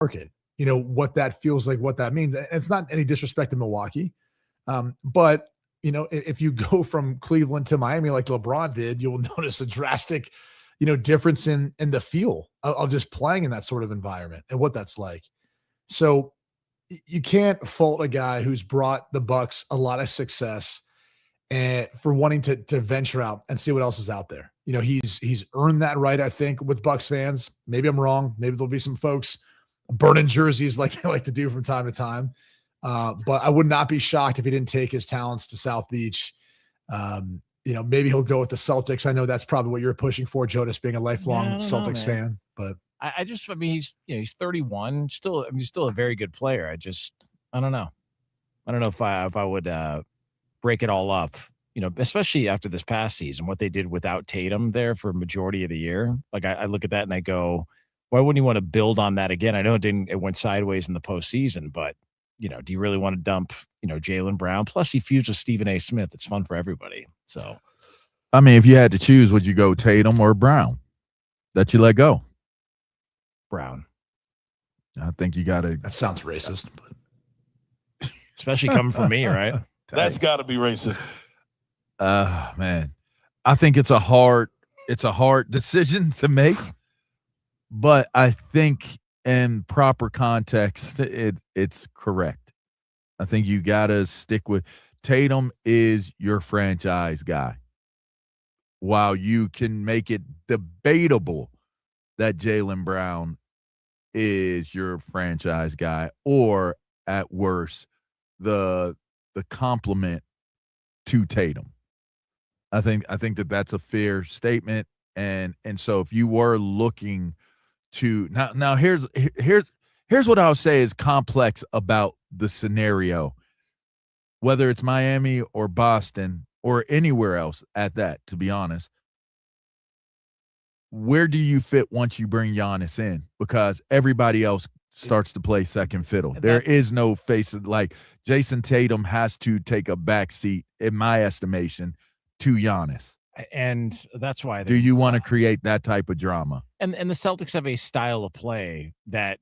market, what that feels like, what that means. And it's not any disrespect to Milwaukee. But if you go from Cleveland to Miami, like LeBron did, you will notice a drastic, difference in the feel of just playing in that sort of environment and what that's like. So you can't fault a guy who's brought the Bucks a lot of success and for wanting to venture out and see what else is out there. He's earned that right, I think, with Bucks fans. Maybe I'm wrong. Maybe there'll be some folks burning jerseys like they like to do from time to time. But I would not be shocked if he didn't take his talents to South Beach. Maybe he'll go with the Celtics. I know that's probably what you're pushing for, Jonas, being a lifelong Celtics fan. But he's 31. He's still a very good player. I don't know. I don't know if I would break it all up, especially after this past season, what they did without Tatum there for a majority of the year. Like I look at that and I go, why wouldn't you want to build on that again? I know it went sideways in the postseason, but do you really want to dump, Jaylen Brown? Plus he fused with Stephen A. Smith. It's fun for everybody. So, I mean, if you had to choose, would you go Tatum or Brown that you let go? Brown. I think you got to. That sounds racist, but especially coming from me, right? That's got to be racist. Man, I think it's a hard decision to make, but I think in proper context, it's correct. I think you got to stick with Tatum is your franchise guy. While you can make it debatable that Jaylen Brown is your franchise guy, or at worst, the compliment to Tatum. I think that's a fair statement. And so if you were looking to now here's what I'll say is complex about the scenario, whether it's Miami or Boston or anywhere else at that, to be honest. Where do you fit once you bring Giannis in? Because everybody else starts to play second fiddle. There is no face like Jason Tatum has to take a back seat, in my estimation, to Giannis. And that's why. Do you want to create that type of drama? And the Celtics have a style of play that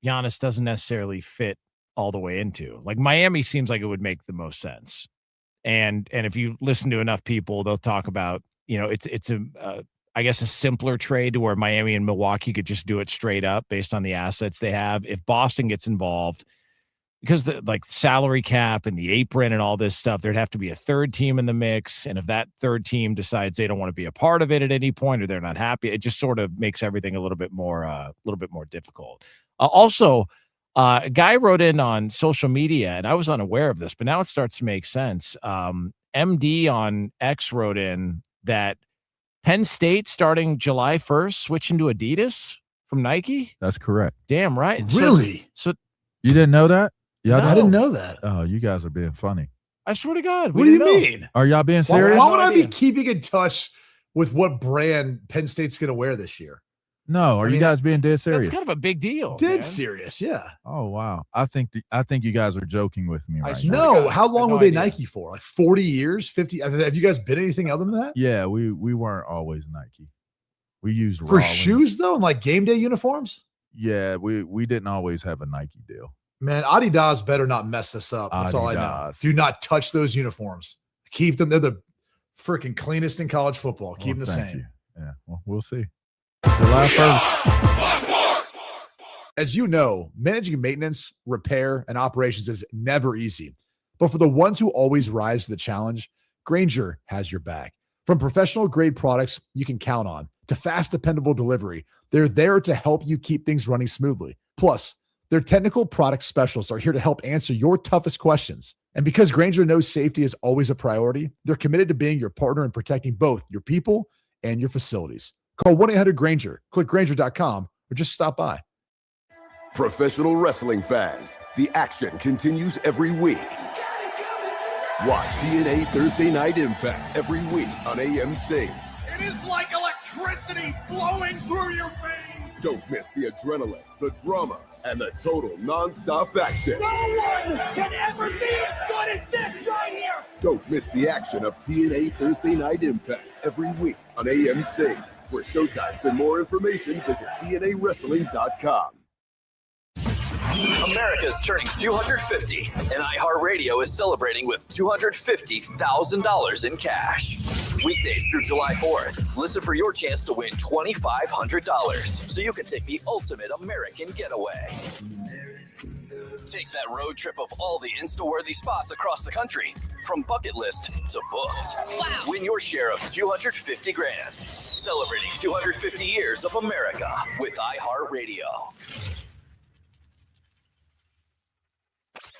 Giannis doesn't necessarily fit all the way into. Like Miami seems like it would make the most sense. And if you listen to enough people, they'll talk about, it's I guess a simpler trade to where Miami and Milwaukee could just do it straight up based on the assets they have. If Boston gets involved, because the salary cap and the apron and all this stuff, there'd have to be a third team in the mix. And if that third team decides they don't want to be a part of it at any point, or they're not happy, it just sort of makes everything a little bit more difficult. Also, a guy wrote in on social media, and I was unaware of this, but now it starts to make sense. MD on X wrote in that Penn State starting July 1st, switching to Adidas from Nike. That's correct. Damn right. Really? So you didn't know that? Yeah, I didn't know that. Oh, you guys are being funny. I swear to God. What do you mean? Are y'all being serious? Why would I be keeping in touch with what brand Penn State's going to wear this year? No, you guys being dead serious? That's kind of a big deal. Dead serious, yeah. Oh wow, I think you guys are joking with me right now. No, how long were they Nike for? Like 40 years, 50? Have you guys been anything other than that? Yeah, we weren't always Nike. We used for shoes though, and like game day uniforms. Yeah, we didn't always have a Nike deal. Man, Adidas better not mess this up. That's all I know. Do not touch those uniforms. Keep them. They're the freaking cleanest in college football. Keep them the same. Yeah, well, we'll see. July 1st. As you know, managing maintenance, repair, and operations is never easy. But for the ones who always rise to the challenge, Grainger has your back. From professional-grade products you can count on to fast, dependable delivery, they're there to help you keep things running smoothly. Plus, their technical product specialists are here to help answer your toughest questions. And because Grainger knows safety is always a priority, they're committed to being your partner in protecting both your people and your facilities. Call 1-800-GRAINGER, click Grainger.com, or just stop by. Professional wrestling fans, the action continues every week. Watch TNA Thursday Night Impact every week on AMC. It is like electricity flowing through your veins. Don't miss the adrenaline, the drama, and the total non-stop action. No one can ever be as good as this right here. Don't miss the action of TNA Thursday Night Impact every week on AMC. For showtimes and more information, visit TNAWrestling.com. America's turning 250, and iHeartRadio is celebrating with $250,000 in cash. Weekdays through July 4th, listen for your chance to win $2,500 so you can take the ultimate American getaway. Take that road trip of all the Insta-worthy spots across the country, from bucket list to booked. Wow. Win your share of $250,000. Celebrating 250 years of America with iHeartRadio.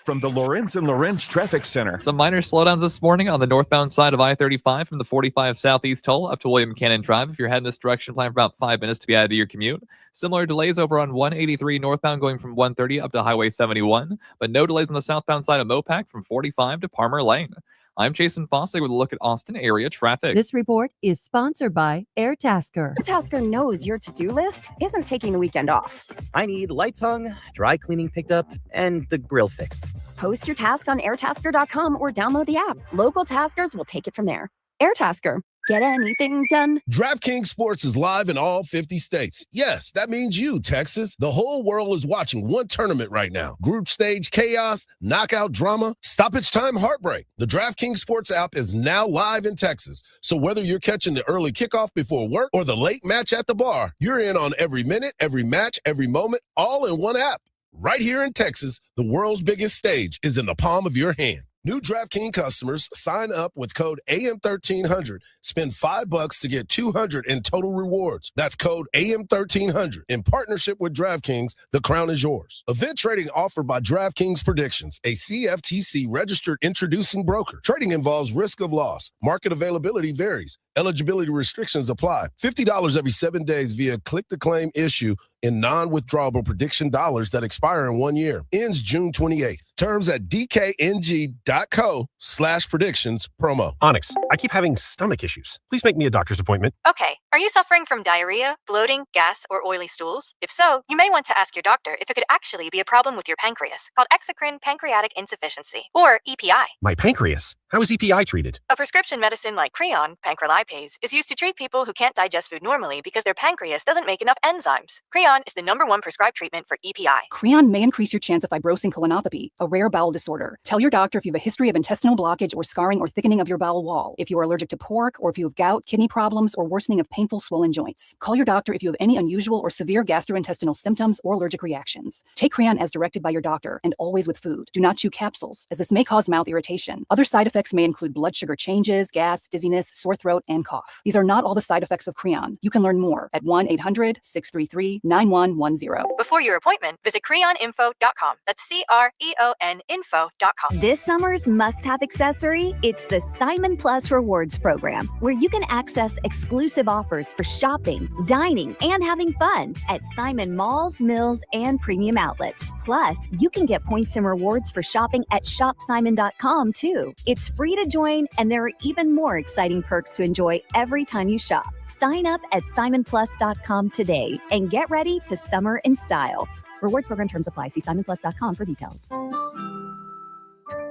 From the Lorenz and Lorenz Traffic Center. Some minor slowdowns this morning on the northbound side of I-35 from the 45 Southeast toll up to William Cannon Drive. If you're heading this direction, plan for about 5 minutes to be added to your commute. Similar delays over on 183 northbound going from 130 up to Highway 71, but no delays on the southbound side of Mopac from 45 to Palmer Lane. I'm Jason Fossey with a look at Austin area traffic. This report is sponsored by AirTasker. AirTasker knows your to-do list isn't taking the weekend off. I need lights hung, dry cleaning picked up, and the grill fixed. Post your task on airtasker.com or download the app. Local taskers will take it from there. AirTasker. Get anything done. DraftKings Sports is live in all 50 states. Yes, that means you, Texas. The whole world is watching one tournament right now. Group stage chaos, knockout drama, stoppage time heartbreak. The DraftKings Sports app is now live in Texas. So whether you're catching the early kickoff before work or the late match at the bar, you're in on every minute, every match, every moment, all in one app. Right here in Texas, the world's biggest stage is in the palm of your hand. New DraftKings customers sign up with code AM1300. Spend $5 to get $200 in total rewards. That's code AM1300. In partnership with DraftKings, the crown is yours. Event trading offered by DraftKings Predictions, a CFTC registered introducing broker. Trading involves risk of loss. Market availability varies. Eligibility restrictions apply. $50 every 7 days via click-to-claim issue in non-withdrawable prediction dollars that expire in 1 year. Ends June 28th. Terms at dkng.co/predictions promo. Onyx, I keep having stomach issues. Please make me a doctor's appointment. Okay. Are you suffering from diarrhea, bloating, gas, or oily stools? If so, you may want to ask your doctor if it could actually be a problem with your pancreas, called exocrine pancreatic insufficiency, or EPI. My pancreas? How is EPI treated? A prescription medicine like Creon, pancrelipase, is used to treat people who can't digest food normally because their pancreas doesn't make enough enzymes. Creon is the #1 prescribed treatment for EPI. Creon may increase your chance of fibrosing colonopathy, a rare bowel disorder. Tell your doctor if you have a history of intestinal blockage or scarring or thickening of your bowel wall, if you are allergic to pork, or if you have gout, kidney problems, or worsening of painful swollen joints. Call your doctor if you have any unusual or severe gastrointestinal symptoms or allergic reactions. Take Creon as directed by your doctor and always with food. Do not chew capsules, as this may cause mouth irritation. Other side effects may include blood sugar changes, gas, dizziness, sore throat, and cough. These are not all the side effects of Creon. You can learn more at 1-800-633-9110. Before your appointment, visit creoninfo.com. That's CREON info.com. This summer's must-have accessory, it's the Simon Plus Rewards program, where you can access exclusive offers for shopping, dining, and having fun at Simon malls, mills, and premium outlets. Plus, you can get points and rewards for shopping at shopsimon.com too. It's free to join, and there are even more exciting perks to enjoy every time you shop. Sign up at simonplus.com today and get ready to summer in style. Rewards program terms apply. See simonplus.com for details.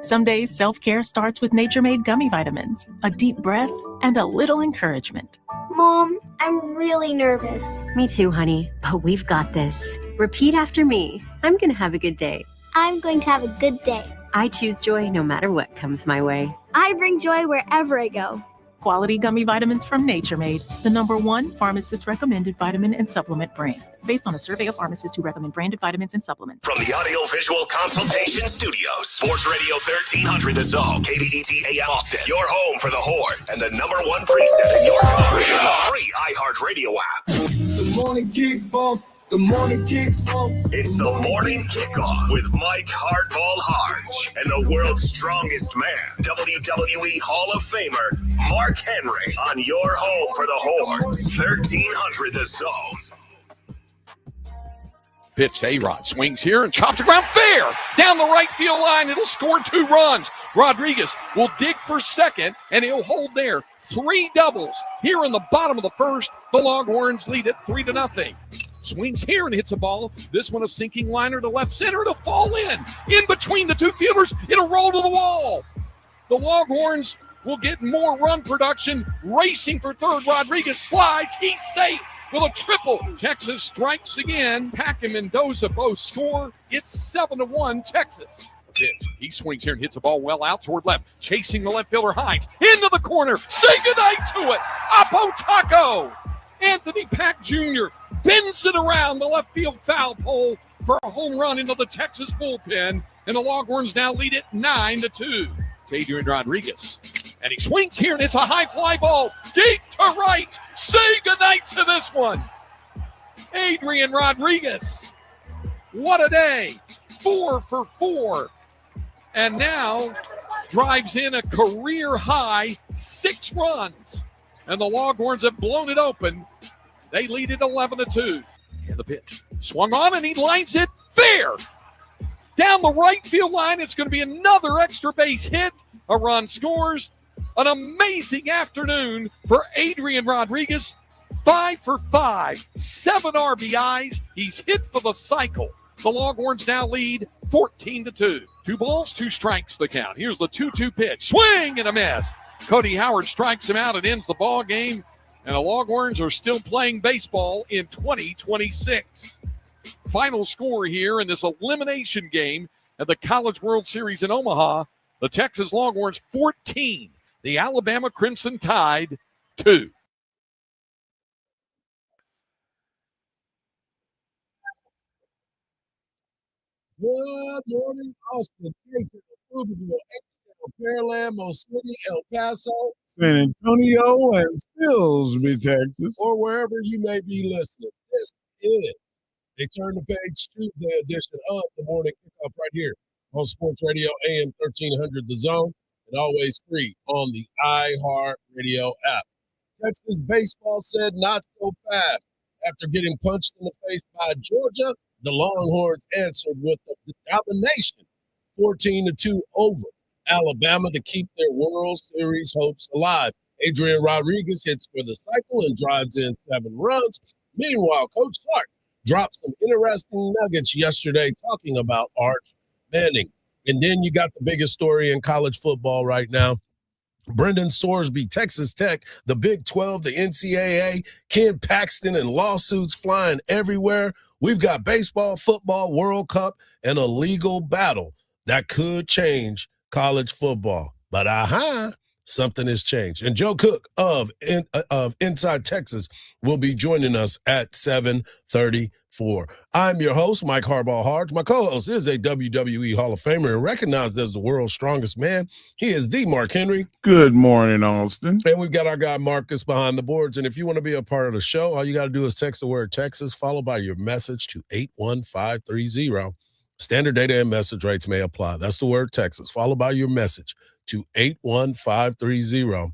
Some days self-care starts with Nature-Made gummy vitamins, a deep breath, and a little encouragement. Mom, I'm really nervous. Me too, honey, but we've got this. Repeat after me. I'm going to have a good day. I'm going to have a good day. I choose joy no matter what comes my way. I bring joy wherever I go. Quality gummy vitamins from Nature-Made, the #1 pharmacist-recommended vitamin and supplement brand. Based on a survey of pharmacists who recommend branded vitamins and supplements. From the Audio Visual Consultation Studios, Sports Radio 1300 The Zone, KDET AM Austin, your home for the Horns, and the #1 preset in your car, in the free iHeartRadio app. The morning kickoff. The morning kickoff. It's the morning kickoff with Mike Hardball Hardge and the world's strongest man, WWE Hall of Famer Mark Henry, on your home for the Horns, 1300 The Zone. Pitch to A-Rod, swings here and chops the ground fair. Down the right field line, it'll score 2 runs. Rodriguez will dig for second, and he'll hold there. 3 doubles here in the bottom of the first. The Longhorns lead it 3-0. Swings here and hits a ball. This one a sinking liner to left center. It'll fall in between the 2 fielders. It'll roll to the wall. The Longhorns will get more run production. Racing for third. Rodriguez slides. He's safe. with a triple. Texas strikes again. Pack and Mendoza both score. It's 7-1 Texas. Pitch. He swings here and hits the ball well out toward left. Chasing the left fielder Hines. Into the corner. Say goodnight to it. Apo Taco. Anthony Pack Jr. bends it around the left field foul pole for a home run into the Texas bullpen. And the Longhorns now lead it 9-2. Adrian Rodriguez. And he swings here and it's a high fly ball. Deep to right. Say goodnight to this one. Adrian Rodriguez. What a day. 4 for 4. And now drives in a career high 6 runs. And the Longhorns have blown it open. They lead it 11-2. And the pitch. Swung on and he lines it fair. Down the right field line, it's going to be another extra base hit. A run scores. An amazing afternoon for Adrian Rodriguez. 5 for 5, 7 RBIs. He's hit for the cycle. The Longhorns now lead 14-2. 2 balls, 2 strikes the count. Here's the 2-2 pitch. Swing and a miss. Cody Howard strikes him out. It ends the ball game. And the Longhorns are still playing baseball in 2026. Final score here in this elimination game at the College World Series in Omaha. The Texas Longhorns 14. The Alabama Crimson Tide 2. Good morning, Austin, Dayton, Pflugerville, Expo, Pearland, Mo City, El Paso, San Antonio, and Silsbee, Texas, or wherever you may be listening. This is a Turn the Page Tuesday edition of the Morning Kickoff right here on Sports Radio AM 1300 The Zone, and always free on the iHeartRadio app. Texas baseball said not so fast. After getting punched in the face by Georgia, the Longhorns answered with the domination, 14-2 over Alabama to keep their World Series hopes alive. Adrian Rodriguez hits for the cycle and drives in 7 runs. Meanwhile, Coach Clark dropped some interesting nuggets yesterday talking about Arch Manning. And then you got the biggest story in college football right now. Brendan Sorsby, Texas Tech, the Big 12, the NCAA, Ken Paxton, and lawsuits flying everywhere. We've got baseball, football, World Cup, and a legal battle that could change college football. But something has changed. And Joe Cook of Inside Texas will be joining us at 7:34. I'm your host, Mike Hardball Hardge. My co-host is a WWE Hall of Famer and recognized as the world's strongest man. He is the Mark Henry. Good morning, Austin. And we've got our guy Marcus behind the boards. And if you want to be a part of the show, all you got to do is text the word Texas, followed by your message to 81530. Standard data and message rates may apply. That's the word Texas, followed by your message to 81530.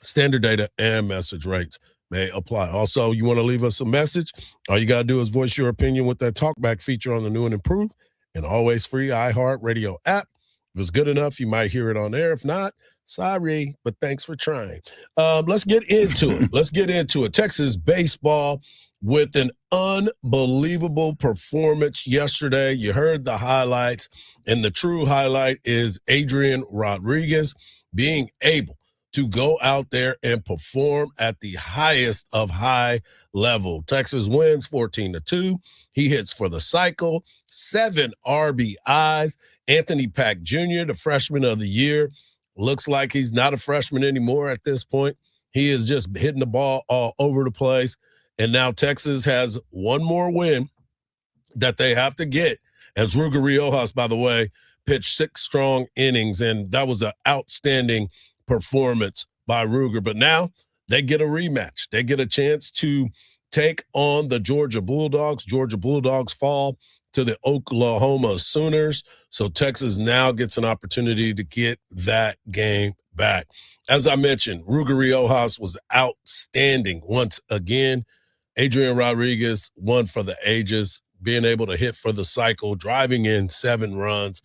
Standard data and message rates may apply. Also, you want to leave us a message, all you got to do is voice your opinion with that talkback feature on the new and improved and always free iHeartRadio app. If it's good enough, you might hear it on air. If not, sorry, but thanks for trying. Let's get into it. Texas baseball with an unbelievable performance yesterday. You heard the highlights, and the true highlight is Adrian Rodriguez being able to go out there and perform at the highest of high level. Texas wins 14-2. He hits for the cycle, 7 RBIs. Anthony Pack Jr., the freshman of the year, looks like he's not a freshman anymore at this point. He is just hitting the ball all over the place. And now Texas has one more win that they have to get. As Ruger Riojas, by the way, pitched 6 strong innings, and that was an outstanding performance by Ruger. But now they get a rematch. They get a chance to take on the Georgia Bulldogs. Georgia Bulldogs fall to the Oklahoma Sooners. So Texas now gets an opportunity to get that game back. As I mentioned, Ruger Riojas was outstanding once again. Adrian Rodriguez won for the ages, being able to hit for the cycle, driving in 7 runs.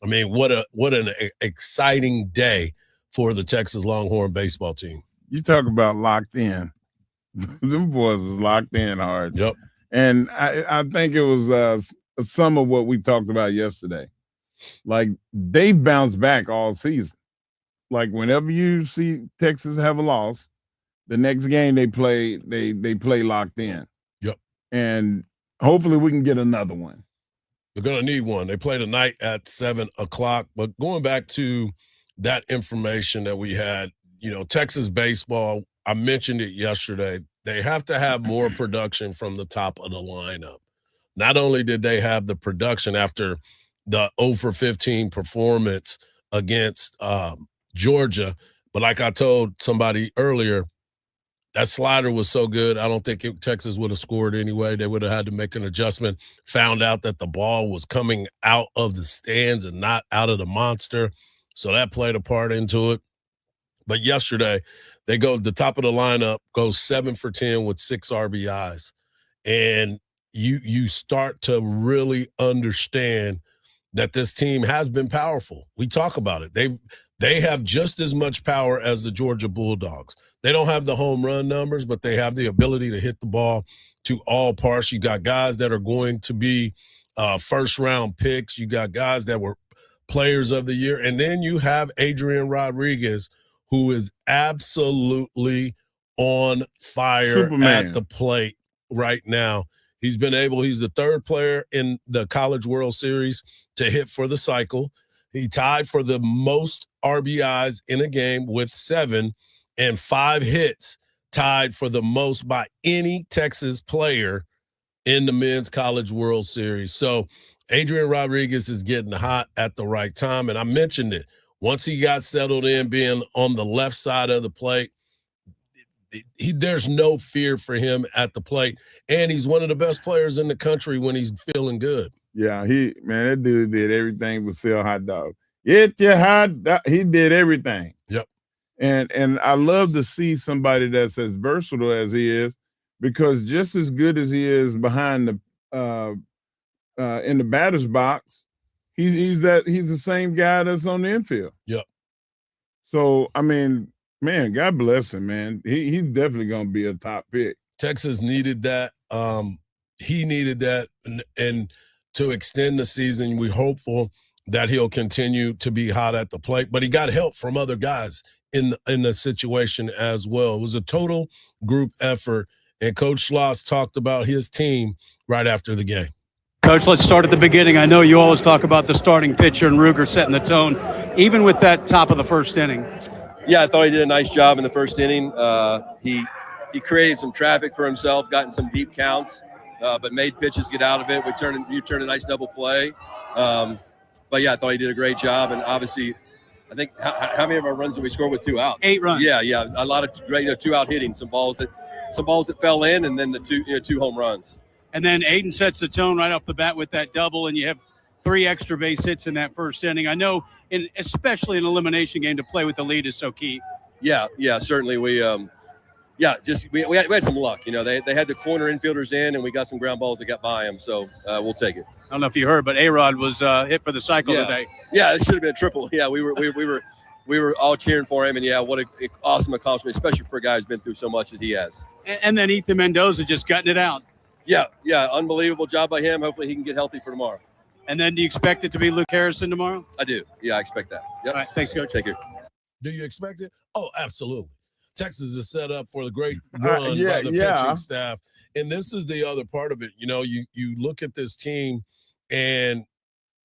I mean, what an exciting day for the Texas Longhorn baseball team. You talk about locked in. Them boys was locked in hard. Yep. And I think it was some of what we talked about yesterday. Like, they bounced back all season. Like, whenever you see Texas have a loss, The next game they play locked in. Yep. And hopefully we can get another one. They're going to need one. They play tonight at 7:00. But going back to that information that we had, Texas baseball, I mentioned it yesterday. They have to have more production from the top of the lineup. Not only did they have the production after the 0-for-15 performance against Georgia, but like I told somebody earlier, that slider was so good, I don't think Texas would have scored anyway. They would have had to make an adjustment, found out that the ball was coming out of the stands and not out of the monster, so that played a part into it. But yesterday, the top of the lineup goes 7 for 10 with 6 RBIs. And you start to really understand that this team has been powerful. We talk about it. They have just as much power as the Georgia Bulldogs. They don't have the home run numbers, but they have the ability to hit the ball to all parts. You got guys that are going to be first-round picks. You got guys that were players of the year. And then you have Adrian Rodriguez, who is absolutely on fire Superman at the plate right now. He's the third player in the College World Series to hit for the cycle. He tied for the most RBIs in a game with 7, and 5 hits, tied for the most by any Texas player in the Men's College World Series. So Adrian Rodriguez is getting hot at the right time, and I mentioned it. Once he got settled in being on the left side of the plate, there's no fear for him at the plate, and he's one of the best players in the country when he's feeling good. Yeah, that dude did everything but sell hot dogs. Get your hot dog. He did everything. Yep. And I love to see somebody that's as versatile as he is, because just as good as he is behind the in the batter's box, he's the same guy that's on the infield. Yep. So I mean, man, God bless him, man. He's definitely going to be a top pick. Texas needed that. He needed that, and to extend the season, we're hopeful that he'll continue to be hot at the plate. But he got help from other guys in the situation as well. It was a total group effort, and Coach Schloss talked about his team right after the game. Coach, let's start at the beginning. I know you always talk about the starting pitcher and Ruger setting the tone, even with that top of the first inning. Yeah, I thought he did a nice job in the first inning. He created some traffic for himself, got in some deep counts, but made pitches get out of it. You turned a nice double play. But yeah, I thought he did a great job. And obviously, I think how many of our runs did we score with 2 outs? 8 runs. Yeah, a lot of great 2-out hitting, some balls that fell in, and then the 2 home runs. And then Aiden sets the tone right off the bat with that double, and you have 3 extra base hits in that first inning. I know, especially in an elimination game, to play with the lead is so key. Yeah, certainly. We had some luck. They had the corner infielders in, and we got some ground balls that got by them. So we'll take it. I don't know if you heard, but A-Rod was hit for the cycle today. Yeah, it should have been a triple. Yeah, we were all cheering for him, and yeah, what an awesome accomplishment, especially for a guy who's been through so much as he has. And then Ethan Mendoza just gutting it out. Yeah, unbelievable job by him. Hopefully he can get healthy for tomorrow. And then do you expect it to be Luke Harrison tomorrow? I do. Yeah, I expect that. Yep. All right, thanks, Coach. Take care. Do you expect it? Oh, absolutely. Texas is set up for the great run by the pitching staff. And this is the other part of it. You look at this team, and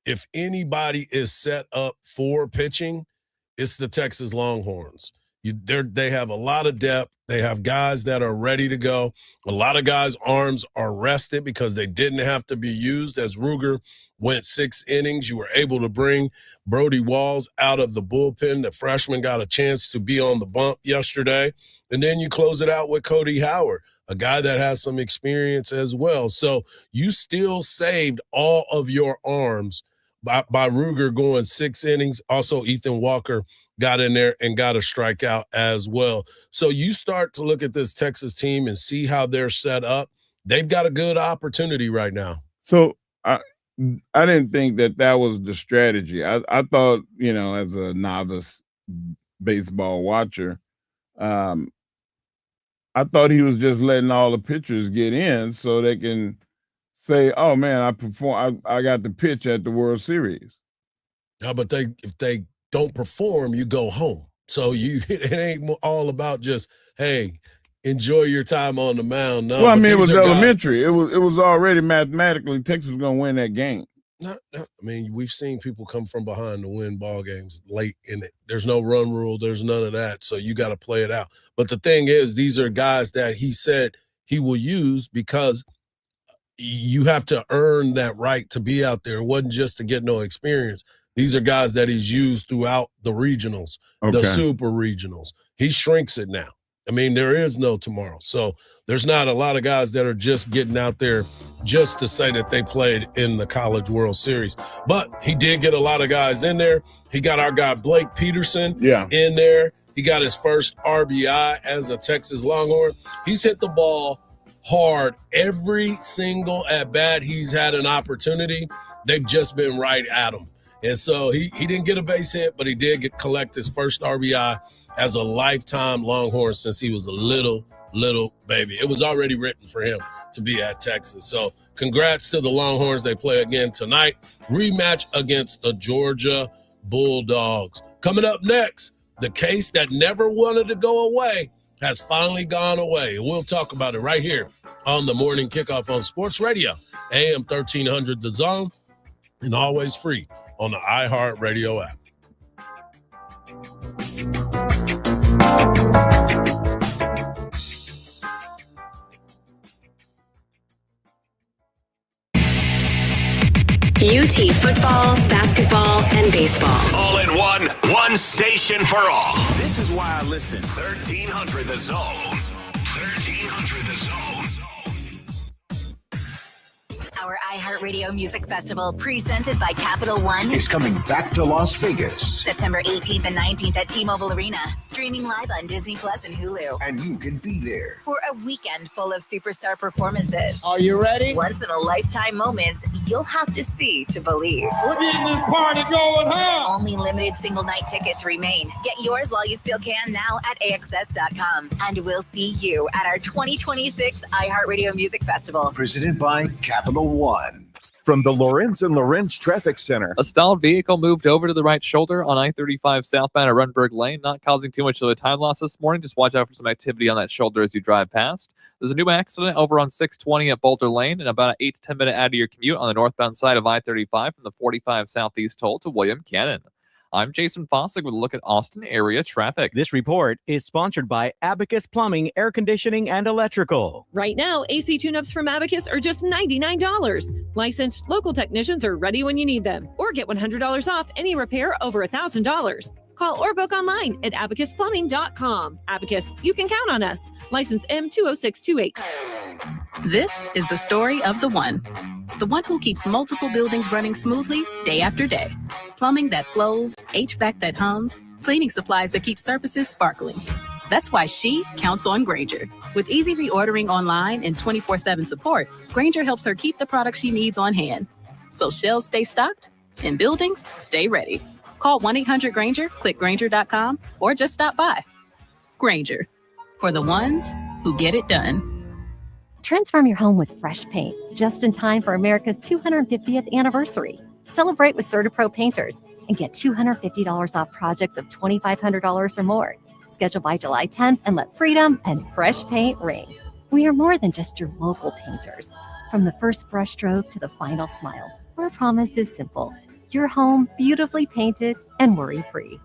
if anybody is set up for pitching, it's the Texas Longhorns. They have a lot of depth. They have guys that are ready to go. A lot of guys' arms are rested because they didn't have to be used. As Ruger went 6 innings, you were able to bring Brody Walls out of the bullpen. The freshman got a chance to be on the bump yesterday. And then you close it out with Cody Howard, a guy that has some experience as well. So you still saved all of your arms by Ruger going 6 innings. Also, Ethan Walker got in there and got a strikeout as well. So you start to look at this Texas team and see how they're set up. They've got a good opportunity right now. So I didn't think that was the strategy. I thought, as a novice baseball watcher, I thought he was just letting all the pitchers get in so they can say, "Oh man, I got the pitch at the World Series." Yeah, but if they don't perform, you go home. So it ain't all about just, hey, enjoy your time on the mound. No, well, I mean, it was elementary. It was already mathematically Texas was going to win that game. I mean, we've seen people come from behind to win ball games late in it. There's no run rule. There's none of that. So you got to play it out. But the thing is, these are guys that he said he will use because you have to earn that right to be out there. It wasn't just to get no experience. These are guys that he's used throughout the regionals, the super regionals. He shrinks it now. I mean, there is no tomorrow. So there's not a lot of guys that are just getting out there just to say that they played in the College World Series. But he did get a lot of guys in there. He got our guy Blake Peterson in there. He got his first RBI as a Texas Longhorn. He's hit the ball hard every single at-bat. He's had an opportunity. They've just been right at him. And so he didn't get a base hit, but he did collect his first RBI as a lifetime Longhorn since he was a little baby. It was already written for him to be at Texas. So congrats to the Longhorns. They play again tonight. Rematch against the Georgia Bulldogs. Coming up next, the case that never wanted to go away has finally gone away. We'll talk about it right here on the Morning Kickoff on Sports Radio, AM 1300 The Zone, and always free on the iHeartRadio app. UT football, basketball, and baseball. All in one station for all. This is why I listen. 1300 The Zone. 1300 The Zone. Our iHeartRadio Music Festival, presented by Capital One, is coming back to Las Vegas. September 18th and 19th at T-Mobile Arena, streaming live on Disney Plus and Hulu. And you can be there For a weekend full of superstar performances. Are you ready? Once-in-a-lifetime moments you'll have to see to believe. We're getting this party going, huh? Only limited single-night tickets remain. Get yours while you still can now at AXS.com. And we'll see you at our 2026 iHeartRadio Music Festival. Presented by Capital One. From the Lorenz and Lorenz Traffic Center. A stalled vehicle moved over to the right shoulder on I-35 southbound at Runberg Lane, not causing too much of a time loss this morning. Just watch out for some activity on that shoulder as you drive past. There's a new accident over on 620 at Boulder Lane, and about an 8 to 10 minute out of your commute on the northbound side of I-35 from the 45 Southeast toll to William Cannon. I'm Jason Fossick with a look at Austin area traffic. This report is sponsored by Abacus Plumbing, Air Conditioning, and Electrical. Right now, AC tune-ups from Abacus are just $99. Licensed local technicians are ready when you need them. Or get $100 off any repair over $1,000. Call or book online at abacusplumbing.com. Abacus, you can count on us. License M20628. This is the story of the one who keeps multiple buildings running smoothly day after day. Plumbing that flows, HVAC that hums, cleaning supplies that keep surfaces sparkling. That's why she counts on Grainger. With easy reordering online and 24/7 support, Grainger helps her keep the products she needs on hand. So shelves stay stocked and buildings stay ready. Call 1-800-GRAINGER, click Grainger.com, or just stop by. Grainger, for the ones who get it done. Transform your home with fresh paint, just in time for America's 250th anniversary. Celebrate with CertaPro Painters and get $250 off projects of $2,500 or more. Schedule by July 10th and let freedom and fresh paint ring. We are more than just your local painters. From the first brushstroke to the final smile, our promise is simple. Your home beautifully painted and worry-free.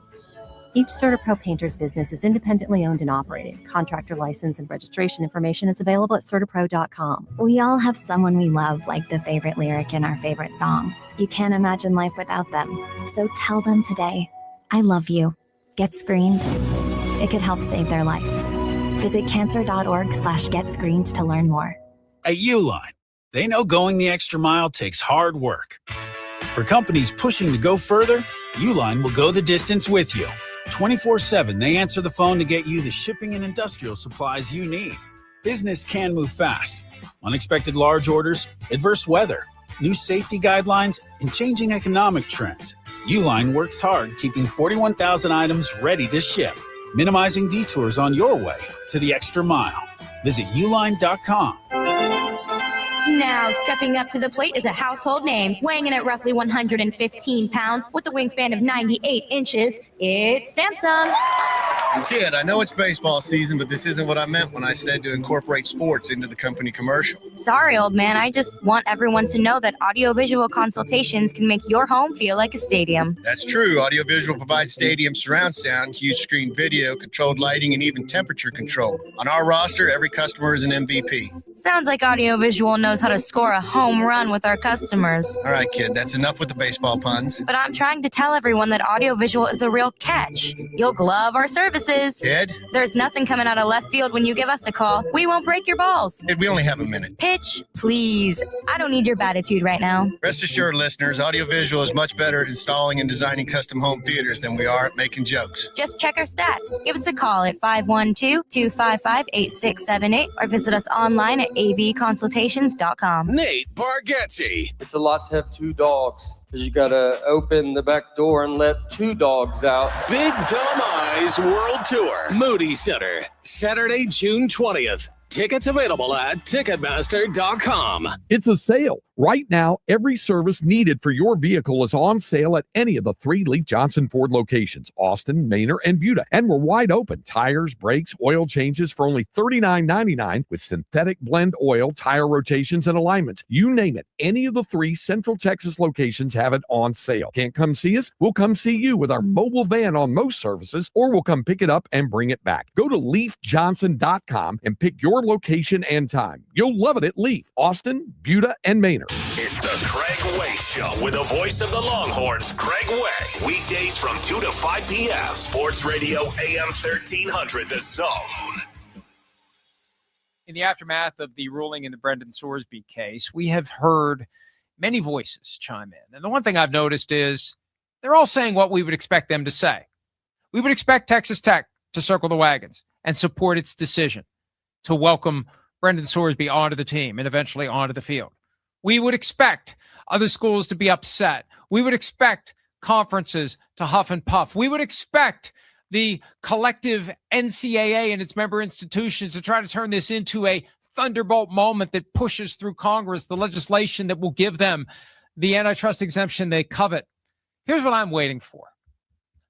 Each CertaPro Painters business is independently owned and operated. Contractor license and registration information is available at CertaPro.com. We all have someone we love, like the favorite lyric in our favorite song. You can't imagine life without them. So tell them today, I love you. Get screened. It could help save their life. Visit cancer.org/getscreened to learn more. At Uline, they know going the extra mile takes hard work. For companies pushing to go further, Uline will go the distance with you. 24/7, they answer the phone to get you the shipping and industrial supplies you need. Business can move fast. Unexpected large orders, adverse weather, new safety guidelines, and changing economic trends. Uline works hard keeping 41,000 items ready to ship, minimizing detours on your way to the extra mile. Visit uline.com. Now Now, stepping up to the plate is a household name, weighing in at roughly 115 pounds with a wingspan of 98 inches. It's Samsung. Kid, I know it's baseball season, but this isn't what I meant when I said to incorporate sports into the company commercial. Sorry, old man. I just want everyone to know that audiovisual consultations can make your home feel like a stadium. That's true. Audiovisual provides stadium surround sound, huge screen video, controlled lighting, and even temperature control. On our roster, every customer is an MVP. Sounds like audiovisual knows how to score a home run with our customers. All right, kid, that's enough with the baseball puns. But I'm trying to tell everyone that audiovisual is a real catch. You'll love our services. Kid? There's nothing coming out of left field when you give us a call. We won't break your balls. Kid, we only have a minute. Pitch, please. I don't need your batitude right now. Rest assured, listeners, audiovisual is much better at installing and designing custom home theaters than we are at making jokes. Just check our stats. Give us a call at 512-255-8678 or visit us online at avconsultations.com. Nate Bargatze. It's a lot to have two dogs because you got to open the back door and let two dogs out. Big Dumb Eyes World Tour. Moody Center. Saturday, June 20th. Tickets available at Ticketmaster.com. It's a sale. Right now, every service needed for your vehicle is on sale at any of the 3 Leaf Johnson Ford locations, Austin, Manor, and Buda. And we're wide open. Tires, brakes, oil changes for only $39.99 with synthetic blend oil, tire rotations, and alignments. You name it. Any of the 3 Central Texas locations have it on sale. Can't come see us? We'll come see you with our mobile van on most services, or we'll come pick it up and bring it back. Go to LeafJohnson.com and pick your location and time. You'll love it at Leaf, Austin, Buda, and Manor. It's the Craig Way Show with the voice of the Longhorns, Craig Way. Weekdays from 2 to 5 p.m. Sports Radio AM 1300, The Zone. In the aftermath of the ruling in the Brendan Sorsby case, we have heard many voices chime in. And the one thing I've noticed is they're all saying what we would expect them to say. We would expect Texas Tech to circle the wagons and support its decision to welcome Brendan Sorsby onto the team and eventually onto the field. We would expect other schools to be upset. We would expect conferences to huff and puff. We would expect the collective NCAA and its member institutions to try to turn this into a thunderbolt moment that pushes through Congress the legislation that will give them the antitrust exemption they covet. Here's what I'm waiting for.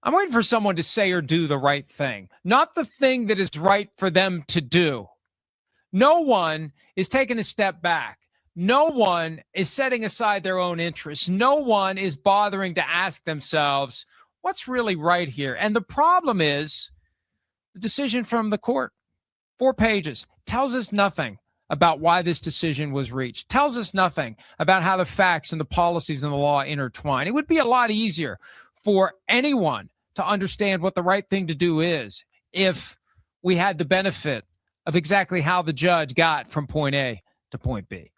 I'm waiting for someone to say or do the right thing, not the thing that is right for them to do. No one is taking a step back. No one is setting aside their own interests. No one is bothering to ask themselves, what's really right here? And the problem is the decision from the court, 4 pages, tells us nothing about why this decision was reached, tells us nothing about how the facts and the policies and the law intertwine. It would be a lot easier for anyone to understand what the right thing to do is if we had the benefit of exactly how the judge got from point A to point B.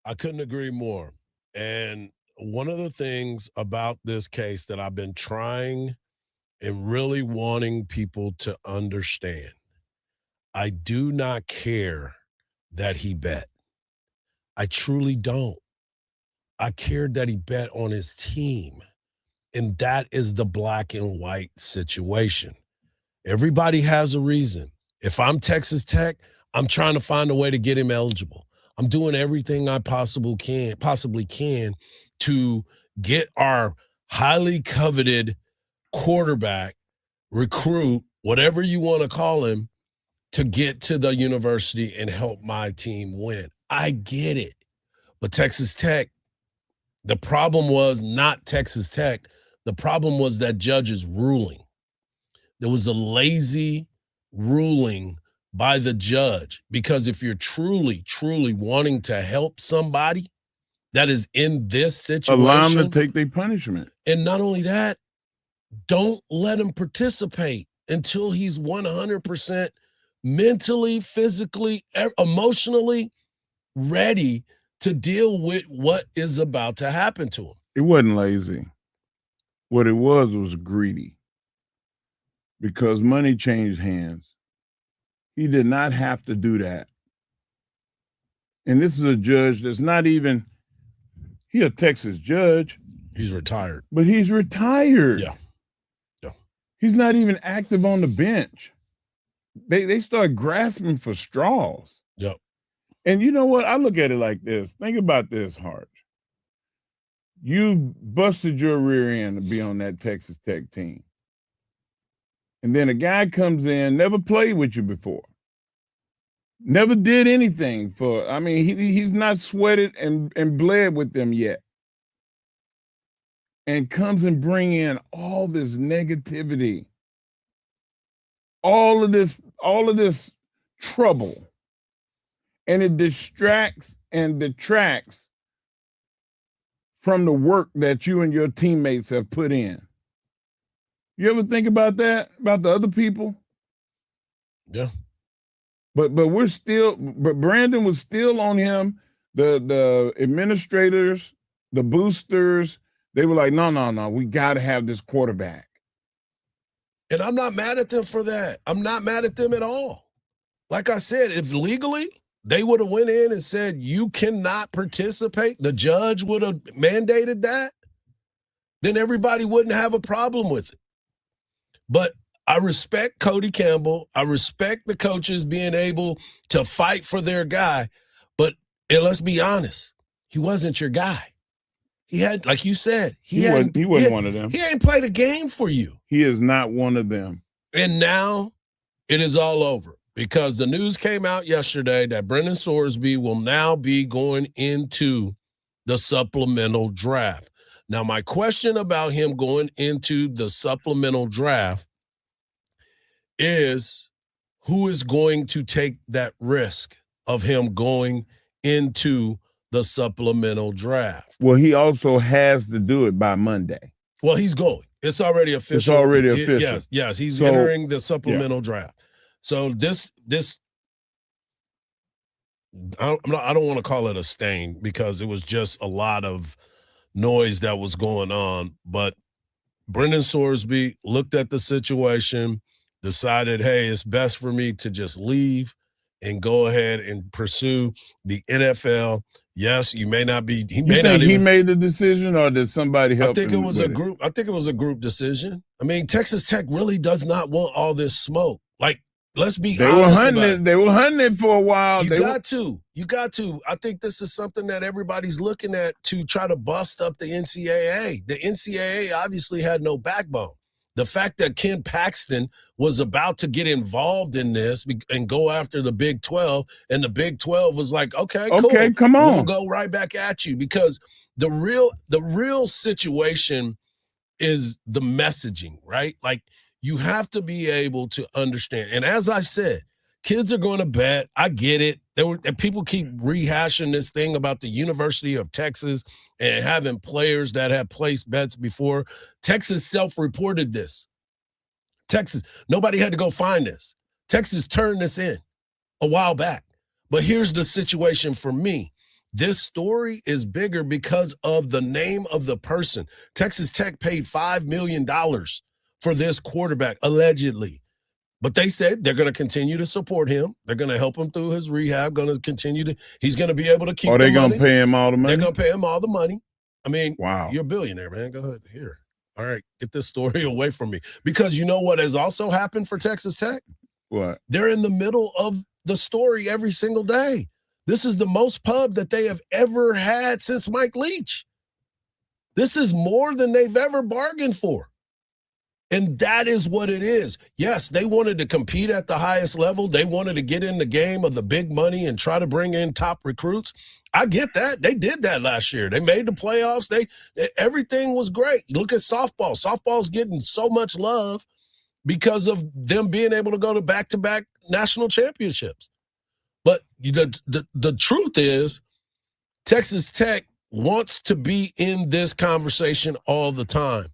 I couldn't agree more. And one of the things about this case that I've been trying and really wanting people to understand, I do not care that he bet. I truly don't. I cared that he bet on his team. And that is the black and white situation. Everybody has a reason. If I'm Texas Tech, I'm trying to find a way to get him eligible. I'm doing everything I possibly can to get our highly coveted quarterback, recruit, whatever you want to call him, to get to the university and help my team win. I get it. But Texas Tech, the problem was not Texas Tech. The problem was that judge's ruling. There was a lazy ruling by the judge, because if you're truly wanting to help somebody that is in this situation, allow them to take their punishment. And not only that, don't let him participate until he's 100% mentally, physically, emotionally ready to deal with what is about to happen to him. It wasn't lazy. What it was greedy, because money changed hands. He did not have to do that. And this is a judge that's not even, he's a Texas judge. He's retired. But he's retired. Yeah. He's not even active on the bench. They start grasping for straws. Yep. And you know what? I look at it like this. Think about this, Hardge. You busted your rear end to be on that Texas Tech team. And then a guy comes in, never played with you before. Never did anything for, I mean, he's not sweated and bled with them yet. And comes and bring in all this negativity, all of this trouble. And it distracts and detracts from the work that you and your teammates have put in. You ever think about that, about the other people? Yeah. But Brandon was still on him. The administrators, the boosters, they were like, no, we got to have this quarterback. And I'm not mad at them for that. I'm not mad at them at all. Like I said, if legally they would have went in and said, you cannot participate, the judge would have mandated that, then everybody wouldn't have a problem with it. But I respect Cody Campbell. I respect the coaches being able to fight for their guy. But let's be honest, he wasn't your guy. He had, like you said, he wasn't one of them. He ain't played a game for you. He is not one of them. And now it is all over because the news came out yesterday that Brendan Sorsby will now be going into the supplemental draft. Now, my question about him going into the supplemental draft is who is going to take that risk of him going into the supplemental draft? Well, he also has to do it by Monday. Well, he's going. It's already official. It's already official. Yes, he's entering the supplemental draft. So this I don't want to call it a stain because it was just a lot of noise that was going on. But Brendan Sorsby looked at the situation, decided, hey, it's best for me to just leave and go ahead and pursue the NFL. Yes, you may not be. He made the decision, or did somebody help? I think it was a group. I think it was a group decision. I mean, Texas Tech really does not want all this smoke. Like, let's be honest. They were hunting it for a while. You got to. I think this is something that everybody's looking at to try to bust up the NCAA. The NCAA obviously had no backbone. The fact that Ken Paxton was about to get involved in this and go after the Big 12, and the Big 12 was like, okay, cool. Come on. We'll go right back at you, because the real situation is the messaging, right? Like, you have to be able to understand. And as I said, kids are going to bet. I get it. People keep rehashing this thing about the University of Texas and having players that have placed bets before. Texas self-reported this. Texas, nobody had to go find this. Texas turned this in a while back. But here's the situation for me. This story is bigger because of the name of the person. Texas Tech paid $5 million for this quarterback, allegedly. But they said they're going to continue to support him. They're going to help him through his rehab, he's going to be able to keep the money. Are they going to pay him all the money? They're going to pay him all the money. I mean, wow. You're a billionaire, man. Go ahead. Here. All right, get this story away from me. Because you know what has also happened for Texas Tech? What? They're in the middle of the story every single day. This is the most pub that they have ever had since Mike Leach. This is more than they've ever bargained for. And that is what it is. Yes, they wanted to compete at the highest level. They wanted to get in the game of the big money and try to bring in top recruits. I get that. They did that last year. They made the playoffs. Everything was great. Look at softball. Softball's getting so much love because of them being able to go to back-to-back national championships. But the truth is, Texas Tech wants to be in this conversation all the time.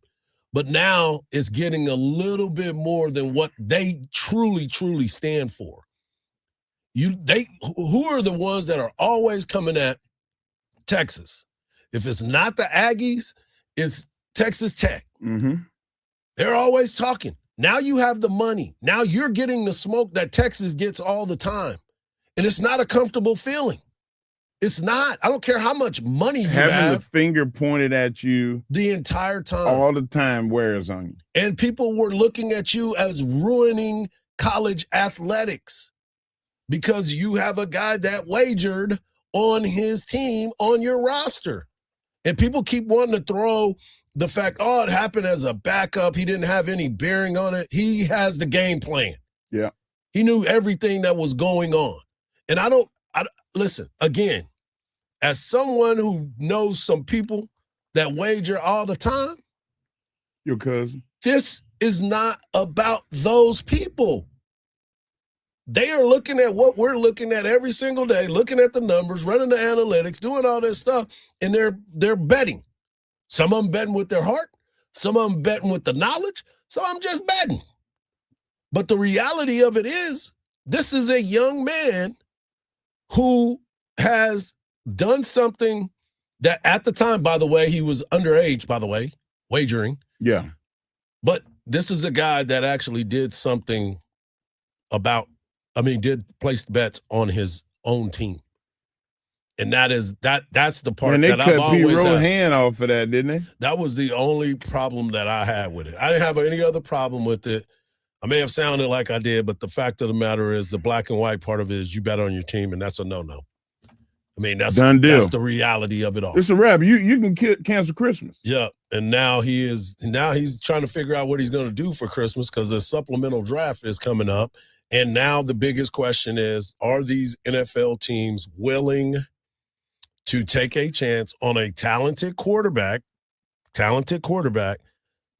But now it's getting a little bit more than what they truly, truly stand for. Who are the ones that are always coming at Texas? If it's not the Aggies, it's Texas Tech. Mm-hmm. They're always talking. Now you have the money. Now you're getting the smoke that Texas gets all the time. And it's not a comfortable feeling. It's not. I don't care how much money you have. Having the finger pointed at you the entire time. All the time wears on you. And people were looking at you as ruining college athletics because you have a guy that wagered on his team on your roster. And people keep wanting to throw the fact, it happened as a backup. He didn't have any bearing on it. He has the game plan. Yeah. He knew everything that was going on. And listen, again, as someone who knows some people that wager all the time. Your cousin. This is not about those people. They are looking at what we're looking at every single day, looking at the numbers, running the analytics, doing all this stuff, and they're betting. Some of them betting with their heart. Some of them betting with the knowledge. Some of them just betting. But the reality of it is, this is a young man who has done something that at the time, by the way, he was underage, by the way, wagering. Yeah. But this is a guy that actually did something did place bets on his own team. And that's the part that I've always had. Hand off of that, didn't they? That was the only problem that I had with it. I didn't have any other problem with it. I may have sounded like I did, but the fact of the matter is the black and white part of it is you bet on your team, and that's a no-no. I mean, that's the reality of it all. It's a wrap. You can cancel Christmas. Yeah, and now he's trying to figure out what he's going to do for Christmas because the supplemental draft is coming up. And now the biggest question is, are these NFL teams willing to take a chance on a talented quarterback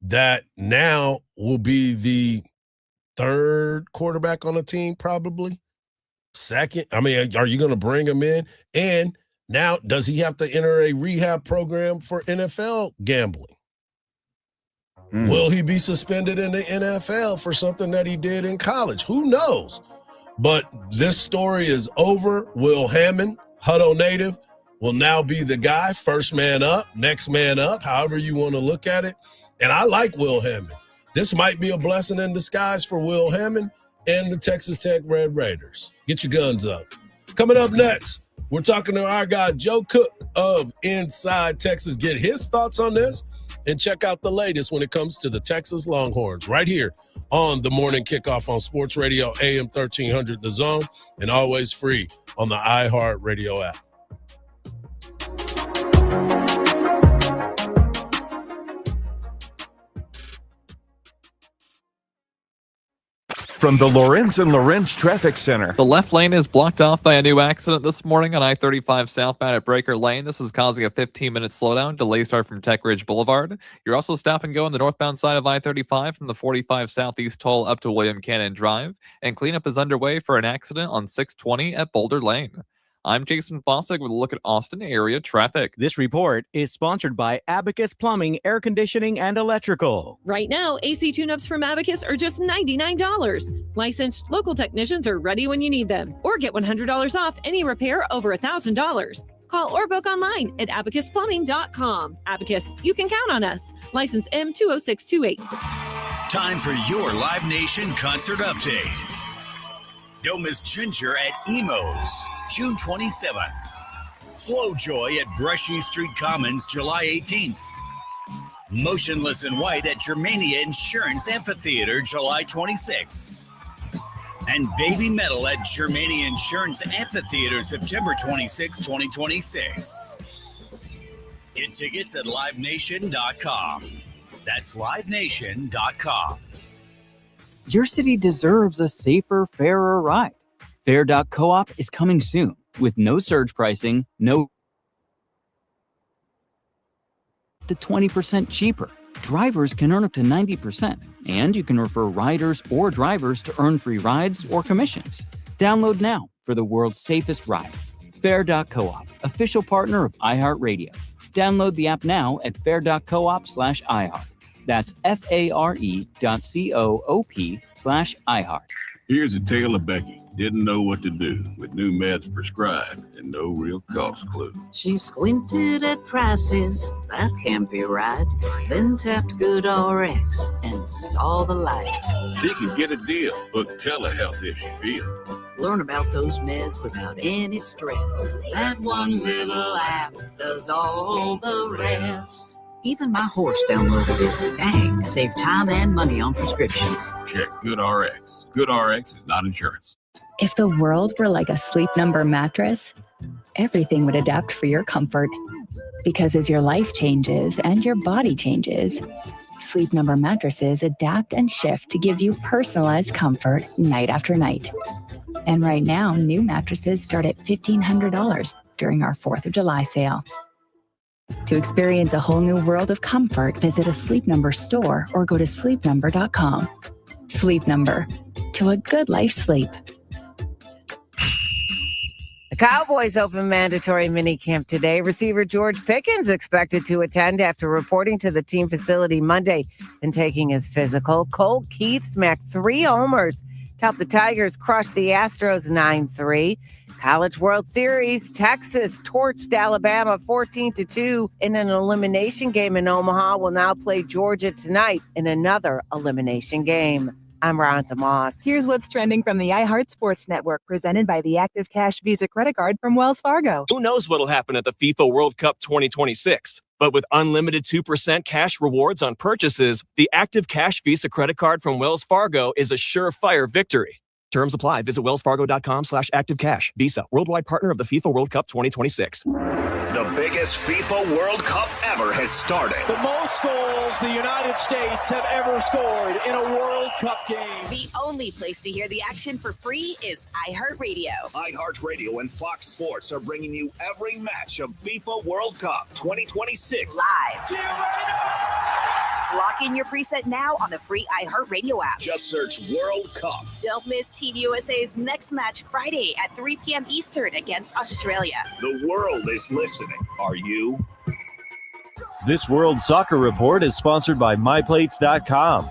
that now will be the third quarterback on the team, probably second? I mean, are you going to bring him in? And now, does he have to enter a rehab program for NFL gambling? Will he be suspended in the NFL for something that he did in college? Who knows? But this story is over. Will Hammond, Hutto native, will now be the guy, first man up, next man up, however you want to look at it. And I like Will Hammond. This might be a blessing in disguise for Will Hammond and the Texas Tech Red Raiders. Get your guns up. Coming up next, we're talking to our guy, Joe Cook of Inside Texas. Get his thoughts on this and check out the latest when it comes to the Texas Longhorns right here on the Morning Kickoff on Sports Radio AM 1300 The Zone, and always free on the iHeartRadio app. From the Lorenz and Lorenz Traffic Center. The left lane is blocked off by a new accident this morning on I-35 southbound at Breaker Lane. This is causing a 15-minute slowdown. Delays start from Tech Ridge Boulevard. You're also stop and go on the northbound side of I-35 from the 45 Southeast Toll up to William Cannon Drive. And cleanup is underway for an accident on 620 at Boulder Lane. I'm Jason Fossig with a look at Austin area traffic. This report is sponsored by Abacus Plumbing, Air Conditioning, and Electrical. Right now, AC tune-ups from Abacus are just $99. Licensed local technicians are ready when you need them. Or get $100 off any repair over $1,000. Call or book online at abacusplumbing.com. Abacus, you can count on us. License M20628. Time for your Live Nation concert update. Don't miss Ginger at Emo's, June 27th. Slow Joy at Brushy Street Commons, July 18th. Motionless in White at Germania Insurance Amphitheater, July 26th. And Baby Metal at Germania Insurance Amphitheater, September 26, 2026. Get tickets at livenation.com. That's livenation.com. Your city deserves a safer, fairer ride. Fair.coop is coming soon with no surge pricing, no to 20% cheaper. Drivers can earn up to 90%, and you can refer riders or drivers to earn free rides or commissions. Download now for the world's safest ride. Fair.coop, official partner of iHeartRadio. Download the app now at fair.coop/iHeart. That's FARE.coop/iHeart. Here's a tale of Becky. Didn't know what to do with new meds prescribed and no real cost clue. She squinted at prices, that can't be right. Then tapped GoodRx and saw the light. She could get a deal, book telehealth if she feels. Learn about those meds without any stress. That one little app does all the rest. Even my horse downloaded it. Dang, save time and money on prescriptions. Check GoodRx. GoodRx is not insurance. If the world were like a Sleep Number mattress, everything would adapt for your comfort. Because as your life changes and your body changes, Sleep Number mattresses adapt and shift to give you personalized comfort night after night. And right now, new mattresses start at $1,500 during our 4th of July sale. To experience a whole new world of comfort, visit a Sleep Number store or go to sleepnumber.com. Sleep Number. To a good life sleep. The Cowboys open mandatory minicamp today. Receiver George Pickens expected to attend after reporting to the team facility Monday and taking his physical. Cole Keith smacked 3 homers to help the Tigers crush the Astros 9-3. College World Series, Texas torched Alabama 14-2 in an elimination game in Omaha. Will now play Georgia tonight in another elimination game. I'm Ronza Moss. Here's what's trending from the iHeart Sports Network, presented by the Active Cash Visa credit card from Wells Fargo. Who knows what'll happen at the FIFA World Cup 2026? But with unlimited 2% cash rewards on purchases, the Active Cash Visa credit card from Wells Fargo is a surefire victory. Terms apply. Visit wellsfargo.com/activecash. Visa, worldwide partner of the FIFA World Cup 2026. The biggest FIFA World Cup ever has started. The most goals the United States have ever scored in a World Cup game. The only place to hear the action for free is iHeartRadio. iHeartRadio and Fox Sports are bringing you every match of FIFA World Cup 2026. Live. Lock in your preset now on the free iHeartRadio app. Just search World Cup. Don't miss Team USA's next match Friday at 3 p.m. Eastern against Australia. The world is listening. Are you? This World Soccer Report is sponsored by MyPlates.com.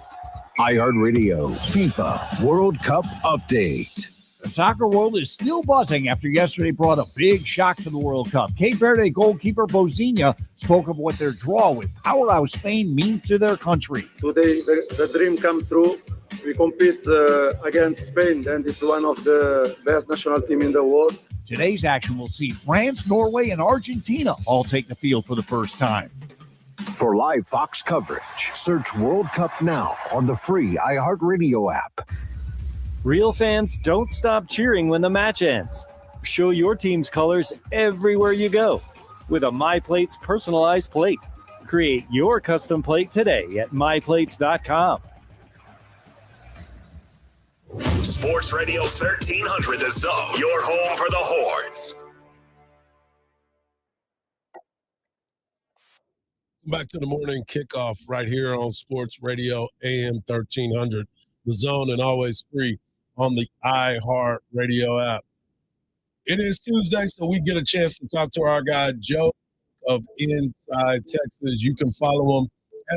iHeartRadio FIFA World Cup Update. The soccer world is still buzzing after yesterday brought a big shock to the World Cup. Cape Verde goalkeeper Bozinha spoke of what their draw with powerhouse Spain means to their country. Today, the dream come true. We compete against Spain, and it's one of the best national team in the world. Today's action will see France, Norway, and Argentina all take the field for the first time. For live Fox coverage, search World Cup now on the free iHeartRadio app. Real fans don't stop cheering when the match ends. Show your team's colors everywhere you go with a MyPlates personalized plate. Create your custom plate today at MyPlates.com. Sports Radio 1300 The Zone, your home for the Horns. Back to the morning kickoff right here on Sports Radio AM 1300 The Zone, and always free on the iHeart Radio app. It is Tuesday, so we get a chance to talk to our guy, Joe of Inside Texas. You can follow him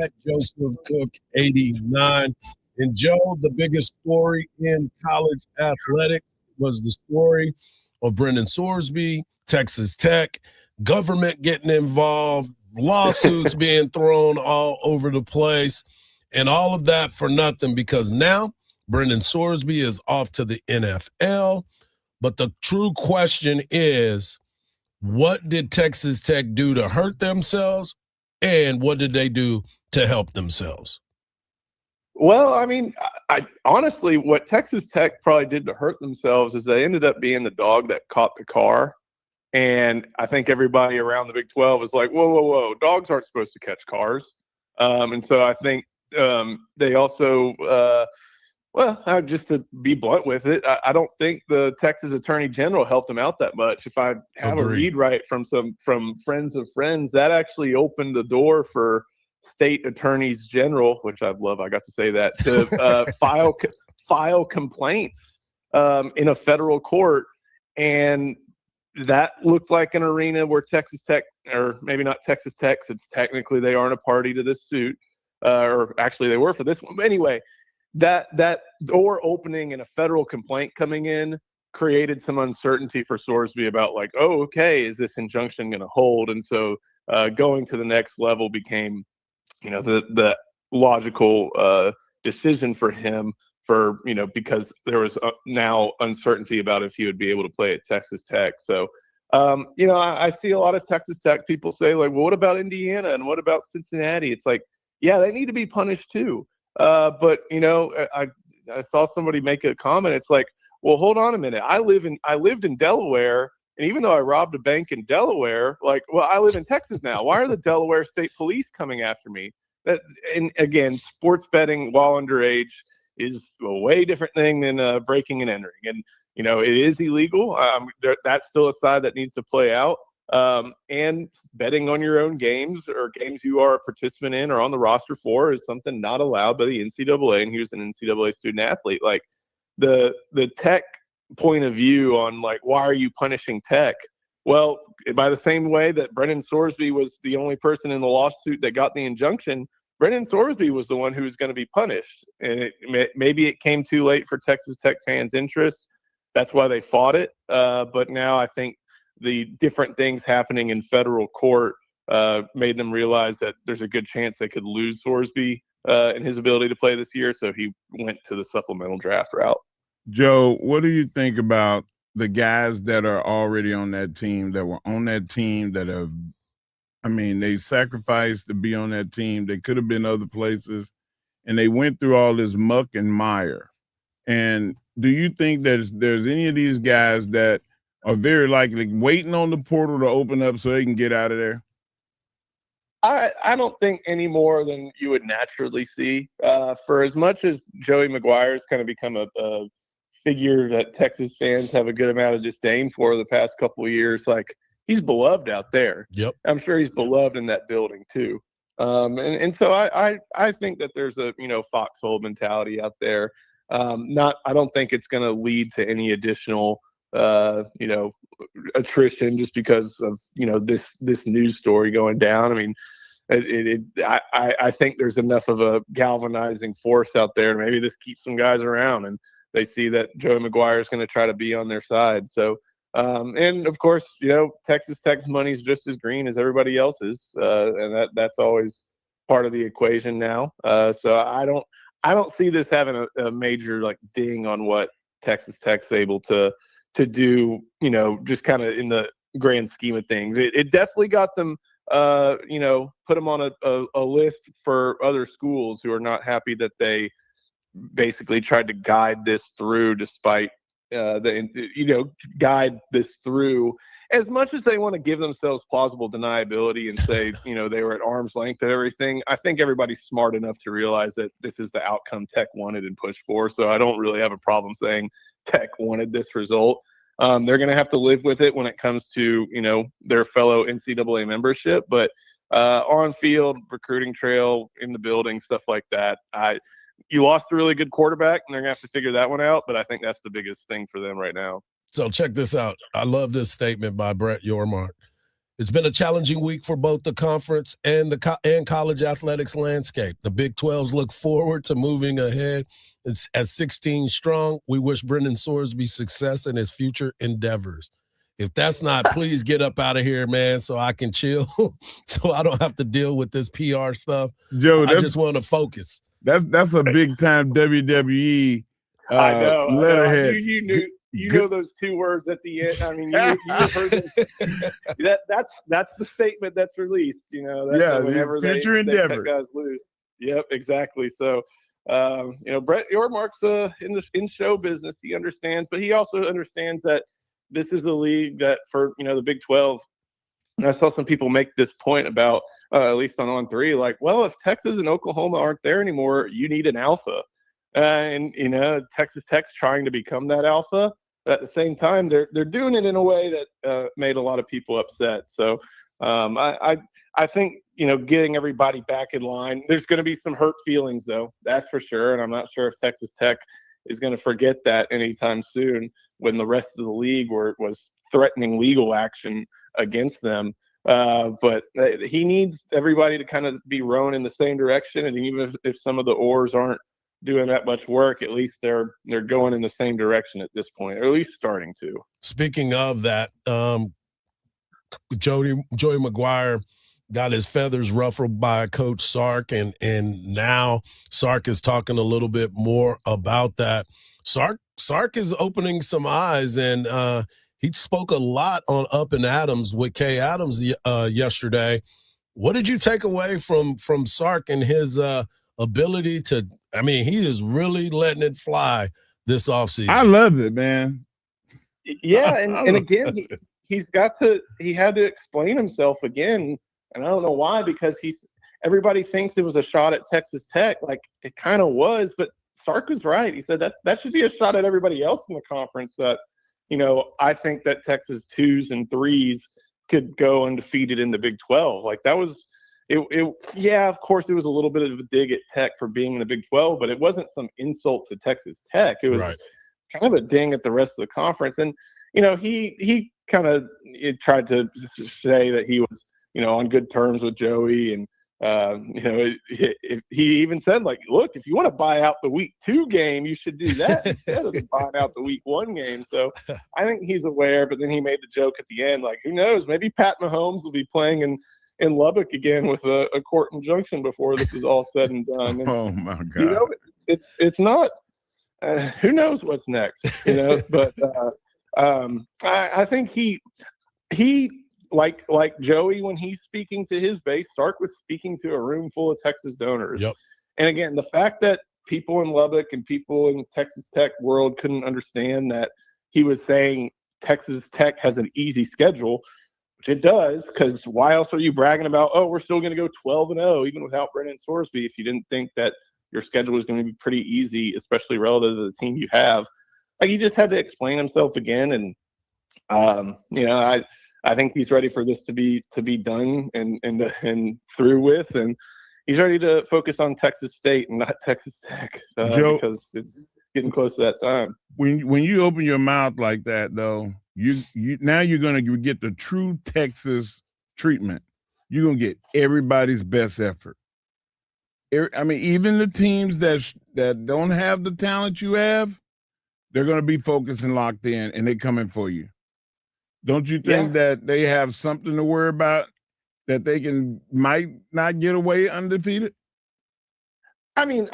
at Joseph Cook 89. And Joe, the biggest story in college athletics was the story of Brendan Sorsby, Texas Tech, government getting involved, lawsuits being thrown all over the place, and all of that for nothing because now Brendan Sorsby is off to the NFL. But the true question is, what did Texas Tech do to hurt themselves, and what did they do to help themselves? Well, I mean, I honestly, what Texas Tech probably did to hurt themselves is they ended up being the dog that caught the car. And I think everybody around the Big 12 was like, whoa, whoa, whoa, dogs aren't supposed to catch cars. And so I think they also just to be blunt with it, I don't think the Texas Attorney General helped them out that much. If I have a read right from friends of friends, that actually opened the door for state attorneys general, which I love, I got to say that, to file complaints in a federal court. And that looked like an arena where Texas Tech, or maybe not Texas Tech, since technically they aren't a party to this suit, or actually they were for this one. But anyway, that door opening and a federal complaint coming in created some uncertainty for Sorsby about like, oh, okay, is this injunction going to hold? And so going to the next level became, the logical decision for him because there was now uncertainty about if he would be able to play at Texas Tech. So, I see a lot of Texas Tech people say like, well, what about Indiana and what about Cincinnati? It's like, yeah, they need to be punished too. But I saw somebody make a comment. It's like, well, hold on a minute. I lived in Delaware, and even though I robbed a bank in Delaware, I live in Texas now. Why are the Delaware State Police coming after me? And again, sports betting while underage is a way different thing than breaking and entering. And, it is illegal. That's still a side that needs to play out. And betting on your own games or games you are a participant in or on the roster for is something not allowed by the NCAA. And he was an NCAA student athlete. Like the Tech point of view on why are you punishing Tech? Well, by the same way that Brendan Sorsby was the only person in the lawsuit that got the injunction, Brendan Sorsby was the one who was going to be punished. And maybe it came too late for Texas Tech fans' interests. That's why they fought it. But now I think the different things happening in federal court made them realize that there's a good chance they could lose Sorsby and his ability to play this year. So he went to the supplemental draft route. Joe, what do you think about the guys that are already on that team, that were on that team, that have, they sacrificed to be on that team. They could have been other places, and they went through all this muck and mire. And do you think that there's any of these guys that are very likely waiting on the portal to open up so they can get out of there? I don't think any more than you would naturally see. For as much as Joey McGuire's kind of become a figure that Texas fans have a good amount of disdain for the past couple of years, he's beloved out there. Yep. I'm sure he's beloved in that building too. And so I think that there's a, foxhole mentality out there. I don't think it's going to lead to any additional, attrition just because of, this news story going down. I think there's enough of a galvanizing force out there. Maybe this keeps some guys around and they see that Joey McGuire is going to try to be on their side. So, and of course, Texas Tech's money is just as green as everybody else's. And that's always part of the equation now. So I don't see this having a major ding on what Texas Tech's able to do, just kind of in the grand scheme of things. It definitely got them, put them on a list for other schools who are not happy that they basically tried to guide this through despite guide this through as much as they want to give themselves plausible deniability and say, they were at arm's length and everything. I think everybody's smart enough to realize that this is the outcome Tech wanted and pushed for. So I don't really have a problem saying Tech wanted this result. They're going to have to live with it when it comes to, their fellow NCAA membership, but on field, recruiting trail, in the building, stuff like that. You lost a really good quarterback, and they're going to have to figure that one out, but I think that's the biggest thing for them right now. So check this out. I love this statement by Brett Yormark. It's been a challenging week for both the conference and the college athletics landscape. The Big 12s look forward to moving ahead. As 16 strong, we wish Brendan Sorsby success in his future endeavors. If that's not, please get up out of here, man, so I can chill, so I don't have to deal with this PR stuff. Joe, I just want to focus. That's a big time WWE I know. letterhead. You know those two words at the end. You've heard this. That's the statement that's released. Whenever future endeavor. They cut guys loose. Yep, exactly. So, Brett Yormark's in show business. He understands, but he also understands that this is the league that for the Big 12. And I saw some people make this point about, at least on 3, if Texas and Oklahoma aren't there anymore, you need an alpha. And Texas Tech's trying to become that alpha. But at the same time, they're doing it in a way that made a lot of people upset. So I think, getting everybody back in line, there's going to be some hurt feelings, though. That's for sure. And I'm not sure if Texas Tech is going to forget that anytime soon when the rest of the league was threatening legal action against them. But he needs everybody to kind of be rowing in the same direction. And even if some of the oars aren't doing that much work, at least they're going in the same direction at this point, or at least starting to. Speaking of that, Joey McGuire got his feathers ruffled by Coach Sark, and now Sark is talking a little bit more about that. Sark is opening some eyes, and he spoke a lot on Up and Adams with Kay Adams yesterday. What did you take away from Sark and his ability to? He is really letting it fly this offseason. I love it, man. Yeah, and again, he had to explain himself again, and I don't know why, because everybody thinks it was a shot at Texas Tech, like it kind of was, but Sark was right. He said that should be a shot at everybody else in the conference. That, I think that Texas 2s and 3s could go undefeated in the Big 12. Like that was it. Yeah, of course, it was a little bit of a dig at Tech for being in the Big 12, but it wasn't some insult to Texas Tech. It was kind of a ding at the rest of the conference. And he kind of tried to say that he was on good terms with Joey, and he even said, like, look, if you want to buy out the week 2 game, you should do that instead of buying out the week 1 game. So I think he's aware, but then he made the joke at the end, like, who knows, maybe Pat Mahomes will be playing in Lubbock again with a court injunction before this is all said and done. And, oh my God. It's not, who knows what's next, but I think he like Joey, when he's speaking to his base, Sark was speaking to a room full of Texas donors. Yep. And again, the fact that people in Lubbock and people in the Texas Tech world couldn't understand that he was saying Texas Tech has an easy schedule, which it does, because why else are you bragging about, oh, we're still going to go 12-0 even without Brennan Sorsby, if you didn't think that your schedule was going to be pretty easy, especially relative to the team you have. Like, he just had to explain himself again, and I think he's ready for this to be done and through with, and he's ready to focus on Texas State and not Texas Tech, Joe, because it's getting close to that time. When you open your mouth like that, though, you now you're gonna get the true Texas treatment. You're gonna get everybody's best effort. I mean, even the teams that don't have the talent you have, they're gonna be focused and locked in, and they're coming for you. Don't you think that they have something to worry about, that they might not get away undefeated? I mean,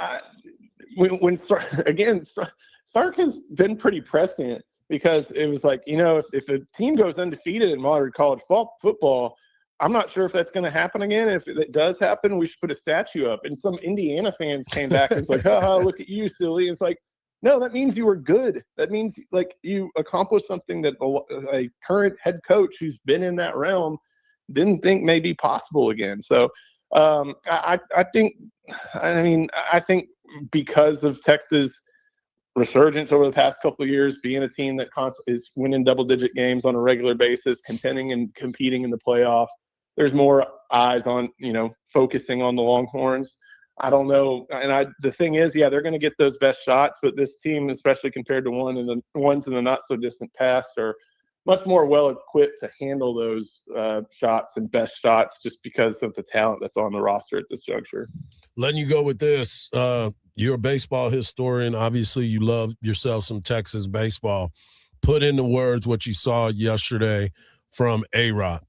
Sark has been pretty prescient, because it was like, if a team goes undefeated in modern college football, I'm not sure if that's going to happen again. If it does happen, we should put a statue up. And some Indiana fans came back and was like, haha, look at you, silly. And it's like, no, that means you were good. That means, like, you accomplished something that a current head coach who's been in that realm didn't think may be possible again. So I think because of Texas' resurgence over the past couple of years, being a team that is winning double-digit games on a regular basis, contending and competing in the playoffs, there's more eyes on, focusing on the Longhorns. I don't know. And the thing is, they're going to get those best shots, but this team, especially compared to ones in the not so distant past, are much more well equipped to handle those shots and best shots, just because of the talent that's on the roster at this juncture. Letting you go with this, you're a baseball historian. Obviously, you love yourself some Texas baseball. Put into words what you saw yesterday from A-Rod.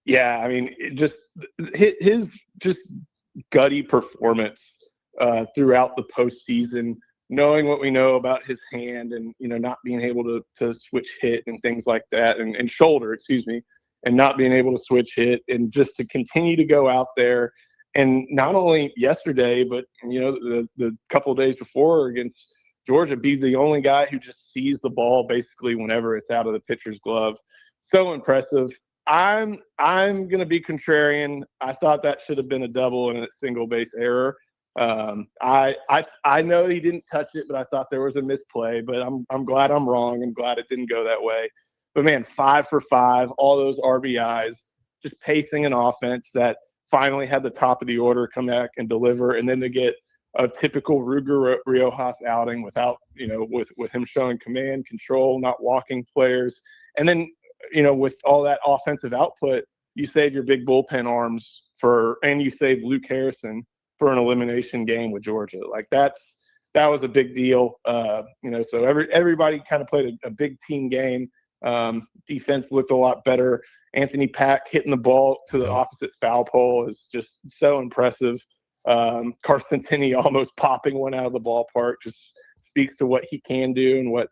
Yeah, I mean, his gutty performance throughout the postseason, knowing what we know about his hand and, not being able to switch hit and things like that, and shoulder, and not being able to switch hit, and just to continue to go out there. And not only yesterday, but, the couple of days before against Georgia, be the only guy who just sees the ball basically whenever it's out of the pitcher's glove. So impressive. I'm going to be contrarian. I thought that should have been a double and a single base error. I know he didn't touch it, but I thought there was a misplay. But I'm glad I'm wrong. I'm glad it didn't go that way. But man, 5 for 5, all those RBIs, just pacing an offense that finally had the top of the order come back and deliver, and then to get a typical Ruger Riojas outing without, with him showing command, control, not walking players, and then, with all that offensive output, you save your big bullpen arms and you save Luke Harrison for an elimination game with Georgia. Like that was a big deal. So everybody kind of played a big team game. Defense looked a lot better. Anthony Pack hitting the ball to the opposite foul pole is just so impressive. Carson Tenney almost popping one out of the ballpark just speaks to what he can do and what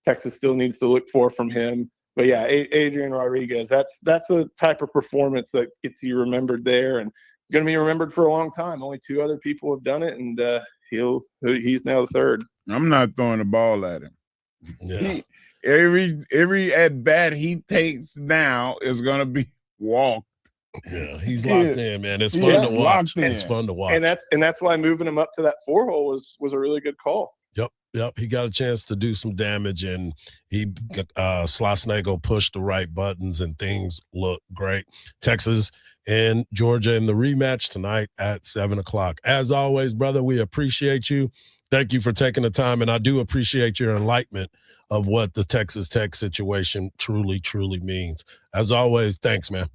Texas still needs to look for from him. But yeah, Adrian Rodriguez, that's a type of performance that gets you remembered there, and going to be remembered for a long time. Only 2 other people have done it, and he's now the third. I'm not throwing the ball at him. Yeah. Every at bat he takes now is gonna be walked. Yeah, he's locked in, man. It's fun to watch. It's fun to watch. And that's why moving him up to that 4-hole was a really good call. Yep. He got a chance to do some damage, and he Slasnego pushed the right buttons, and things look great. Texas and Georgia in the rematch tonight at 7:00. As always, brother, we appreciate you. Thank you for taking the time, and I do appreciate your enlightenment of what the Texas Tech situation truly, truly means. As always, thanks, man.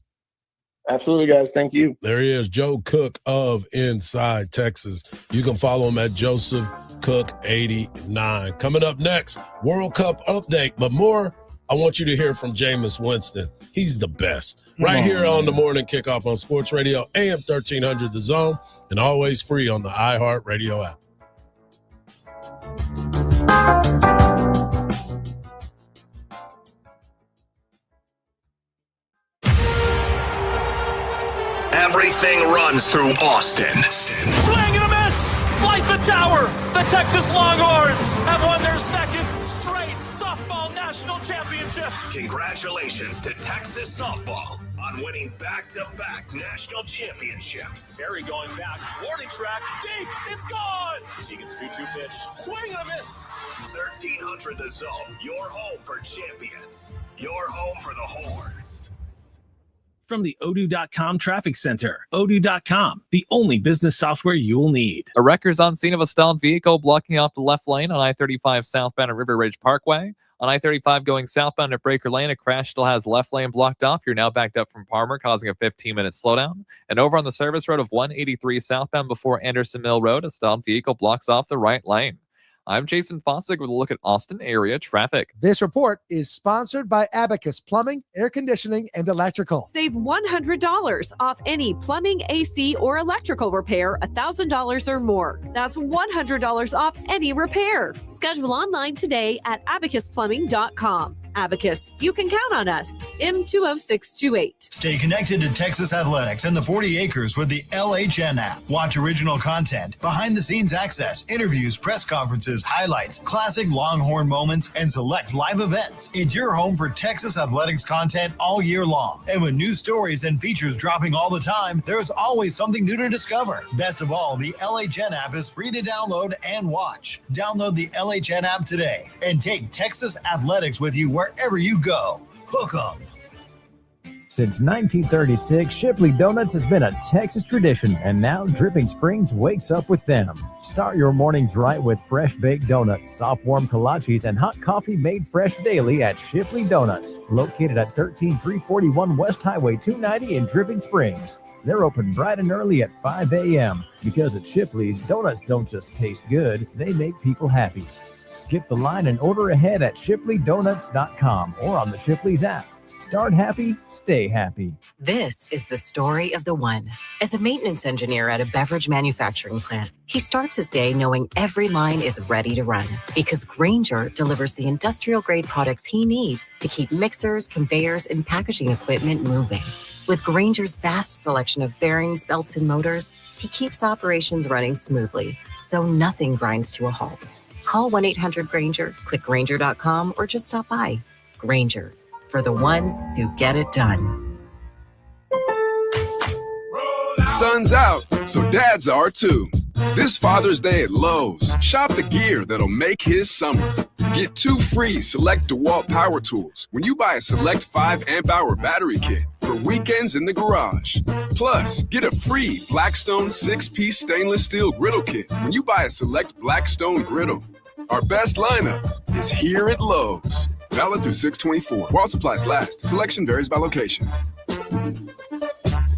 Absolutely, guys. Thank you. There he is, Joe Cook of Inside Texas. You can follow him at Joseph Cook 89. Coming up next, World Cup update. But more, I want you to hear from Jameis Winston. He's the best. Right here on the Morning Kickoff on Sports Radio, AM 1300 The Zone, and always free on the iHeart Radio app. Everything runs through Austin. Swing and a miss! Light the tower! The Texas Longhorns have won their second straight softball national championship. Congratulations to Texas softball on winning back-to-back national championships. Perry going back. Warning track. Deep. It's gone. Tegan's 2-2 pitch. Swing and a miss. 1300 The Zone. Your home for champions. Your home for the Horns. From the Odoo.com Traffic Center. Odoo.com, the only business software you'll need. A wrecker's on scene of a stalled vehicle blocking off the left lane on I-35 southbound at River Ridge Parkway. On I-35 going southbound at Breaker Lane, a crash still has left lane blocked off. You're now backed up from Palmer, causing a 15-minute slowdown. And over on the service road of 183 southbound before Anderson Mill Road, a stalled vehicle blocks off the right lane. I'm Jason Fossig with a look at Austin area traffic. This report is sponsored by Abacus Plumbing, Air Conditioning, and Electrical. Save $100 off any plumbing, AC, or electrical repair, $1,000 or more. That's $100 off any repair. Schedule online today at abacusplumbing.com. Abacus, you can count on us. M20628. Stay connected to Texas athletics and the 40 acres with the LHN app. Watch original content, behind-the-scenes access, interviews, press conferences, highlights, classic Longhorn moments, and select live events. It's your home for Texas athletics content all year long. And with new stories and features dropping all the time, there's always something new to discover. Best of all, the LHN app is free to download and watch. Download the LHN app today and take Texas athletics with you wherever you go. Hook 'em. Since 1936, Shipley Donuts has been a Texas tradition, and now Dripping Springs wakes up with them. Start your mornings right with fresh baked donuts, soft warm kolaches, and hot coffee made fresh daily at Shipley Donuts, located at 13341 West Highway 290 in Dripping Springs. They're open bright and early at 5 a.m. because at Shipley's, donuts don't just taste good, they make people happy. Skip the line and order ahead at shipleydonuts.com or on the Shipley's app. Start happy, stay happy. This is the story of the one. As a maintenance engineer at a beverage manufacturing plant, he starts his day knowing every line is ready to run because Grainger delivers the industrial-grade products he needs to keep mixers, conveyors, and packaging equipment moving. With Grainger's vast selection of bearings, belts, and motors, he keeps operations running smoothly, so nothing grinds to a halt. Call 1-800-GRAINGER, click Grainger.com, or just stop by. Grainger, for the ones who get it done. Sun's out, so dads are too. This Father's Day at Lowe's, shop the gear that'll make his summer. Get 2 free select DeWalt power tools when you buy a select 5 amp-hour battery kit for weekends in the garage. Plus, get a free Blackstone 6-piece stainless steel griddle kit when you buy a select Blackstone griddle. Our best lineup is here at Lowe's. Valid through 6/24. While supplies last. Selection varies by location.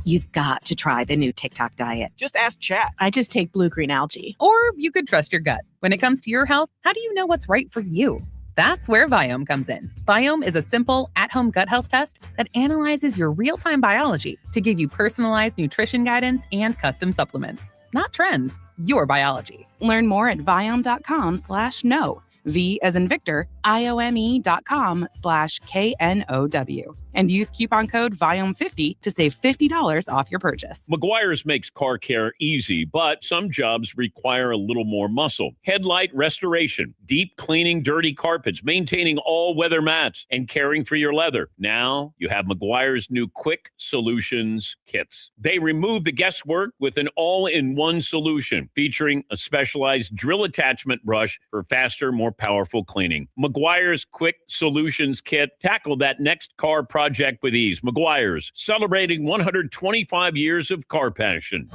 You've got to try the new TikTok diet. Just ask Chat. I just take blue-green algae. Or you could trust your gut. When it comes to your health, how do you know what's right for you? That's where Viome comes in. Viome is a simple, at-home gut health test that analyzes your real-time biology to give you personalized nutrition guidance and custom supplements. Not trends, your biology. Learn more at Viome.com/know. V as in Victor, IOME.com/KNOW. And use coupon code VIOM50 to save $50 off your purchase. Meguiar's makes car care easy, but some jobs require a little more muscle. Headlight restoration, deep cleaning dirty carpets, maintaining all weather mats, and caring for your leather. Now you have Meguiar's new Quick Solutions kits. They remove the guesswork with an all-in-one solution featuring a specialized drill attachment brush for faster, more powerful cleaning. Meguiar's Quick Solutions kit tackle that next car project with ease. Meguiar's, celebrating 125 years of car passion.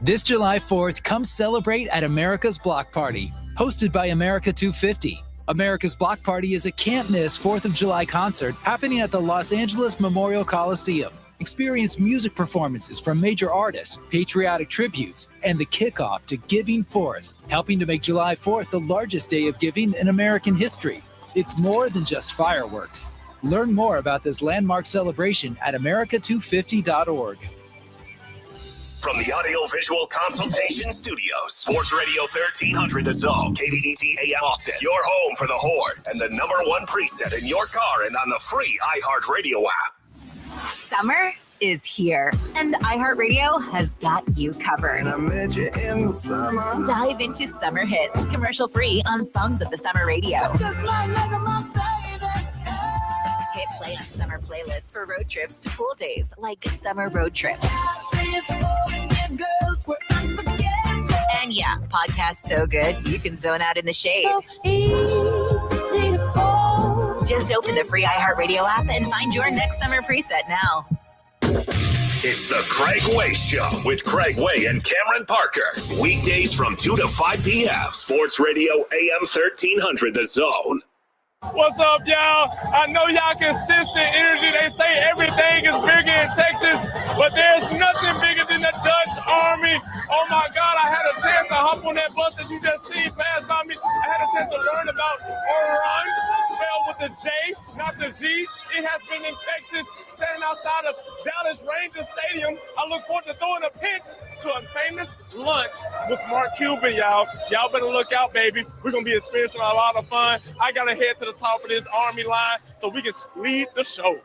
This July 4th, come celebrate at America's Block Party, hosted by America 250. America's Block Party is a can't-miss 4th of July concert happening at the Los Angeles Memorial Coliseum. Experience music performances from major artists, patriotic tributes, and the kickoff to Giving Forth, helping to make July 4th the largest day of giving in American history. It's more than just fireworks. Learn more about this landmark celebration at america250.org. From the Audio-Visual Consultation Studios, Sports Radio 1300 The Zone, KVET AM Austin, your home for the Horns, and the #1 preset in your car and on the free iHeartRadio app. Summer is here, and iHeartRadio has got you covered. Dive into summer hits, commercial-free on Songs of the Summer Radio. Hit play on summer playlists for road trips to pool days, like Summer Road Trip. And yeah, podcast so good, you can zone out in the shade. Just open the free iHeartRadio app and find your next summer preset now. It's the Craig Way Show with Craig Way and Cameron Parker. Weekdays from 2 to 5 p.m. Sports Radio AM 1300 The Zone. What's up, y'all? I know y'all consistent energy. They say everything is bigger in Texas, but there's nothing bigger than the Dutch Army. Oh my God, I had a chance to hop on that bus that you just seen pass by me. I had a chance to learn about Orange, spelled with the J, not the G. It has been in Texas, standing outside of Dallas Rangers Stadium. I look forward to throwing a pitch to a famous lunch with Mark Cuban, y'all. Y'all better look out, baby. We're going to be experiencing a lot of fun. I got to head to the top of this Army line so we can lead the show.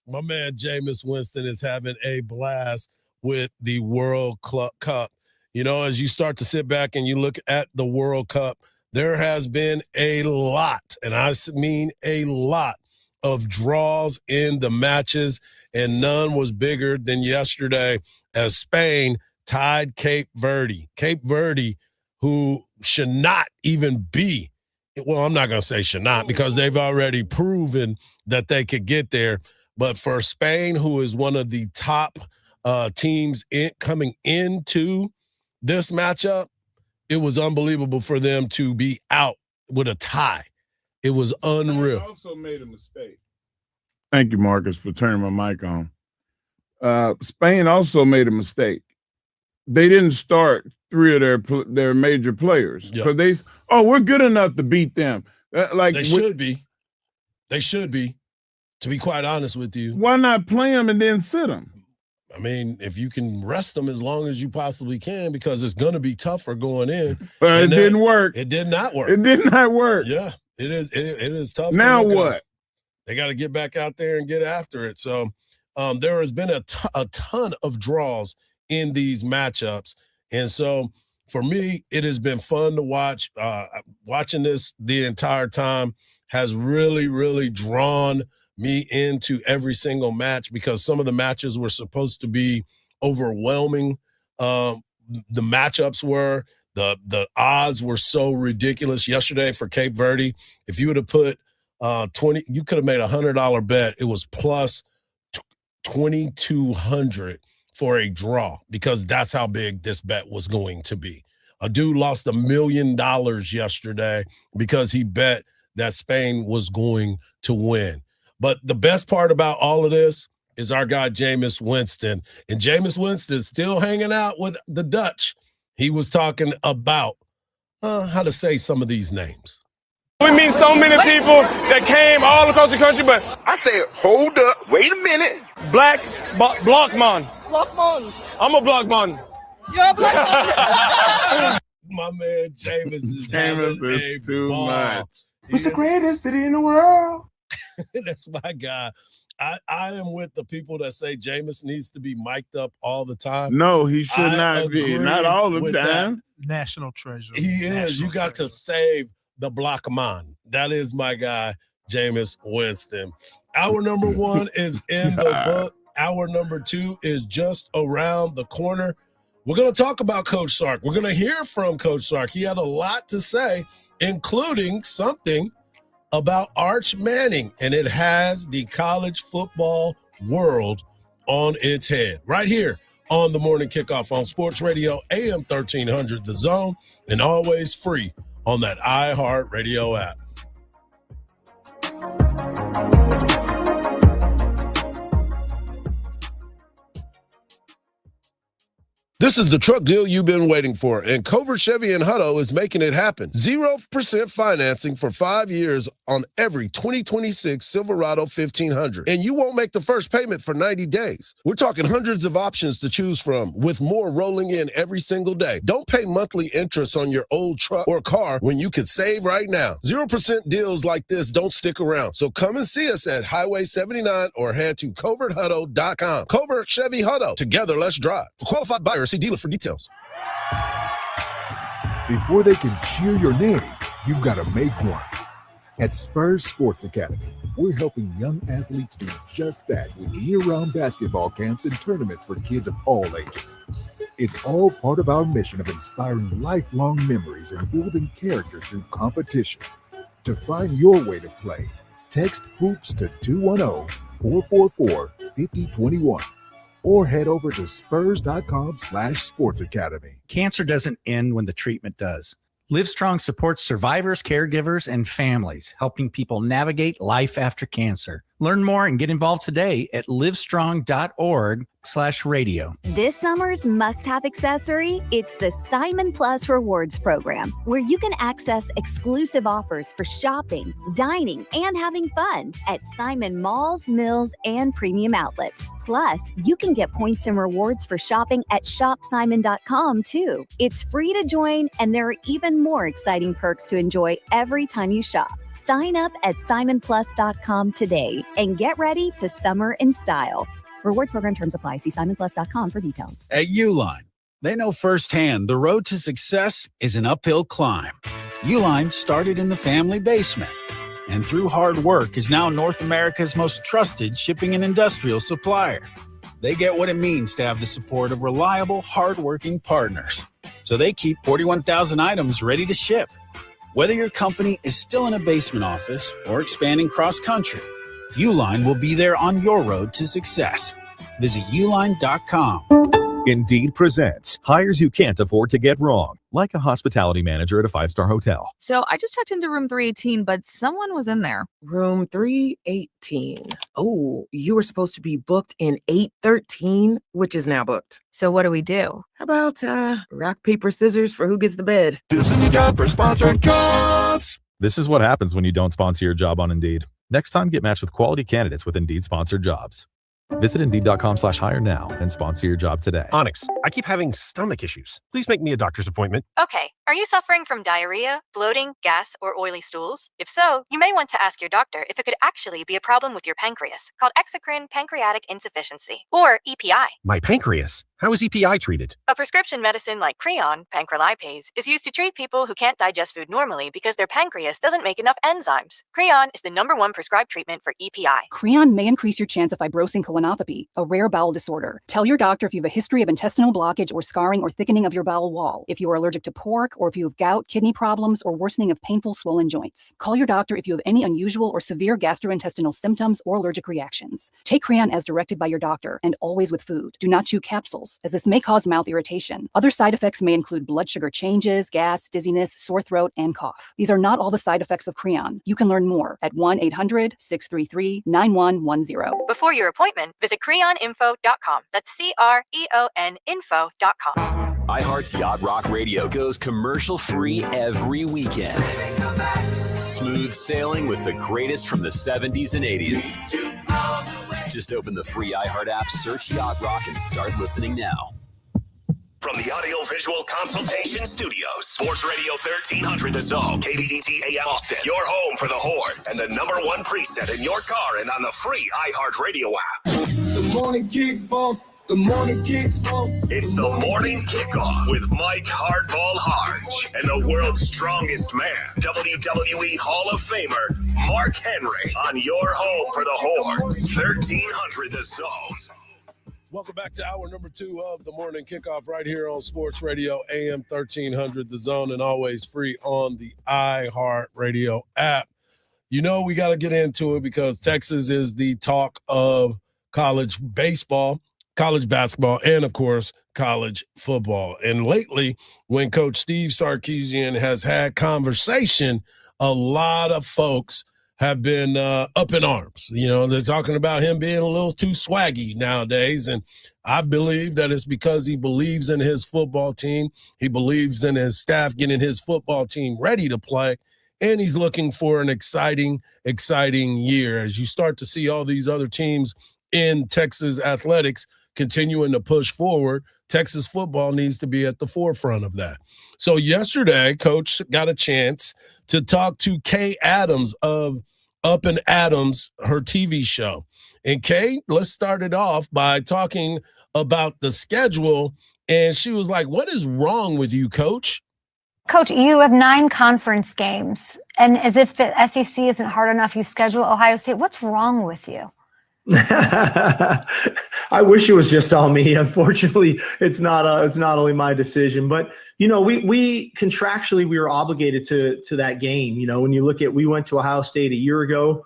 My man Jameis Winston is having a blast with the World Cup. You know, as you start to sit back and you look at the World Cup, there has been a lot, and I mean a lot, of draws in the matches, and none was bigger than yesterday as Spain tied Cape Verde. Cape Verde, who should not even be, well, I'm not going to say should not because they've already proven that they could get there. But for Spain, who is one of the top teams coming into this matchup, it was unbelievable for them to be out with a tie. It was unreal. Spain also made a mistake. Thank you, Marcus, for turning my mic on. Spain also made a mistake. They didn't start three of their major players. Yep. We're good enough to beat them. They should be. They should be, to be quite honest with you. Why not play them and then sit them? I mean, if you can rest them as long as you possibly can, because it's going to be tougher going in. But it didn't work. It did not work. It did not work. Yeah, it is. It is tough. Now what? They got to get back out there and get after it. So there has been a ton of draws in these matchups. And so for me, it has been fun to watch. Watching this the entire time has really, really drawn me into every single match because some of the matches were supposed to be overwhelming. The matchups were, the odds were so ridiculous yesterday for Cape Verde. If you would have put 20, you could have made $100 bet. It was plus 2,200 for a draw because that's how big this bet was going to be. A dude lost $1 million yesterday because he bet that Spain was going to win. But the best part about all of this is our guy Jameis Winston. And Jameis Winston's still hanging out with the Dutch. He was talking about how to say some of these names. We meet so many people that came all across the country, but I said, hold up, wait a minute. Blockman. Blockman. I'm a Blockman. You're a Blockman. My man Jameis is Jameis having is a too ball. much. It's the greatest city in the world. That's my guy. I am with the people that say Jameis needs to be mic'd up all the time. No, he should not be. agree Not all the with time. National treasure. He is. You got to save the block man. That is my guy, Jameis Winston. Our number 1 is in the book. Our number 2 is just around the corner. We're going to talk about Coach Sark. We're going to hear from Coach Sark. He had a lot to say, including something about Arch Manning, and it has the college football world on its head. Right here on the Morning Kickoff on Sports Radio, AM 1300 The Zone, and always free on that iHeartRadio app. This is the truck deal you've been waiting for, and Covert Chevy in Hutto is making it happen. 0% financing for 5 years on every 2026 Silverado 1500, and you won't make the first payment for 90 days. We're talking hundreds of options to choose from, with more rolling in every single day. Don't pay monthly interest on your old truck or car when you can save right now. 0% deals like this don't stick around, so come and see us at Highway 79 or head to coverthutto.com. Covert Chevy Hutto. Together, let's drive. For qualified buyers, see dealer for details. Before they can cheer your name, you've got to make one. At Spurs Sports Academy, we're helping young athletes do just that with year-round basketball camps and tournaments for kids of all ages. It's all part of our mission of inspiring lifelong memories and building character through competition. To find your way to play, text HOOPS to 210-444-5021. Or head over to spurs.com/sportsacademy. Cancer doesn't end when the treatment does. Livestrong supports survivors, caregivers, and families, helping people navigate life after cancer. Learn more and get involved today at livestrong.org/radio. This summer's must-have accessory, it's the Simon Plus Rewards program, where you can access exclusive offers for shopping, dining, and having fun at Simon malls, mills, and premium outlets. Plus, you can get points and rewards for shopping at shopsimon.com too. It's free to join, and there are even more exciting perks to enjoy every time you shop. Sign up at simonplus.com today and get ready to summer in style. Rewards program terms apply. See simonplus.com for details. At Uline, they know firsthand the road to success is an uphill climb. Uline started in the family basement, and through hard work is now North America's most trusted shipping and industrial supplier. They get what it means to have the support of reliable, hardworking partners. So they keep 41,000 items ready to ship. Whether your company is still in a basement office or expanding cross-country, Uline will be there on your road to success. Visit uline.com. Indeed presents hires you can't afford to get wrong, like a hospitality manager at a 5-star hotel. So I just checked into room 318, but someone was in there. Room 318. Oh, you were supposed to be booked in 813, which is now booked. So what do we do? How about rock, paper, scissors for who gets the bed? This is the job for sponsored jobs. This is what happens when you don't sponsor your job on Indeed. Next time, get matched with quality candidates with Indeed sponsored jobs. Visit Indeed.com/hire now and sponsor your job today. Onyx, I keep having stomach issues. Please make me a doctor's appointment. Okay, are you suffering from diarrhea, bloating, gas, or oily stools? If so, you may want to ask your doctor if it could actually be a problem with your pancreas, called exocrine pancreatic insufficiency, or EPI. My pancreas? How is EPI treated? A prescription medicine like Creon, pancrelipase, is used to treat people who can't digest food normally because their pancreas doesn't make enough enzymes. Creon is the #1 prescribed treatment for EPI. Creon may increase your chance of fibrosing colonopathy, a rare bowel disorder. Tell your doctor if you have a history of intestinal blockage or scarring or thickening of your bowel wall, if you are allergic to pork, or if you have gout, kidney problems, or worsening of painful swollen joints. Call your doctor if you have any unusual or severe gastrointestinal symptoms or allergic reactions. Take Creon as directed by your doctor and always with food. Do not chew capsules, as this may cause mouth irritation. Other side effects may include blood sugar changes, gas, dizziness, sore throat, and cough. These are not all the side effects of Creon. You can learn more at 1-800-633-9110. Before your appointment, visit creoninfo.com. That's CREON info.com. iHeart's Yacht Rock Radio goes commercial-free every weekend. Smooth sailing with the greatest from the 70s and 80s. Just open the free iHeart app, search Yacht Rock, and start listening now. From the Audio-Visual Consultation Studios, Sports Radio 1300 The Zone, KBET AM Austin, your home for the Horns, and the #1 preset in your car and on the free iHeartRadio app. The morning kickoff. The morning kickoff. It's the morning kickoff with Mike Hardball Hardge and the world's strongest man, WWE Hall of Famer, Mark Henry, on your home for the Horns, 1300 The Zone. Welcome back to hour number 2 of the morning kickoff right here on Sports Radio AM 1300 The Zone, and always free on the iHeartRadio app. You know we got to get into it because Texas is the talk of college baseball, college basketball, and, of course, college football. And lately, when Coach Steve Sarkisian has had conversation, a lot of folks have been up in arms. You know, they're talking about him being a little too swaggy nowadays. And I believe that it's because he believes in his football team. He believes in his staff getting his football team ready to play. And he's looking for an exciting year as you start to see all these other teams in Texas athletics continuing to push forward. Texas football needs to be at the forefront of that. So yesterday, Coach got a chance to talk to Kay Adams of Up and Adams, her TV show. And Kay, let's start it off by talking about the schedule. And she was like, "What is wrong with you, Coach?" Coach, you have 9 conference games. And as if the SEC isn't hard enough, you schedule Ohio State. What's wrong with you? I wish it was just on me. Unfortunately, it's not only my decision, but you know, we contractually we were obligated to that game. You know, when you look at, we went to Ohio State a year ago.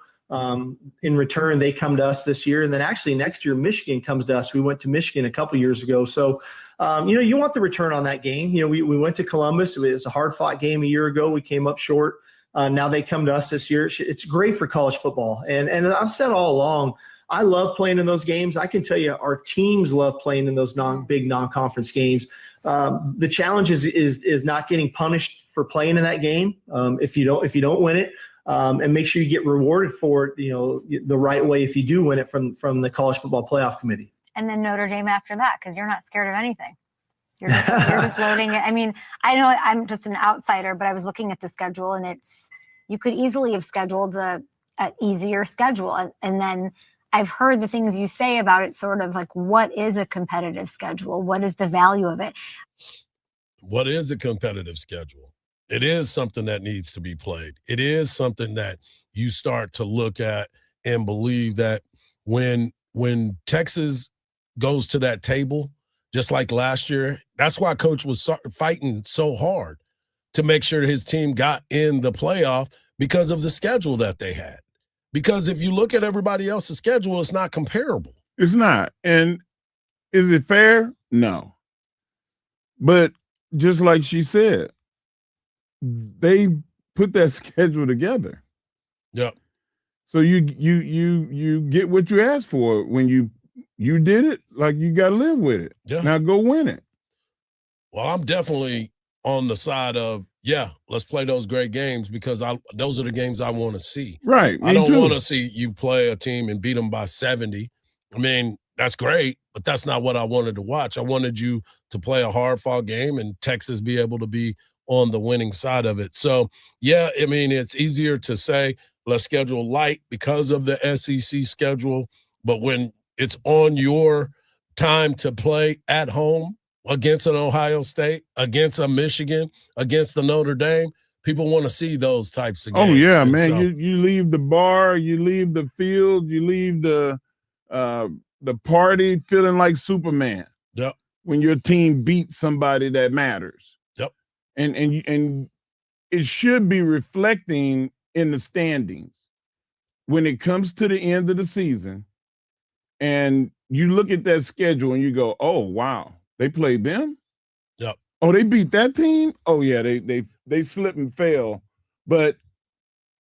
In return, they come to us this year, and then actually next year Michigan comes to us. We went to Michigan a couple years ago, so you know, you want the return on that game. You know, we went to Columbus. It was a hard-fought game a year ago. We came up short. Now they come to us this year. It's great for college football, and I've said all along, I love playing in those games. I can tell you our teams love playing in those big non-conference games. The challenge is not getting punished for playing in that game if you don't win it, and make sure you get rewarded for it, you know, the right way if you do win it from the College Football Playoff Committee. And then Notre Dame after that, because you're not scared of anything. You're just loading it. I mean, I know I'm just an outsider, but I was looking at the schedule, and you could easily have scheduled an easier schedule, and then I've heard the things you say about it, sort of like, what is a competitive schedule? What is the value of it? What is a competitive schedule? It is something that needs to be played. It is something that you start to look at and believe that when Texas goes to that table, just like last year, that's why Coach was fighting so hard to make sure his team got in the playoff because of the schedule that they had. Because if you look at everybody else's schedule, it's not comparable. It's not. And is it fair? No. But just like she said, they put that schedule together. Yep. So you get what you asked for. When you did it, like, you got to live with it. Yeah. Now go win it. Well, I'm definitely on the side of, yeah, let's play those great games because those are the games I want to see. Right. I don't want to see you play a team and beat them by 70. I mean, that's great, but that's not what I wanted to watch. I wanted you to play a hard-fought game and Texas be able to be on the winning side of it. So, yeah, I mean, it's easier to say let's schedule light because of the SEC schedule, but when it's on your time to play at home against an Ohio State, against a Michigan, against the Notre Dame, people want to see those types of games. Oh, yeah, and man. so, You leave the bar, you leave the field, you leave the party feeling like Superman. Yep. When your team beats somebody that matters. Yep. And it should be reflecting in the standings. When it comes to the end of the season and you look at that schedule and you go, oh, wow. They played them? Yep. Oh, they beat that team? Oh, yeah, they slipped and fell, but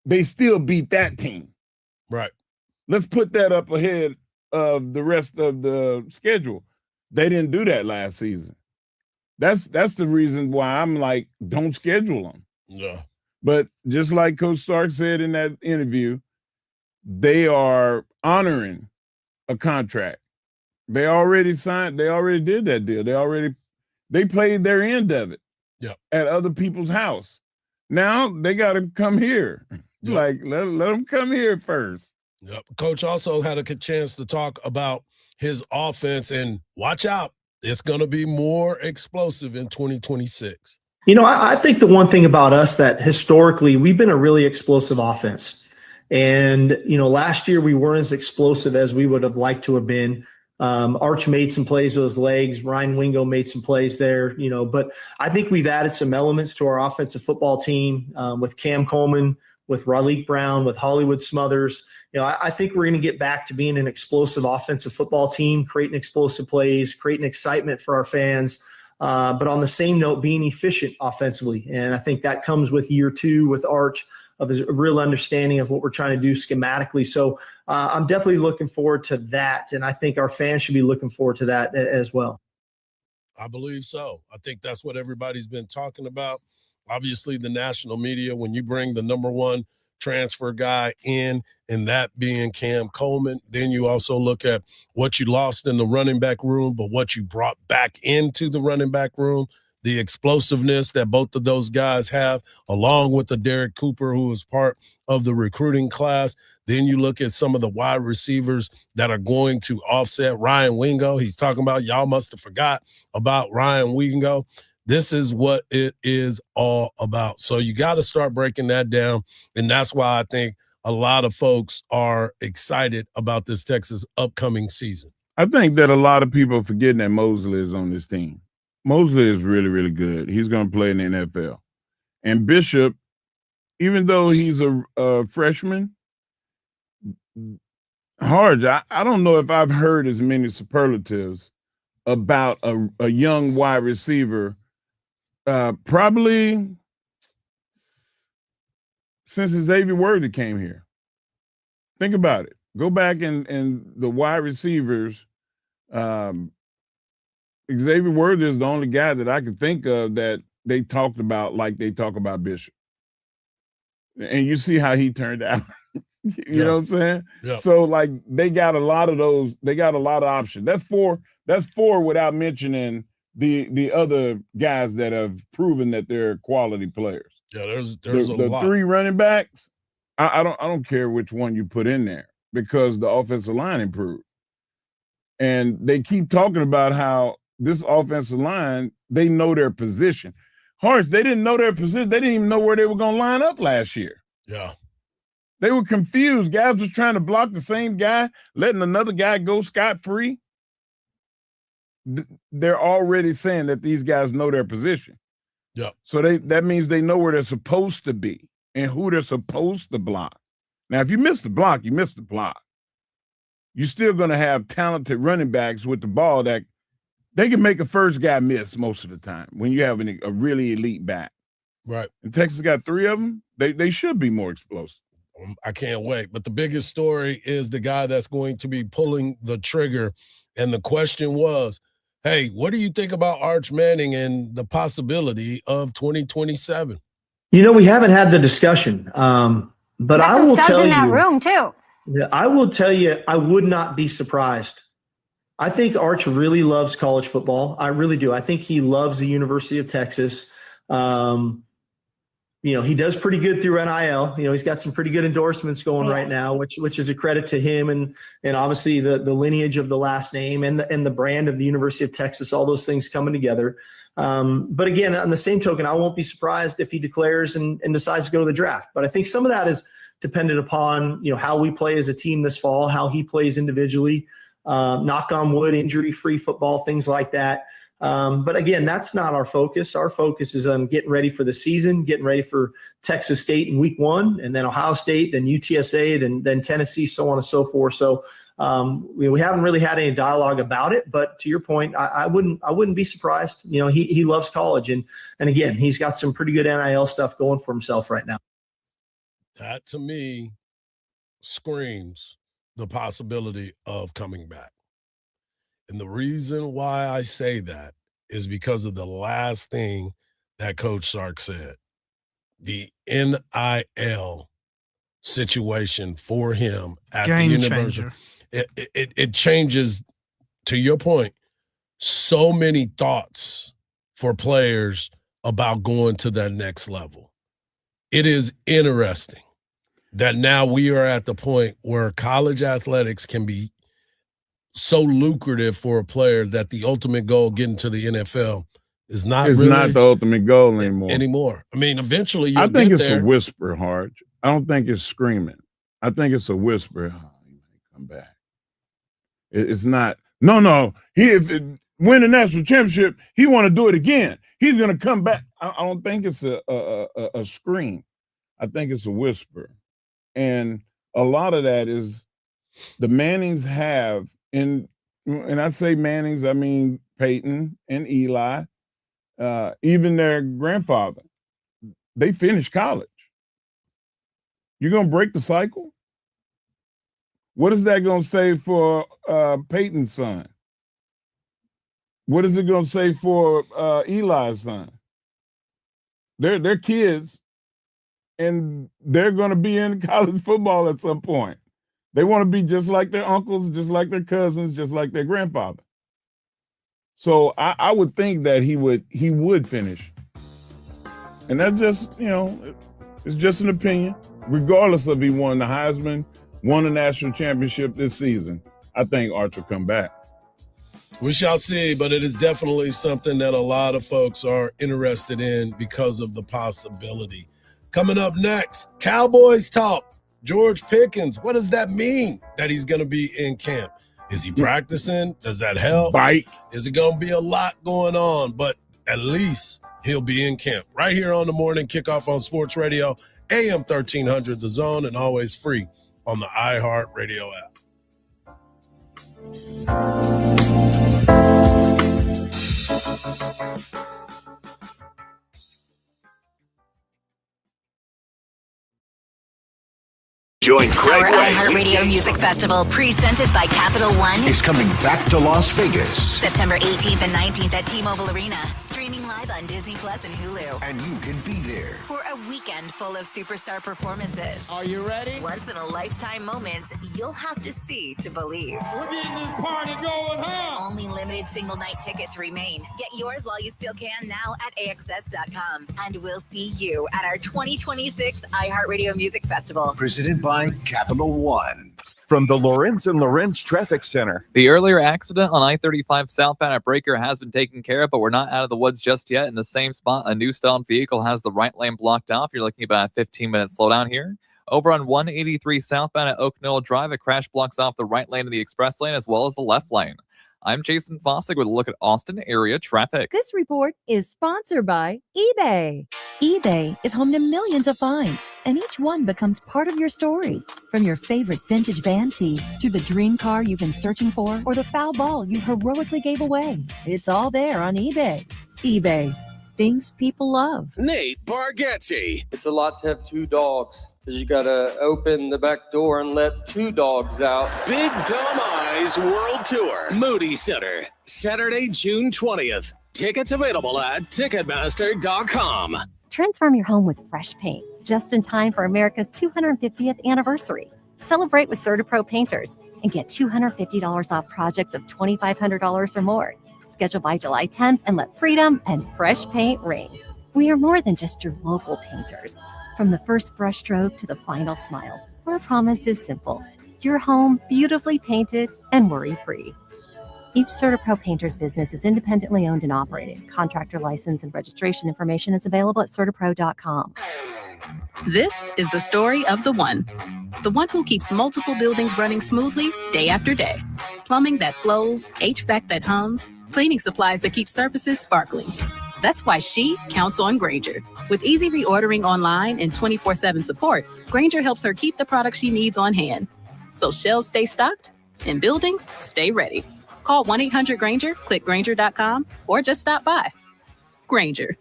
they still beat that team. Right. Let's put that up ahead of the rest of the schedule. They didn't do that last season. That's the reason why I'm like, don't schedule them. Yeah. But just like Coach Stark said in that interview, they are honoring a contract. They already signed. They already did that deal. They already they played their end of it at other people's house. Now they got to come here. Like, let them come here first. Yep. Coach also had a chance to talk about his offense, and watch out, it's going to be more explosive in 2026. I think the one thing about us that historically we've been a really explosive offense. And, last year we weren't as explosive as we would have liked to have been. Arch made some plays with his legs. Ryan Wingo made some plays there, but I think we've added some elements to our offensive football team with Cam Coleman, with Raleek Brown, with Hollywood Smothers. I think we're going to get back to being an explosive offensive football team, creating explosive plays, creating excitement for our fans. But on the same note, being efficient offensively. And I think that comes with year 2 with Arch of his real understanding of what we're trying to do schematically. So I'm definitely looking forward to that. And I think our fans should be looking forward to that as well. I believe so. I think that's what everybody's been talking about. Obviously, the national media, when you bring the number 1 transfer guy in, and that being Cam Coleman, then you also look at what you lost in the running back room, but what you brought back into the running back room, the explosiveness that both of those guys have, along with the Derek Cooper, who is part of the recruiting class. Then you look at some of the wide receivers that are going to offset Ryan Wingo. He's talking about, y'all must have forgot about Ryan Wingo. This is what it is all about. So you got to start breaking that down. And that's why I think a lot of folks are excited about this Texas upcoming season. I think that a lot of people are forgetting that Mosley is on this team. Mosley is really, really good. He's going to play in the NFL. And Bishop, even though he's a freshman, Hardge, I don't know if I've heard as many superlatives about a young wide receiver probably since Xavier Worthy came here. Think about it. Go back and the wide receivers. Xavier Worthy is the only guy that I can think of that they talked about like they talk about Bishop. And you see how he turned out. You know what I'm saying? Yeah. So like they got a lot of those, they got a lot of options. That's four without mentioning the other guys that have proven that they're quality players. Yeah, there's the a lot. 3 running backs, I don't care which one you put in there because the offensive line improved. And they keep talking about how this offensive line, they know their position. Hardge, they didn't know their position. They didn't even know where they were going to line up last year. Yeah. They were confused. Guys was trying to block the same guy, letting another guy go scot-free. They're already saying that these guys know their position. Yeah. So that means they know where they're supposed to be and who they're supposed to block. Now, if you miss the block, you miss the block. You're still going to have talented running backs with the ball that they can make a first guy miss most of the time when you have a really elite back. Right. And Texas got 3 of them. They should be more explosive. I can't wait. But the biggest story is the guy that's going to be pulling the trigger. And the question was, hey, what do you think about Arch Manning and the possibility of 2027? We haven't had the discussion, but I will tell you. in that room too. I will tell you, I would not be surprised. I think Arch really loves college football. I really do. I think he loves the University of Texas. He does pretty good through NIL. He's got some pretty good endorsements going right now, which is a credit to him and obviously the lineage of the last name and the brand of the University of Texas, all those things coming together. But again, on the same token, I won't be surprised if he declares and decides to go to the draft. But I think some of that is dependent upon, how we play as a team this fall, how he plays individually, knock on wood, injury-free football, things like that. But again, that's not our focus. Our focus is on getting ready for the season, getting ready for Texas State in week 1, and then Ohio State, then UTSA, then Tennessee, so on and so forth. So we haven't really had any dialogue about it. But to your point, I wouldn't be surprised. He loves college, and again, he's got some pretty good NIL stuff going for himself right now. That to me screams the possibility of coming back. And the reason why I say that is because of the last thing that Coach Sark said. The NIL situation for him at Game the university. It changes, to your point, so many thoughts for players about going to that next level. It is interesting that now we are at the point where college athletics can be so lucrative for a player that the ultimate goal getting to the NFL is not It's really not the ultimate goal anymore. I mean, eventually you'll I think get it's there. a whisper, Hardge. I don't think it's screaming. I think it's a whisper. Oh, he might come back. It's not. No. If it win the national championship, he want to do it again. He's gonna come back. I don't think it's a scream. I think it's a whisper, and a lot of that is the Mannings have. And I say Mannings, I mean Peyton and Eli, even their grandfather. They finished college. You're gonna break the cycle? What is that gonna say for Peyton's son? What is it gonna say for Eli's son? They're kids, and they're gonna be in college football at some point. They want to be just like their uncles, just like their cousins, just like their grandfather. So I would think that he would finish. And that's just, it's just an opinion. Regardless of he won the Heisman, won the national championship this season, I think Arch will come back. We shall see, but it is definitely something that a lot of folks are interested in because of the possibility. Coming up next, Cowboys talk. George Pickens, what does that mean that he's going to be in camp? Is he practicing? Does that help? Bite. Is it going to be a lot going on? But at least he'll be in camp. Right here on the Morning Kickoff on Sports Radio, AM 1300 The Zone, and always free on the iHeart Radio app. Join Craig Our Way. iHeartRadio Music Festival, presented by Capital One, is coming back to Las Vegas. September 18th and 19th at T-Mobile Arena. Streaming live on Disney Plus and Hulu. And you can be there For a weekend full of superstar performances. Are you ready? Once-in-a-lifetime moments you'll have to see to believe. We're getting this party going, huh? Only limited single-night tickets remain. Get yours while you still can now at AXS.com. And we'll see you at our 2026 iHeartRadio Music Festival. Presented by Capital One. From the Lorenz and Lorenz Traffic Center. The earlier accident on I-35 southbound at Breaker has been taken care of, but we're not out of the woods just yet. In the same spot, a new stalled vehicle has the right lane blocked off. You're looking at about a 15-minute slowdown here. Over on 183 southbound at Oak Knoll Drive, a crash blocks off the right lane of the express lane as well as the left lane. I'm Jason Fossick with a look at Austin area traffic. This report is sponsored by eBay. eBay is home to millions of finds, and each one becomes part of your story. From your favorite vintage band tee to the dream car you've been searching for or the foul ball you heroically gave away. It's all there on eBay. eBay. Things people love. Nate Bargatze. It's a lot to have two dogs because you got to open the back door and let two dogs out. Big Dumb Eyes World Tour. Moody Center. Saturday, June 20th. Tickets available at Ticketmaster.com. Transform your home with fresh paint, just in time for America's 250th anniversary. Celebrate with CertaPro Painters and get $250 off projects of $2,500 or more. Schedule by July 10th and let freedom and fresh paint ring. We are more than just your local painters. From the first brushstroke to the final smile, our promise is simple. Your home beautifully painted and worry-free. Each CertaPro Painters business is independently owned and operated. Contractor license and registration information is available at CertaPro.com. This is the story of the one who keeps multiple buildings running smoothly day after day. Plumbing that flows, HVAC that hums, cleaning supplies that keep surfaces sparkling. That's why she counts on Grainger. With easy reordering online and 24/7 support, Grainger helps her keep the products she needs on hand. So shelves stay stocked and buildings stay ready. Call 1-800-GRAINGER, click Grainger.com, or just stop by. Grainger,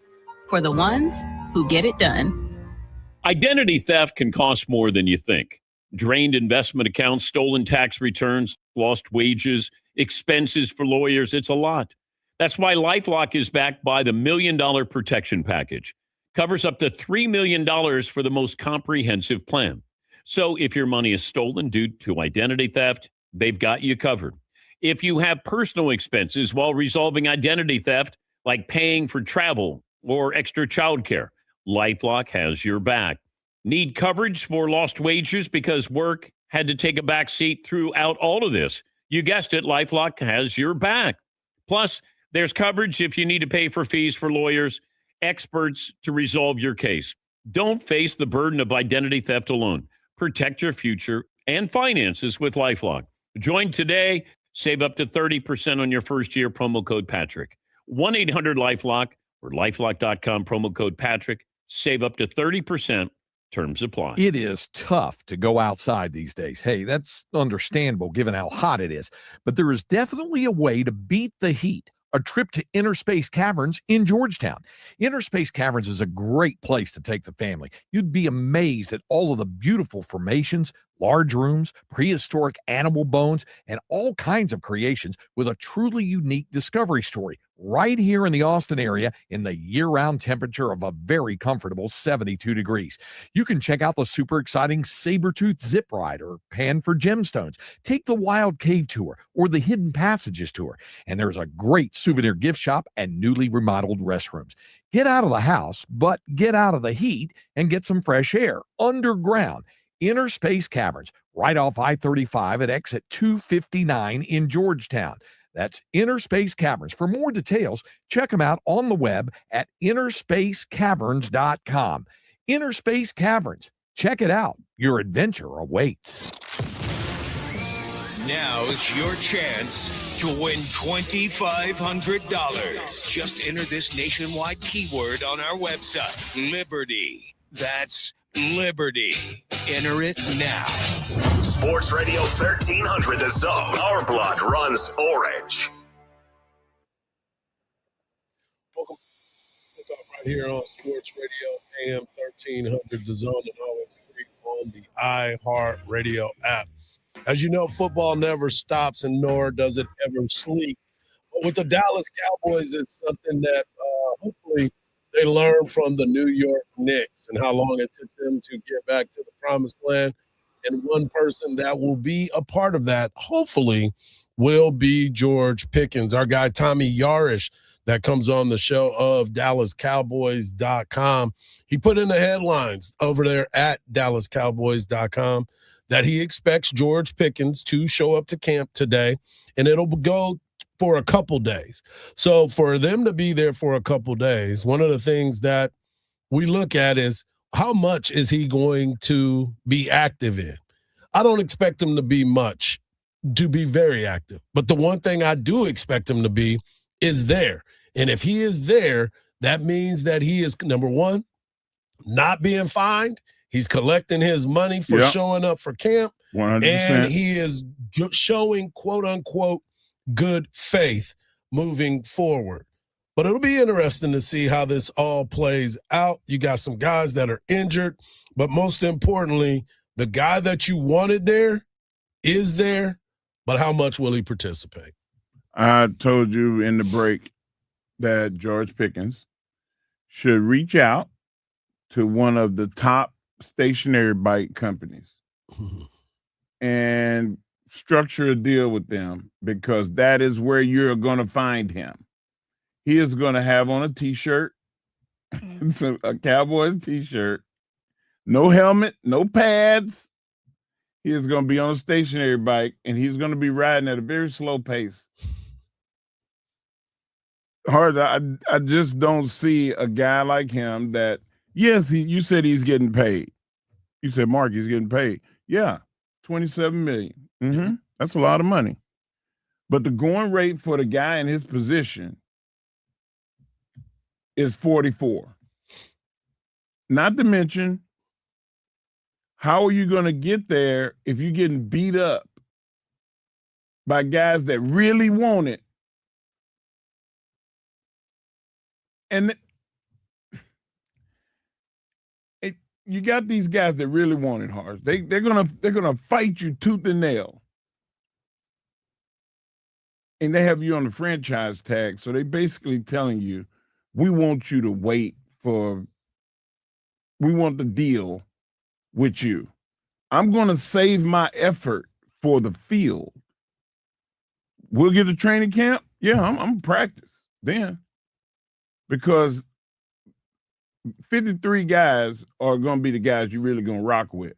for the ones who get it done. Identity theft can cost more than you think. Drained investment accounts, stolen tax returns, lost wages, expenses for lawyers. It's a lot. That's why LifeLock is backed by the $1 Million Protection Package. Covers up to $3 million for the most comprehensive plan. So if your money is stolen due to identity theft, they've got you covered. If you have personal expenses while resolving identity theft, like paying for travel or extra childcare. LifeLock has your back. Need coverage for lost wages because work had to take a back seat throughout all of this? You guessed it, LifeLock has your back. Plus, there's coverage if you need to pay for fees for lawyers, experts to resolve your case. Don't face the burden of identity theft alone. Protect your future and finances with LifeLock. Join today. Save up to 30% on your first year. Promo code Patrick. 1-800-LifeLock or LifeLock.com. Promo code Patrick. Save up to 30%. Terms apply. It is tough to go outside these days. Hey, that's understandable given how hot it is. But there is definitely a way to beat the heat. A trip to Inner Space Caverns in Georgetown. Inner Space Caverns is a great place to take the family. You'd be amazed at all of the beautiful formations, large rooms, prehistoric animal bones, and all kinds of creations with a truly unique discovery story right here in the Austin area in the year-round temperature of a very comfortable 72 degrees. You can check out the super exciting Sabertooth Zip Ride or Pan for Gemstones. Take the Wild Cave Tour or the Hidden Passages Tour. And there's a great souvenir gift shop and newly remodeled restrooms. Get out of the house, but get out of the heat and get some fresh air underground. Inner Space Caverns, right off I-35 at exit 259 in Georgetown. That's Inner Space Caverns. For more details, check them out on the web at innerspacecaverns.com. Inner Space Caverns. Check it out. Your adventure awaits. Now's your chance to win $2,500. Just enter this nationwide keyword on our website, Liberty. That's Liberty. Enter it now. Sports Radio 1300 The Zone. Our blood runs orange. Welcome. Kickoff right here on Sports Radio AM 1300 The Zone and always free on the iHeartRadio app. As you know, football never stops and nor does it ever sleep. But with the Dallas Cowboys, it's something that hopefully they learned from the New York Knicks and how long it took them to get back to the promised land. And one person that will be a part of that, hopefully, will be George Pickens, our guy Tommy Yarish that comes on the show of DallasCowboys.com. He put in the headlines over there at DallasCowboys.com that he expects George Pickens to show up to camp today, and it'll go for a couple days. So for them to be there for a couple days, one of the things that we look at is how much is he going to be active in? I don't expect him to be much, to be very active. But the one thing I do expect him to be is there. And if he is there, that means that he is, number one, not being fined. He's collecting his money for showing up for camp. 100%. And he is showing, quote unquote, good faith moving forward. But it'll be interesting to see how this all plays out. You got some guys that are injured, but most importantly, the guy that you wanted there is there, but how much will he participate? I told you in the break that George Pickens should reach out to one of the top stationary bike companies and structure a deal with them, because that is where you're going to find him. He is going to have on a T-shirt, a Cowboys T-shirt, no helmet, no pads. He is going to be on a stationary bike, and he's going to be riding at a very slow pace. Hardge, I just don't see a guy like him that, yes, you said he's getting paid. You said, Mark, he's getting paid. Yeah, $27 million. Mm-hmm. That's a lot of money. But the going rate for the guy in his position is 44. Not to mention, how are you going to get there if you're getting beat up by guys that really want it? And you got these guys that really want it hard. They're gonna fight you tooth and nail. And they have you on the franchise tag. So they basically telling you, we want you to wait we want the deal with you. I'm going to save my effort for the field. We'll get to training camp. Yeah, I'm practice then. because 53 guys are going to be the guys you're really going to rock with.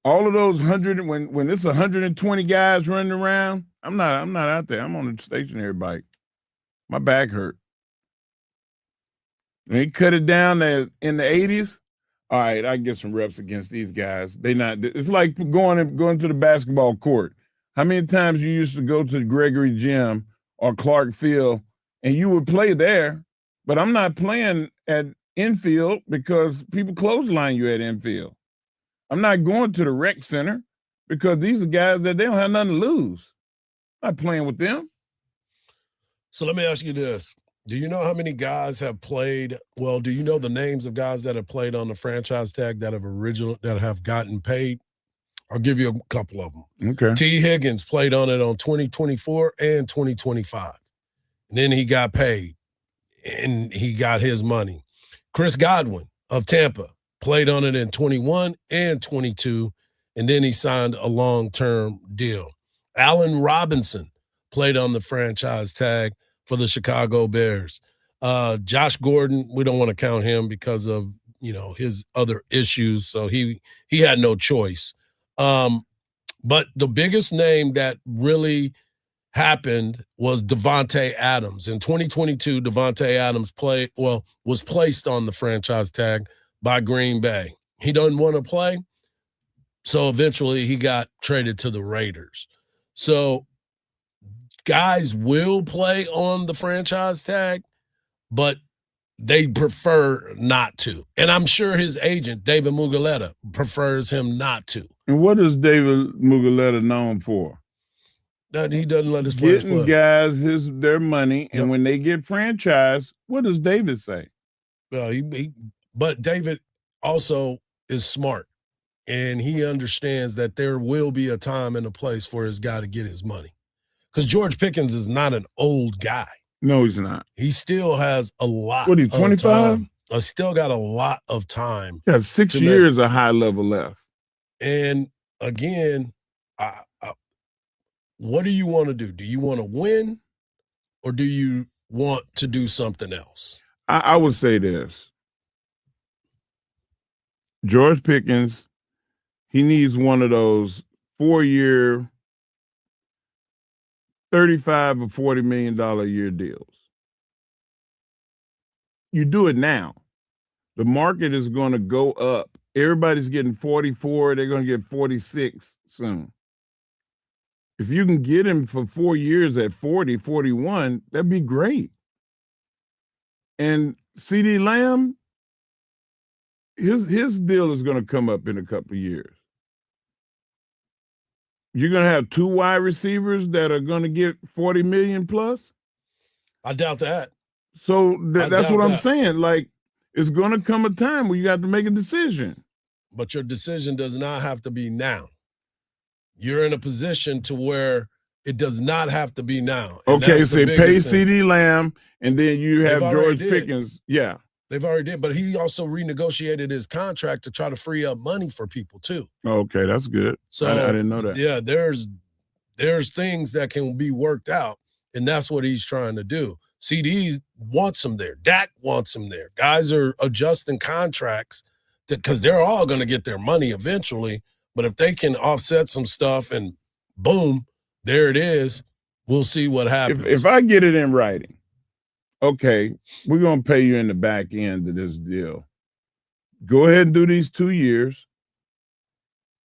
All of those 100, when it's 120 guys running around, I'm not out there. I'm on a stationary bike. My back hurt. They cut it down there in the 80s. All right, I can get some reps against these guys. It's like going to the basketball court. How many times you used to go to the Gregory Gym or Clark Field and you would play there, but I'm not playing at infield because people clothesline you at infield. I'm not going to the rec center because these are guys that they don't have nothing to lose. I'm not playing with them. So let me ask you this. Do you know how many guys have played? Well, do you know the names of guys that have played on the franchise tag that have gotten paid? I'll give you a couple of them. Okay. T. Higgins played on it on 2024 and 2025. And then he got paid and he got his money. Chris Godwin of Tampa played on it in 21 and 22, and then he signed a long-term deal. Allen Robinson played on the franchise tag for the Chicago Bears. Josh Gordon, we don't want to count him because of, his other issues, so he had no choice. But the biggest name that really happened was Devontae Adams. In 2022, Devontae Adams was placed on the franchise tag by Green Bay. He doesn't want to play, so eventually he got traded to the Raiders. So guys will play on the franchise tag, but they prefer not to. And I'm sure his agent, David Mugoletta, prefers him not to. And what is David Mugoletta known for? That he doesn't let his players Getting play. guys their money, and when they get franchised, what does David say? Well, but David also is smart, and he understands that there will be a time and a place for his guy to get his money. Because George Pickens is not an old guy. No, he's not. He still has a lot. What are you, 25? I still got a lot of time. He has 6 years of high level left. And again, what do you want to do? Do you want to win, or do you want to do something else? I would say this. George Pickens, he needs one of those 4-year, $35 or $40 million a year deals. You do it now. The market is going to go up. Everybody's getting 44. They're going to get 46 soon. If you can get him for 4 years at 40, 41, that'd be great. And CD Lamb, his deal is going to come up in a couple of years. You're going to have 2 wide receivers that are going to get 40 million plus? I doubt that. So that's what I'm saying. Like, it's going to come a time where you got to make a decision. But your decision does not have to be now. You're in a position to where it does not have to be now. And okay, so pay CD Lamb, and then you have George Pickens. Yeah. They've already did, but he also renegotiated his contract to try to free up money for people too. Okay, that's good. So I didn't know that. Yeah, there's things that can be worked out, and that's what he's trying to do. CD wants him there. Dak wants him there. Guys are adjusting contracts because they're all going to get their money eventually. But if they can offset some stuff and boom, there it is, we'll see what happens. If I get it in writing, okay, we're going to pay you in the back end of this deal. Go ahead and do these 2 years,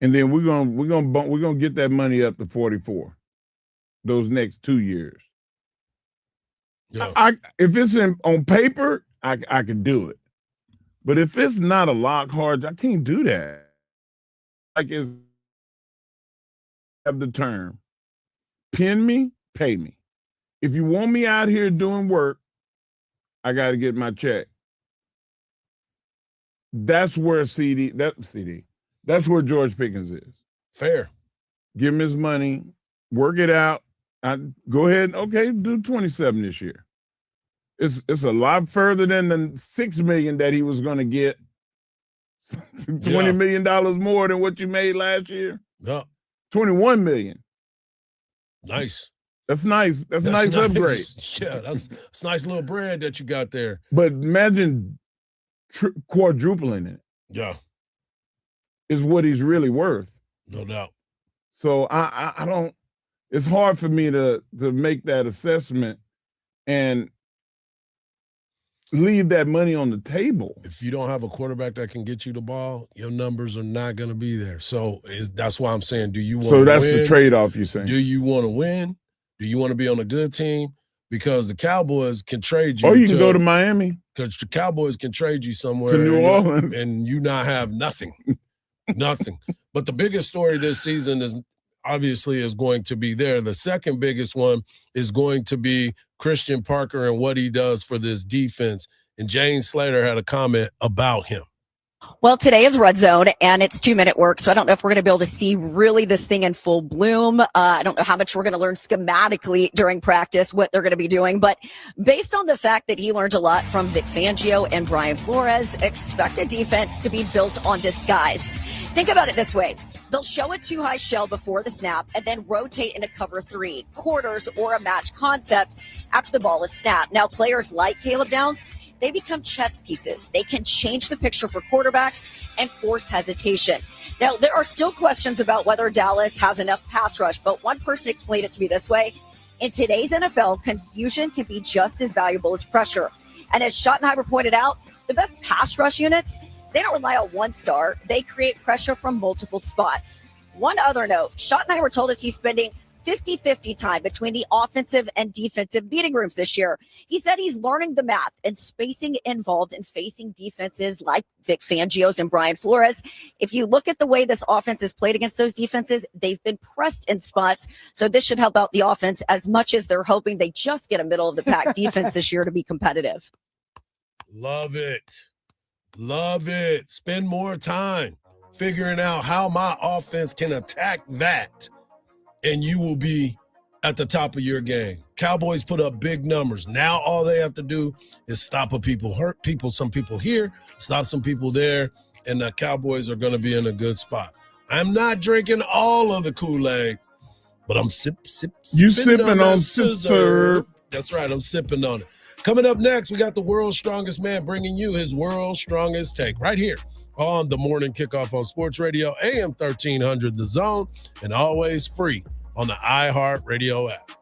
and then we're gonna get that money up to 44. Those next 2 years. Yeah. If it's on paper, I can do it. But if it's not a lock, Hardge, I can't do that. Like, it's have the term, pin me, pay me. If you want me out here doing work, I got to get my check. That's where that's where George Pickens is. Fair. Give him his money, work it out. Go ahead, okay, do 27 this year. It's a lot further than the $6 million that he was going to get. $20 million more than what you made last year. Yeah. $21 million. Nice. That's nice. That's a nice upgrade. Yeah, that's a nice little bread that you got there. But imagine quadrupling it. Yeah. Is what he's really worth. No doubt. So I don't, it's hard for me to make that assessment and leave that money on the table. If you don't have a quarterback that can get you the ball, your numbers are not going to be there. So that's why I'm saying, do you want to win? So that's the trade-off you're saying. Do you want to win? Do you want to be on a good team? Because the Cowboys can trade you. Or you can go to Miami. Because the Cowboys can trade you somewhere. To New Orleans. And you not have nothing. Nothing. But the biggest story this season is going to be there. The second biggest one is going to be Christian Parker and what he does for this defense. And Jane Slater had a comment about him. Well, today is Red Zone, and it's 2-minute work, so I don't know if we're going to be able to see really this thing in full bloom. I don't know how much we're going to learn schematically during practice, what they're going to be doing, but based on the fact that he learned a lot from Vic Fangio and Brian Flores, expect a defense to be built on disguise. Think about it this way. They'll show a too-high shell before the snap and then rotate into cover 3, quarters, or a match concept after the ball is snapped. Now, players like Caleb Downs, they become chess pieces. They can change the picture for quarterbacks and force hesitation. Now, there are still questions about whether Dallas has enough pass rush, but one person explained it to me this way. In today's NFL, confusion can be just as valuable as pressure. And as Schottenheimer pointed out, the best pass rush units, they don't rely on one star. They create pressure from multiple spots. One other note, Schottenheimer told us he's spending 50-50 time between the offensive and defensive meeting rooms this year. He said he's learning the math and spacing involved in facing defenses like Vic Fangio's and Brian Flores. If you look at the way this offense has played against those defenses, they've been pressed in spots. So this should help out the offense as much as they're hoping they just get a middle-of-the-pack defense this year to be competitive. Love it. Love it. Spend more time figuring out how my offense can attack that, and you will be at the top of your game. Cowboys put up big numbers. Now all they have to do is stop a people, hurt people, some people here, stop some people there, and the Cowboys are going to be in a good spot. I'm not drinking all of the Kool-Aid, but I'm sipping on scissor. That's right, I'm sipping on it. Coming up next, we got the world's strongest man bringing you his world's strongest take right here on the Morning Kickoff on Sports Radio, AM 1300 The Zone, and always free on the iHeart Radio app.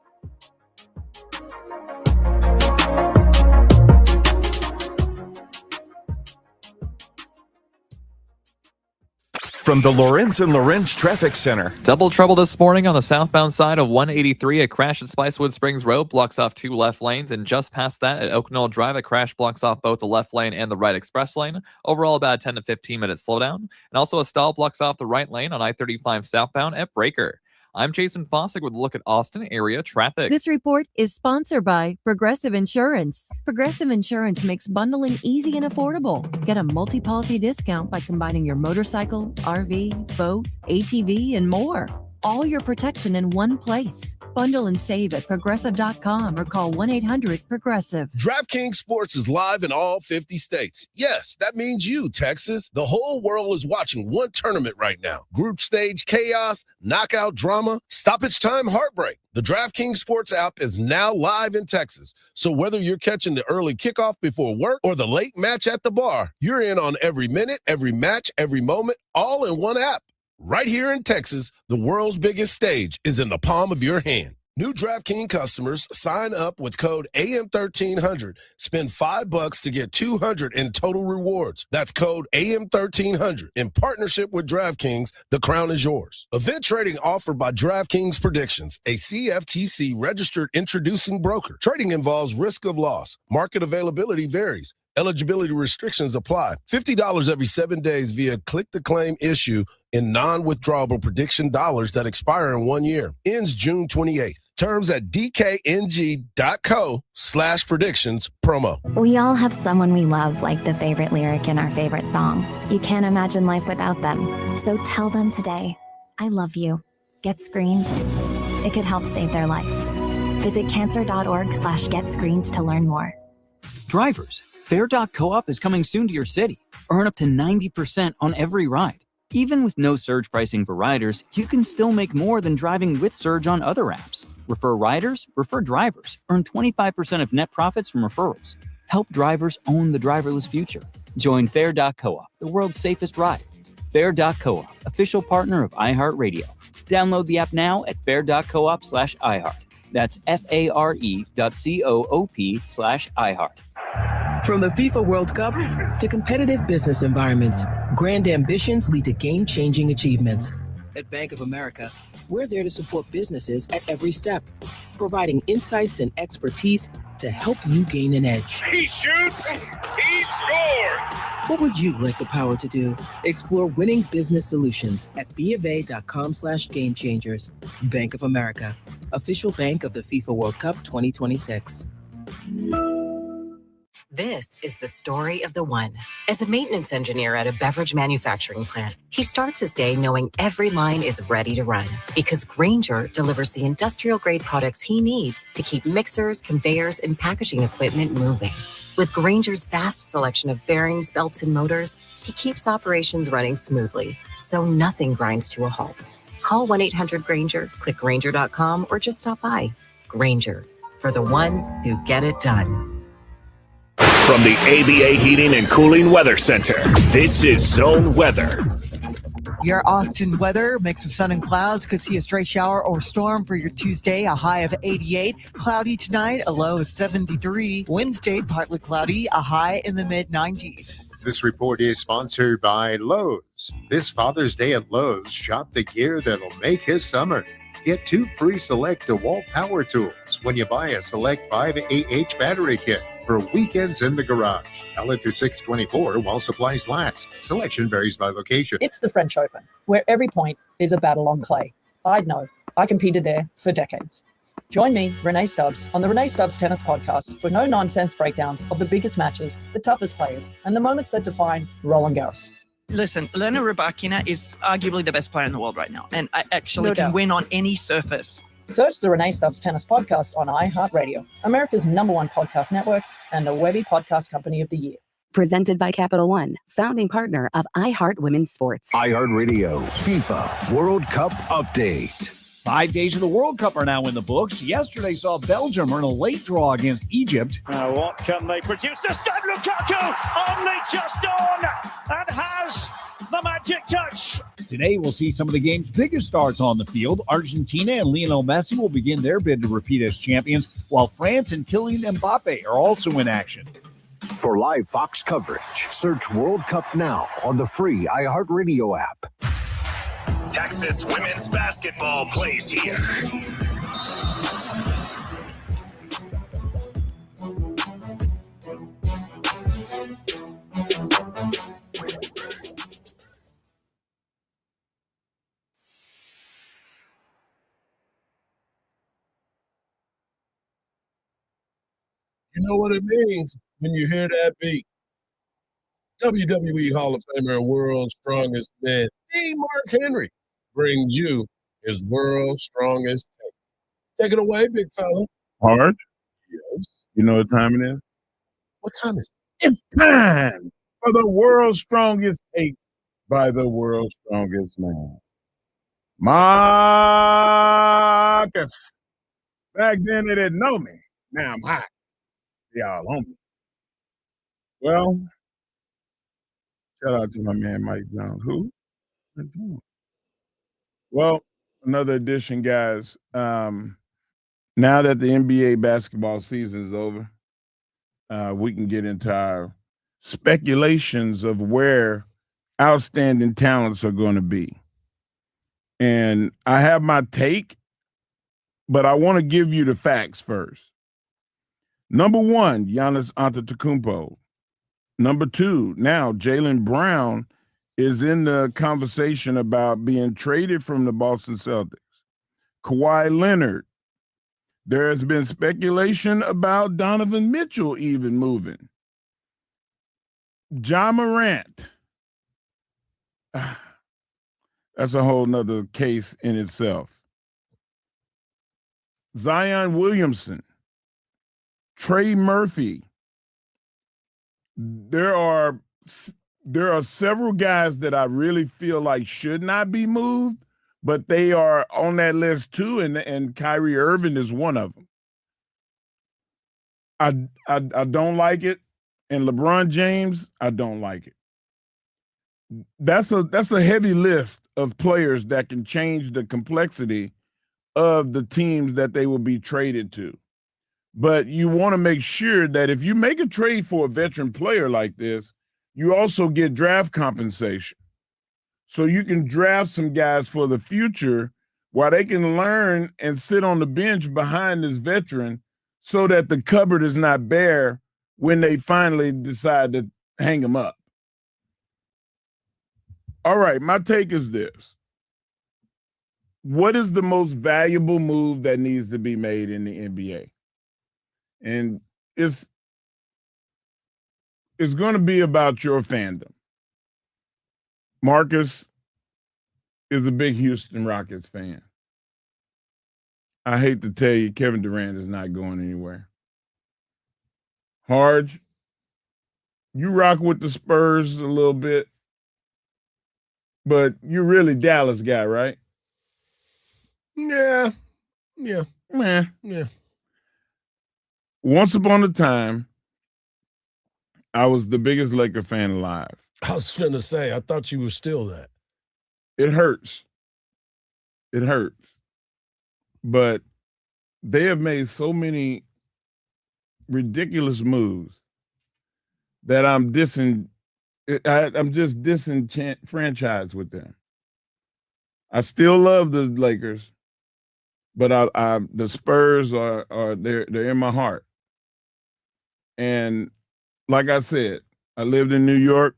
From the Lawrence and Lawrence Traffic Center. Double trouble this morning on the southbound side of 183. A crash at Spicewood Springs Road blocks off 2 left lanes, and just past that at Oak Knoll Drive, a crash blocks off both the left lane and the right express lane. Overall, about a 10 to 15 minute slowdown. And also a stall blocks off the right lane on I-35 southbound at Breaker. I'm Jason Fossick with a look at Austin area traffic. This report is sponsored by Progressive Insurance. Progressive Insurance makes bundling easy and affordable. Get a multi-policy discount by combining your motorcycle, RV, boat, ATV, and more. All your protection in one place. Bundle and save at Progressive.com or call 1-800-PROGRESSIVE. DraftKings Sports is live in all 50 states. Yes, that means you, Texas. The whole world is watching one tournament right now. Group stage chaos, knockout drama, stoppage time heartbreak. The DraftKings Sports app is now live in Texas. So whether you're catching the early kickoff before work or the late match at the bar, you're in on every minute, every match, every moment, all in one app. Right here in Texas, the world's biggest stage is in the palm of your hand. New DraftKings customers sign up with code AM1300. Spend $5 to get $200 in total rewards. That's code AM1300. In partnership with DraftKings, the crown is yours. Event trading offered by DraftKings Predictions, a CFTC registered introducing broker. Trading involves risk of loss. Market availability varies. Eligibility restrictions apply. $50 every 7 days via click-to-claim issue in non-withdrawable prediction dollars that expire in 1 year. Ends June 28th. Terms at dkng.co/predictions promo. We all have someone we love, like the favorite lyric in our favorite song. You can't imagine life without them. So tell them today, I love you. Get screened. It could help save their life. Visit cancer.org/getscreened to learn more. Drivers, Fair.coop is coming soon to your city. Earn up to 90% on every ride. Even with no surge pricing for riders, you can still make more than driving with surge on other apps. Refer riders, refer drivers. Earn 25% of net profits from referrals. Help drivers own the driverless future. Join Fair.coop, the world's safest ride. Fair.coop, official partner of iHeartRadio. Download the app now at fair.coop/iHeart. That's FARE.coop/iHeart. From the FIFA World Cup to competitive business environments, grand ambitions lead to game-changing achievements. At Bank of America, we're there to support businesses at every step, providing insights and expertise to help you gain an edge. He shoots, he scores! What would you like the power to do? Explore winning business solutions at BofA.com/gamechangers. Bank of America, official bank of the FIFA World Cup 2026. This is the story of the one. As a maintenance engineer at a beverage manufacturing plant, he starts his day knowing every line is ready to run because Grainger delivers the industrial-grade products he needs to keep mixers, conveyors, and packaging equipment moving. With Grainger's vast selection of bearings, belts, and motors, he keeps operations running smoothly, so nothing grinds to a halt. Call 1-800-GRAINGER, click Grainger.com, or just stop by. Grainger, for the ones who get it done. From the ABA Heating and Cooling Weather Center, this is Zone Weather. Your Austin weather, mix of sun and clouds. Could see a stray shower or storm for your Tuesday, a high of 88. Cloudy tonight, a low of 73. Wednesday, partly cloudy, a high in the mid-90s. This report is sponsored by Lowe's. This Father's Day at Lowe's, shop the gear that'll make his summer. Get 2 free Select DeWalt power tools when you buy a Select 5AH battery kit for weekends in the garage. Valid through 6/24 while supplies last. Selection varies by location. It's the French Open, where every point is a battle on clay. I'd know. I competed there for decades. Join me, Renee Stubbs, on the Renee Stubbs Tennis Podcast for no-nonsense breakdowns of the biggest matches, the toughest players, and the moments that define Roland Garros. Listen, Elena Rybakina is arguably the best player in the world right now, and I actually can win on any surface. Search the Renee Stubbs Tennis Podcast on iHeartRadio, America's #1 podcast network, and the Webby Podcast Company of the Year. Presented by Capital One, founding partner of iHeart Women's Sports. iHeartRadio FIFA World Cup Update. 5 days of the World Cup are now in the books. Yesterday saw Belgium earn a late draw against Egypt. Now what can they produce? This time Lukaku only just on and has the magic touch. Today we'll see some of the game's biggest stars on the field. Argentina and Lionel Messi will begin their bid to repeat as champions, while France and Kylian Mbappe are also in action. For live Fox coverage, search World Cup now on the free iHeartRadio app. Texas women's basketball plays here. You know what it means when you hear that beat. WWE Hall of Famer and World's Strongest Man, D. Mark Henry, brings you his World's Strongest Take. Take it away, big fella. Hard? Yes. You know what time it is? What time is it? It's time for the World's Strongest Take by the World's Strongest Man. Marcus. Back then they didn't know me. Now I'm hot. Y'all on me. Well, shout out to my man Mike Jones. Who? Well, another edition, guys. Now that the NBA basketball season is over, we can get into our speculations of where outstanding talents are going to be. And I have my take, but I want to give you the facts first. Number 1, Giannis Antetokounmpo. Number 2, now Jaylen Brown is in the conversation about being traded from the Boston Celtics. Kawhi Leonard. There has been speculation about Donovan Mitchell even moving. Ja Morant. That's a whole nother case in itself. Zion Williamson. Trey Murphy. There are several guys that I really feel like should not be moved, but they are on that list too, and Kyrie Irving is one of them. I don't like it, and LeBron James, I don't like it. That's a heavy list of players that can change the complexity of the teams that they will be traded to. But you want to make sure that if you make a trade for a veteran player like this, you also get draft compensation. So you can draft some guys for the future while they can learn and sit on the bench behind this veteran so that the cupboard is not bare when they finally decide to hang him up. All right, my take is this. What is the most valuable move that needs to be made in the NBA? And it's going to be about your fandom. Marcus is a big Houston Rockets fan. I hate to tell you, Kevin Durant is not going anywhere. Hardge, you rock with the Spurs a little bit, but you're really Dallas guy, right? Yeah. Man. Yeah. Once upon a time, I was the biggest Laker fan alive. I was finna say, I thought you were still that. It hurts. It hurts. But they have made so many ridiculous moves that I'm just disenfranchised with them. I still love the Lakers, but the Spurs are they're in my heart. And like I said, I lived in New York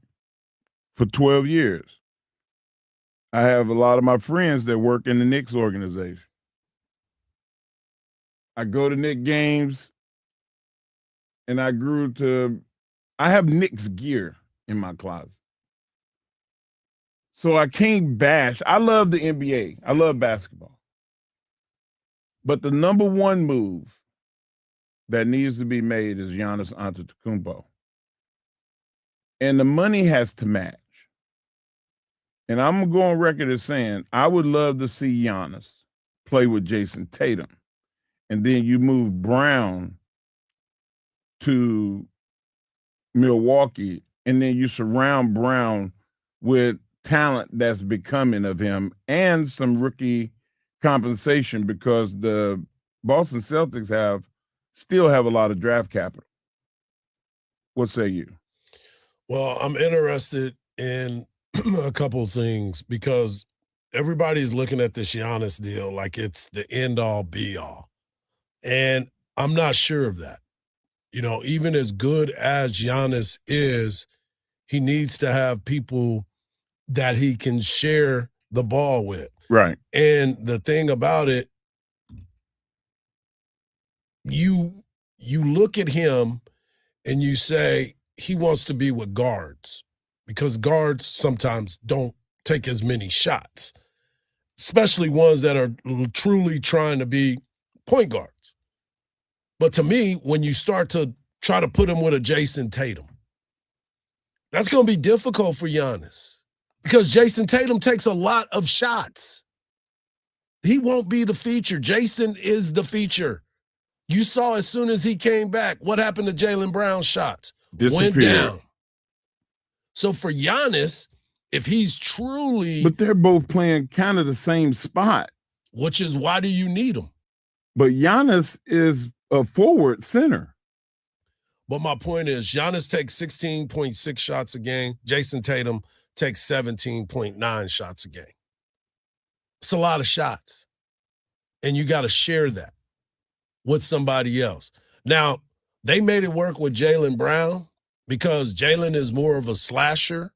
for 12 years. I have a lot of my friends that work in the Knicks organization. I go to Knicks games, and I have Knicks gear in my closet. So I can't bash. I love the NBA. I love basketball. But the number one move that needs to be made is Giannis Antetokounmpo. And the money has to match. And I'm going to go on record as saying I would love to see Giannis play with Jason Tatum. And then you move Brown to Milwaukee, and then you surround Brown with talent that's becoming of him and some rookie compensation because the Boston Celtics still have a lot of draft capital. What say you? Well, I'm interested in a couple of things because everybody's looking at this Giannis deal like it's the end-all, be-all. And I'm not sure of that. You know, even as good as Giannis is, he needs to have people that he can share the ball with. Right. And the thing about it, you look at him and you say he wants to be with guards because guards sometimes don't take as many shots, especially ones that are truly trying to be point guards. But to me, when you start to try to put him with a Jason Tatum, that's going to be difficult for Giannis because Jason Tatum takes a lot of shots. He won't be the feature. Jason is the feature. You saw as soon as he came back, what happened to Jaylen Brown's shots? Went down. So for Giannis, if he's truly... But they're both playing kind of the same spot. Which is, why do you need them? But Giannis is a forward center. But my point is, Giannis takes 16.6 shots a game. Jason Tatum takes 17.9 shots a game. It's a lot of shots. And you got to share that with somebody else. Now, they made it work with Jaylen Brown because Jaylen is more of a slasher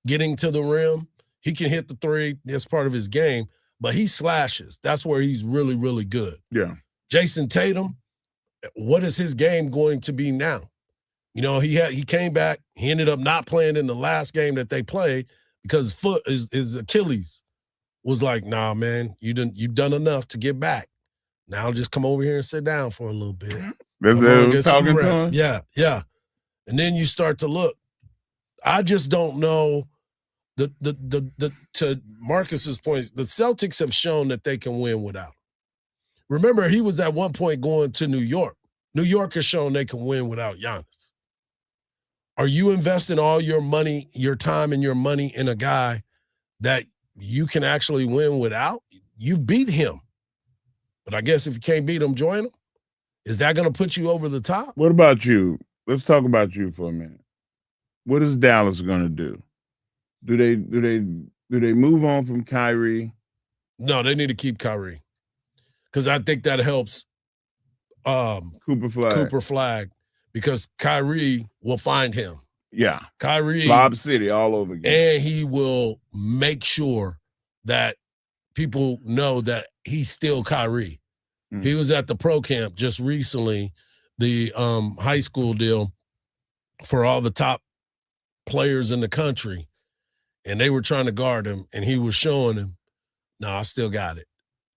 getting to the rim. He can hit the three. That's part of his game. But he slashes. That's where he's really, really good. Yeah. Jason Tatum, what is his game going to be now? You know, he came back. He ended up not playing in the last game that they played because his Achilles was like, nah, man, you've done enough to get back. Now just come over here and sit down for a little bit. Get talking to him? Yeah. And then you start to look. I just don't know to Marcus's point, the Celtics have shown that they can win without. Remember, he was at one point going to New York. New York has shown they can win without Giannis. Are you investing all your money, your time, and your money in a guy that you can actually win without? You beat him. But I guess if you can't beat him, join him. Is that going to put you over the top? What about you? Let's talk about you for a minute. What is Dallas going to do? Do they move on from Kyrie? No, they need to keep Kyrie because I think that helps Cooper Flag because Kyrie will find him. Yeah, Kyrie, Lob City all over again, and he will make sure that people know that he's still Kyrie. Mm. He was at the pro camp just recently, the high school deal for all the top players in the country, and they were trying to guard him, and he was showing him, no, I still got it.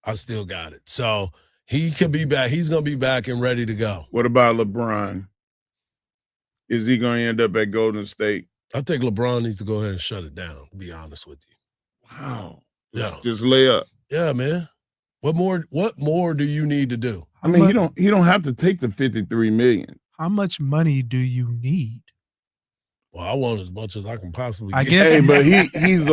I still got it. So he could be back. He's going to be back and ready to go. What about LeBron? Is he going to end up at Golden State? I think LeBron needs to go ahead and shut it down, to be honest with you. Wow. Yeah. Just lay up. Yeah, man. What more do you need to do? I mean, he don't have to take the $53 million. How much money do you need? Well, I want as much as I can possibly get. I guess, hey, but he's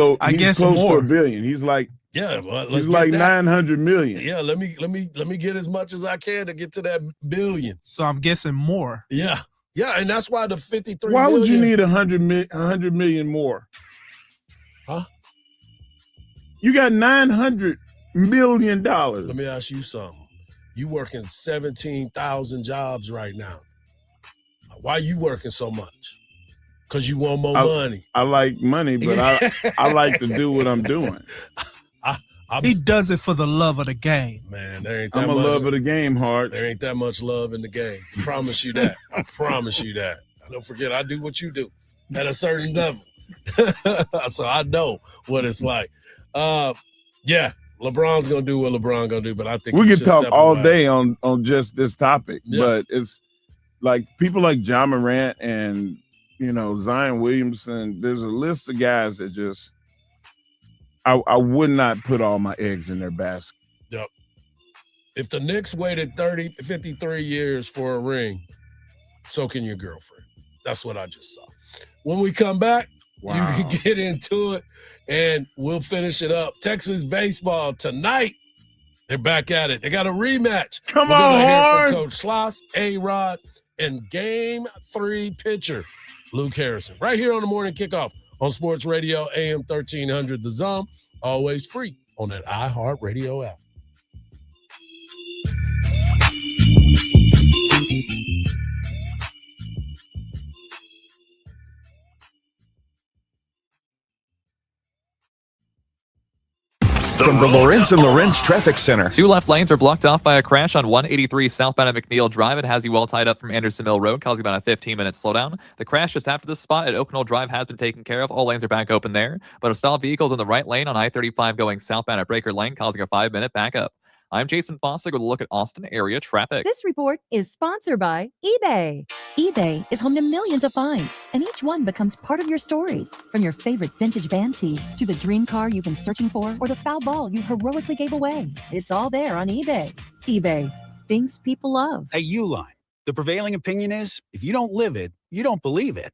close more. to $1 billion. He's like, let's he's like 900 million. Yeah, let me get as much as I can to get to that billion. So I'm guessing more. Yeah, and that's why the 53. Why would you million, need 100 million more? Huh? You got $900 million. Let me ask you something. You working 17,000 jobs right now. Why you working so much? Because you want more money. I like money, but I like to do what I'm doing. He does it for the love of the game. Man, there ain't that I'm a much love of the game, Hardge. There ain't that much love in the game. I promise you that. I promise you that. Don't forget, I do what you do at a certain level. So I know what it's like. Yeah, LeBron's going to do what LeBron going to do, but I think we could talk all away. day on just this topic, Yeah. but it's like people like John Morant and, Zion Williamson, there's a list of guys that just I would not put all my eggs in their basket. Yep. If the Knicks waited 53 years for a ring, so can your girlfriend. That's what I just saw. When we come back, you can get into it, and we'll finish it up. Texas baseball tonight, they're back at it. They got a rematch. Come We're on, gonna hear Hardge. from Coach Schloss, A-Rod, and Game 3 pitcher Luke Harrison. Right here on the Morning Kickoff on Sports Radio AM 1300 The Zone. Always free on that iHeartRadio app. From the Lawrence and Lawrence Traffic Center. 2 left lanes are blocked off by a crash on 183 southbound at McNeil Drive. It has you well tied up from Anderson Mill Road, causing about a 15-minute slowdown. The crash just after this spot at Oak Knoll Drive has been taken care of. All lanes are back open there, but a stalled vehicles in the right lane on I-35 going southbound at Breaker Lane, causing a 5-minute backup. I'm Jason Fossick with a look at Austin area traffic. This report is sponsored by eBay. eBay is home to millions of finds, and each one becomes part of your story. From your favorite vintage band tee to the dream car you've been searching for or the foul ball you heroically gave away. It's all there on eBay. eBay, things people love. At Uline, the prevailing opinion is if you don't live it, you don't believe it.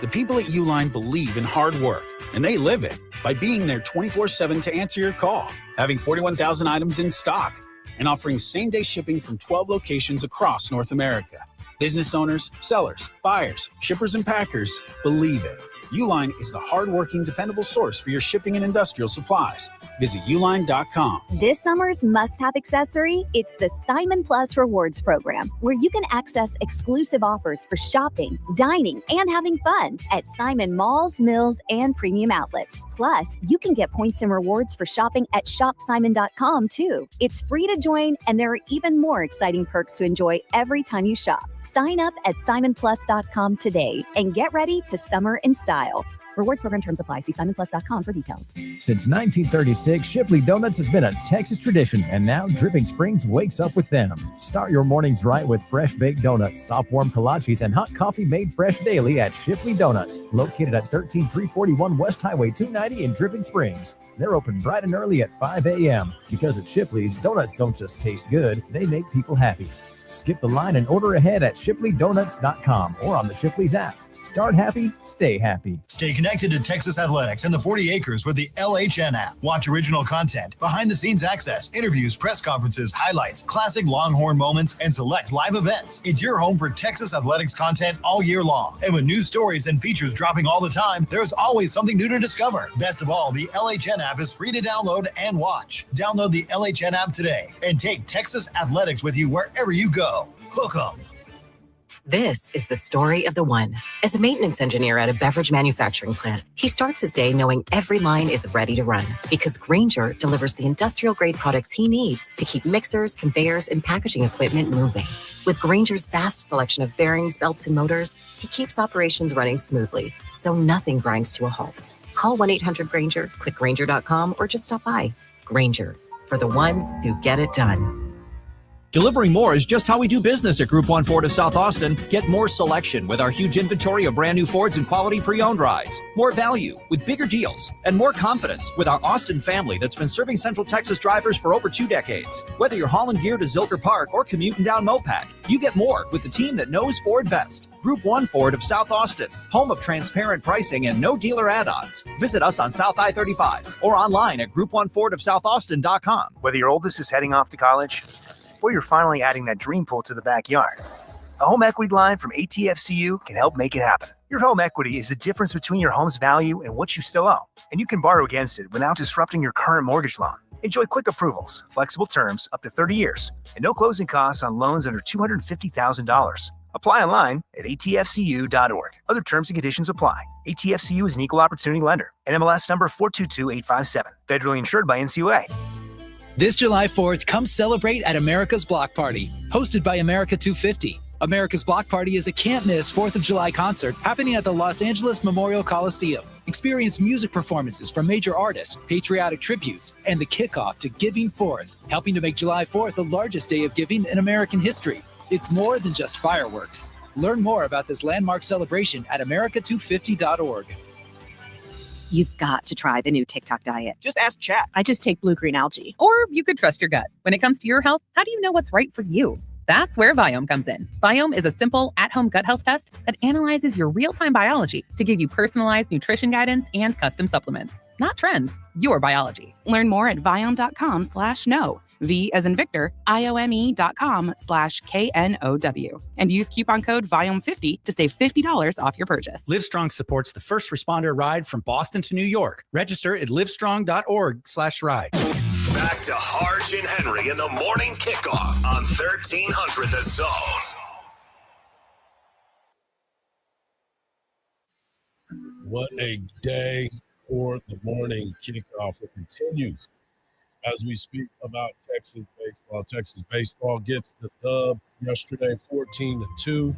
The people at Uline believe in hard work, and they live it by being there 24/7 to answer your call, having 41,000 items in stock, and offering same-day shipping from 12 locations across North America. Business owners, sellers, buyers, shippers, and packers believe it. Uline is the hard-working, dependable source for your shipping and industrial supplies. Visit uline.com. This summer's must-have accessory, it's the Simon Plus Rewards program, where you can access exclusive offers for shopping, dining, and having fun at Simon malls, mills, and premium outlets. Plus, you can get points and rewards for shopping at shopsimon.com too. It's free to join, and there are even more exciting perks to enjoy every time you shop. Sign up at simonplus.com today and get ready to summer in style. Rewards program terms apply. See simonplus.com for details. Since 1936, Shipley Donuts has been a Texas tradition, and now Dripping Springs wakes up with them. Start your mornings right with fresh baked donuts, soft warm kolaches, and hot coffee made fresh daily at Shipley Donuts, located at 13341 West Highway 290 in Dripping Springs. They're open bright and early at 5 a.m. because at Shipley's, donuts don't just taste good, they make people happy. Skip the line and order ahead at shipleydonuts.com or on the Shipley's app. Start happy, stay happy. Stay connected to Texas athletics and the 40 acres with the LHN app. Watch original content, behind-the-scenes access, interviews, press conferences, highlights, classic Longhorn moments, and select live events. It's your home for Texas athletics content all year long. And with new stories and features dropping all the time, there's always something new to discover. Best of all, the LHN app is free to download and watch. Download the LHN app today and take Texas athletics with you wherever you go. Hook 'em. This is the story of the one. As a maintenance engineer at a beverage manufacturing plant, he starts his day knowing every line is ready to run because Grainger delivers the industrial-grade products he needs to keep mixers, conveyors, and packaging equipment moving. With Grainger's vast selection of bearings, belts, and motors, he keeps operations running smoothly, so nothing grinds to a halt. Call 1-800-GRAINGER, click Grainger.com, or just stop by. Grainger, for the ones who get it done. Delivering more is just how we do business at Group 1 Ford of South Austin. Get more selection with our huge inventory of brand new Fords and quality pre-owned rides. More value with bigger deals. And more confidence with our Austin family that's been serving Central Texas drivers for over 2 decades. Whether you're hauling gear to Zilker Park or commuting down Mopac, you get more with the team that knows Ford best. Group 1 Ford of South Austin, home of transparent pricing and no dealer add-ons. Visit us on South I-35 or online at group1fordofsouthaustin.com. Whether your oldest is heading off to college, or you're finally adding that dream pool to the backyard, a home equity line from ATFCU can help make it happen. Your home equity is the difference between your home's value and what you still owe, and you can borrow against it without disrupting your current mortgage loan. Enjoy quick approvals, flexible terms up to 30 years, and no closing costs on loans under $250,000. Apply online at atfcu.org. Other terms and conditions apply. ATFCU is an equal opportunity lender. NMLS number 422857. Federally insured by NCUA. This July 4th, come celebrate at America's Block Party, hosted by America 250. America's Block Party is a can't-miss 4th of July concert happening at the Los Angeles Memorial Coliseum. Experience music performances from major artists, patriotic tributes, and the kickoff to Giving Forth, helping to make July 4th the largest day of giving in American history. It's more than just fireworks. Learn more about this landmark celebration at america250.org. You've got to try the new TikTok diet. Just ask Chat. I just take blue-green algae. Or you could trust your gut. When it comes to your health, how do you know what's right for you? That's where Viome comes in. Viome is a simple, at-home gut health test that analyzes your real-time biology to give you personalized nutrition guidance and custom supplements. Not trends, your biology. Learn more at Viome.com/know. V as in Victor, IOME.com/KNOW. And use coupon code VIOME50 to save $50 off your purchase. Livestrong supports the first responder ride from Boston to New York. Register at livestrong.org/ride. Back to Hardge and Henry in the morning kickoff on 1300 The Zone. What a day for the morning kickoff. It continues as we speak about Texas baseball. Texas baseball gets the dub yesterday, 14-2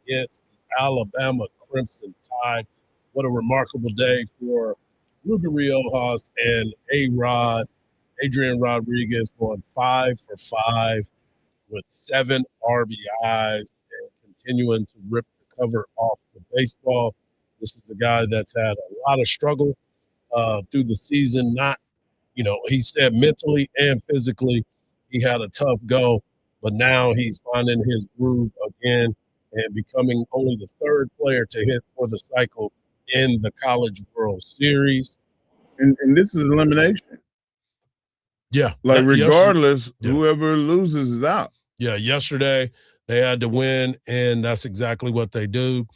against the Alabama Crimson Tide. What a remarkable day for Ruger Riojas and Adrian Rodriguez, going 5 for 5 with 7 RBIs and continuing to rip the cover off the baseball. This is a guy that's had a lot of struggle through the season. He said mentally and physically he had a tough go, but now he's finding his groove again and becoming only the 3rd player to hit for the cycle in the College World Series. And this is elimination. Yeah. Regardless, whoever loses is out. Yeah, yesterday they had to win, and that's exactly what they did.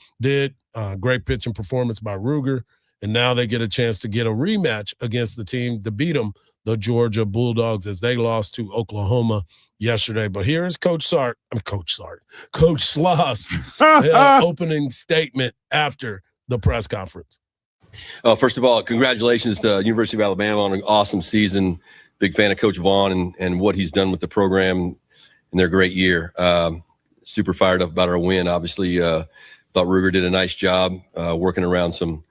Great pitching performance by Ruger, and now they get a chance to get a rematch against the team to beat them, the Georgia Bulldogs, as they lost to Oklahoma yesterday. But here is Coach Sloss opening statement after the press conference. First of all, congratulations to University of Alabama on an awesome season. Big fan of Coach Vaughn and what he's done with the program in their great year. Super fired up about our win. Obviously, thought Ruger did a nice job working around some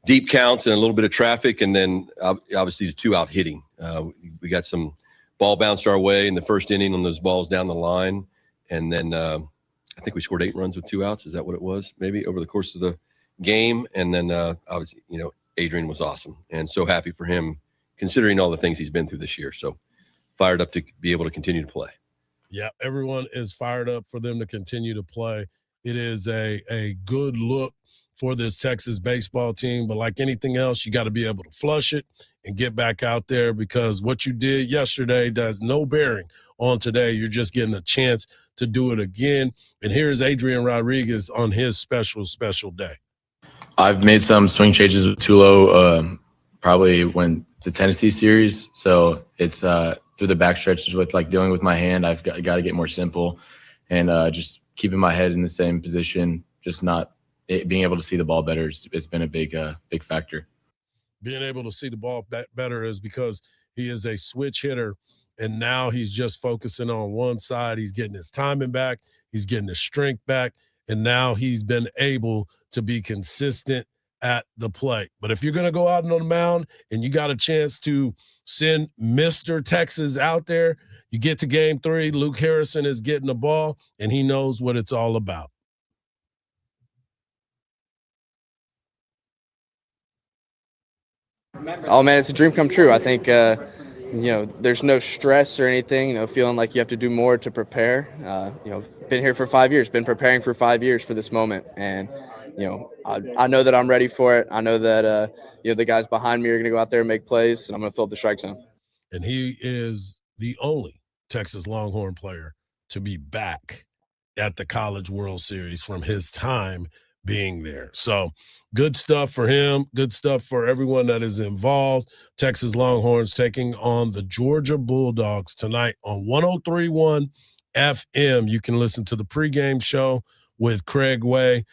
deep counts and a little bit of traffic, and then obviously the 2 out hitting. We got some ball bounced our way in the first inning on those balls down the line, and then I think we scored 8 runs with 2 outs. Is that what it was? Maybe over the course of the game, and then obviously Adrian was awesome, and so happy for him considering all the things he's been through this year. So fired up to be able to continue to play. Yeah, everyone is fired up for them to continue to play. It is a good look for this Texas baseball team, but like anything else, you got to be able to flush it and get back out there, because what you did yesterday does no bearing on today. You're just getting a chance to do it again. And here's Adrian Rodriguez on his special day. I've made some swing changes with Tulo, probably when the Tennessee series. So it's through the back stretches with like dealing with my hand. I've got to get more simple and just keeping my head in the same position, just not being able to see the ball better. It's been a big factor. Being able to see the ball better is because he is a switch hitter, and now he's just focusing on one side. He's getting his timing back. He's getting his strength back, and now he's been able to be consistent at the plate. But if you're going to go out on the mound and you got a chance to send Mr. Texas out there, you get to game 3, Luke Harrison is getting the ball, and he knows what it's all about. Oh, man, it's a dream come true. I think, there's no stress or anything, feeling like you have to do more to prepare. Been here for 5 years, been preparing for 5 years for this moment. And, I know that I'm ready for it. I know that, the guys behind me are going to go out there and make plays, and I'm going to fill up the strike zone. And he is the only Texas Longhorn player to be back at the College World Series from his time being there. So good stuff for him. Good stuff for everyone that is involved. Texas Longhorns taking on the Georgia Bulldogs tonight on 103.1 FM. You can listen to the pregame show with Craig Way,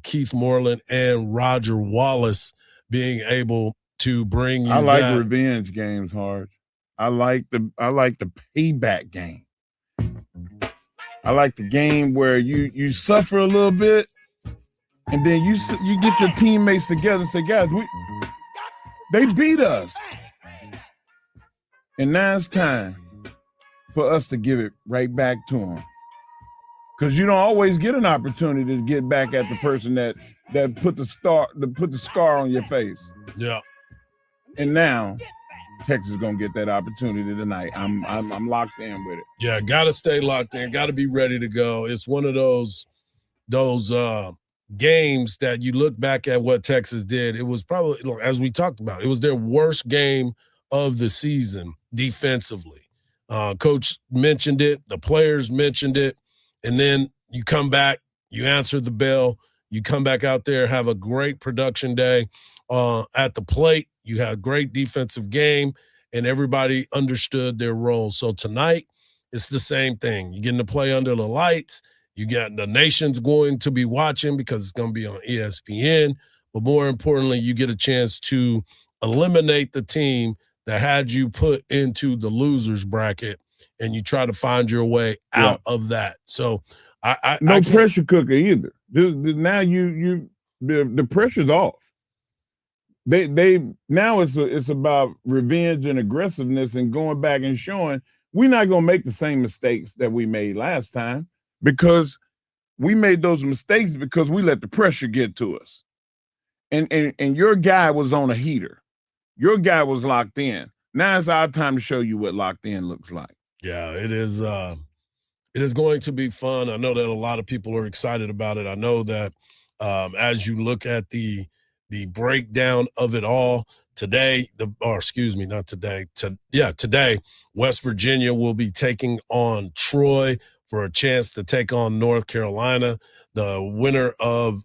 Keith Moreland, and Roger Wallace being able to bring you. I like revenge games, Hardge. I like the payback game. I like the game where you suffer a little bit, and then you get your teammates together and say, guys, they beat us. And now it's time for us to give it right back to them. Because you don't always get an opportunity to get back at the person that put the scar on your face. Yeah. And now Texas is gonna get that opportunity tonight. I'm locked in with it. Yeah, gotta stay locked in, gotta be ready to go. It's one of those games that you look back at what Texas did. It was probably, as we talked about, it was their worst game of the season defensively. Coach mentioned it, the players mentioned it, and then you come back, you answer the bell, you come back out there, have a great production day at the plate. You had a great defensive game, and everybody understood their role. So tonight, it's the same thing. You're getting to play under the lights. You got the nation's going to be watching because it's going to be on ESPN. But more importantly, you get a chance to eliminate the team that had you put into the losers bracket, and you try to find your way out of that. So no pressure cooker either. Now the pressure's off. They now it's about revenge and aggressiveness and going back and showing we're not going to make the same mistakes that we made last time, because we made those mistakes because we let the pressure get to us. And your guy was on a heater. Your guy was locked in. Now it's our time to show you what locked in looks like. Yeah, it is. It is going to be fun. I know that a lot of people are excited about it. I know that as you look at the breakdown of it all today, today, West Virginia will be taking on Troy for a chance to take on North Carolina. The winner of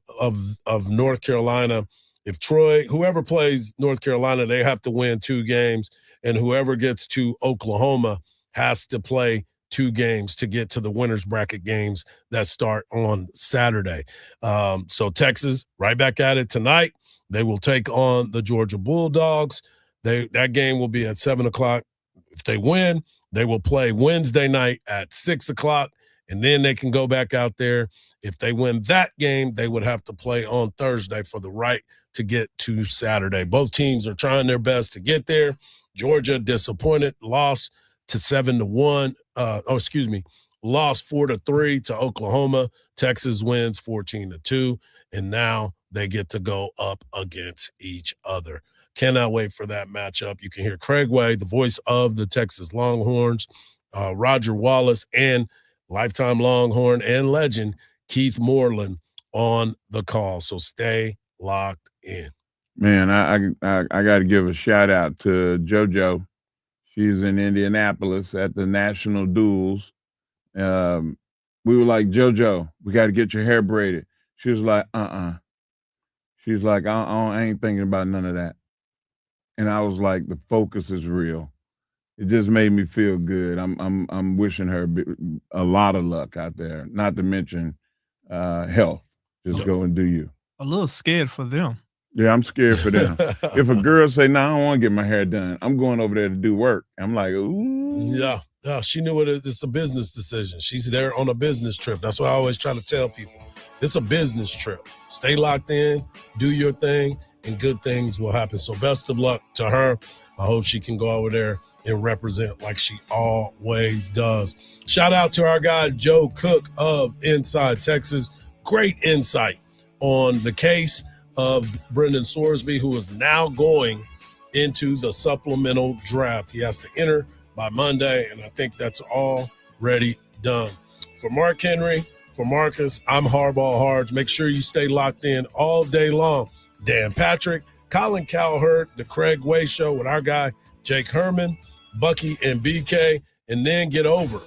North Carolina, if Troy, whoever plays North Carolina, they have to win 2 games, and whoever gets to Oklahoma has to play 2 games to get to the winner's bracket games that start on Saturday. So Texas, right back at it tonight. They will take on the Georgia Bulldogs. That game will be at 7 o'clock. If they win, they will play Wednesday night at 6 o'clock. and then they can go back out there. If they win that game, they would have to play on Thursday for the right to get to Saturday. Both teams are trying their best to get there. Georgia disappointed, lost to 7-1. Lost 4-3 to Oklahoma. Texas wins 14-2, and now they get to go up against each other. Cannot wait for that matchup. You can hear Craig Way, the voice of the Texas Longhorns, Roger Wallace, and lifetime Longhorn and legend Keith Moreland on the call. So stay locked in. Man, I got to give a shout out to JoJo. She's in Indianapolis at the National Duels. We were like, JoJo, we got to get your hair braided. She was like, She's like, I ain't thinking about none of that. And I was like, the focus is real. It just made me feel good. I'm wishing her a lot of luck out there. Not to mention health. Just go and do you. A little scared for them. Yeah, I'm scared for them. If a girl say, "No, I don't want to get my hair done. I'm going over there to do work," I'm like, "Ooh." Yeah, she knew it's a business decision. She's there on a business trip. That's what I always try to tell people. It's a business trip. Stay locked in, do your thing, and good things will happen. So best of luck to her. I hope she can go over there and represent like she always does. Shout out to our guy, Joe Cook of Inside Texas. Great insight on the case of Brendan Sorsby, who is now going into the supplemental draft. He has to enter by Monday, and I think that's already done. For Mark Henry, for Marcus, I'm Hardball Hardge. Make sure you stay locked in all day long. Dan Patrick, Colin Cowherd, the Craig Way Show with our guy, Jake Herman, Bucky, and BK, and then get over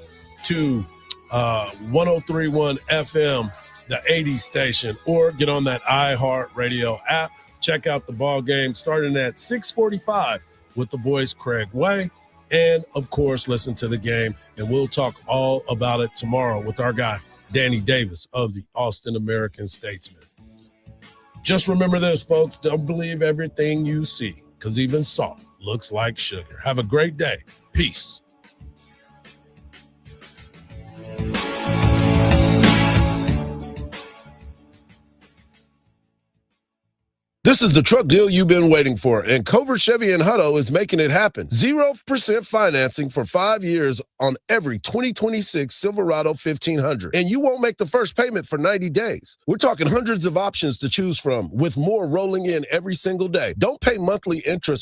to 103.1 FM, the 80s station, or get on that iHeartRadio app. Check out the ball game starting at 6:45 with the voice Craig Way. And, of course, listen to the game. And we'll talk all about it tomorrow with our guy, Danny Davis of the Austin American-Statesman. Just remember this, folks. Don't believe everything you see, because even salt looks like sugar. Have a great day. Peace. This is the truck deal you've been waiting for, and Covert Chevy in Hutto is making it happen. 0% financing for 5 years on every 2026 Silverado 1500, and you won't make the first payment for 90 days. We're talking hundreds of options to choose from, with more rolling in every single day. Don't pay monthly interest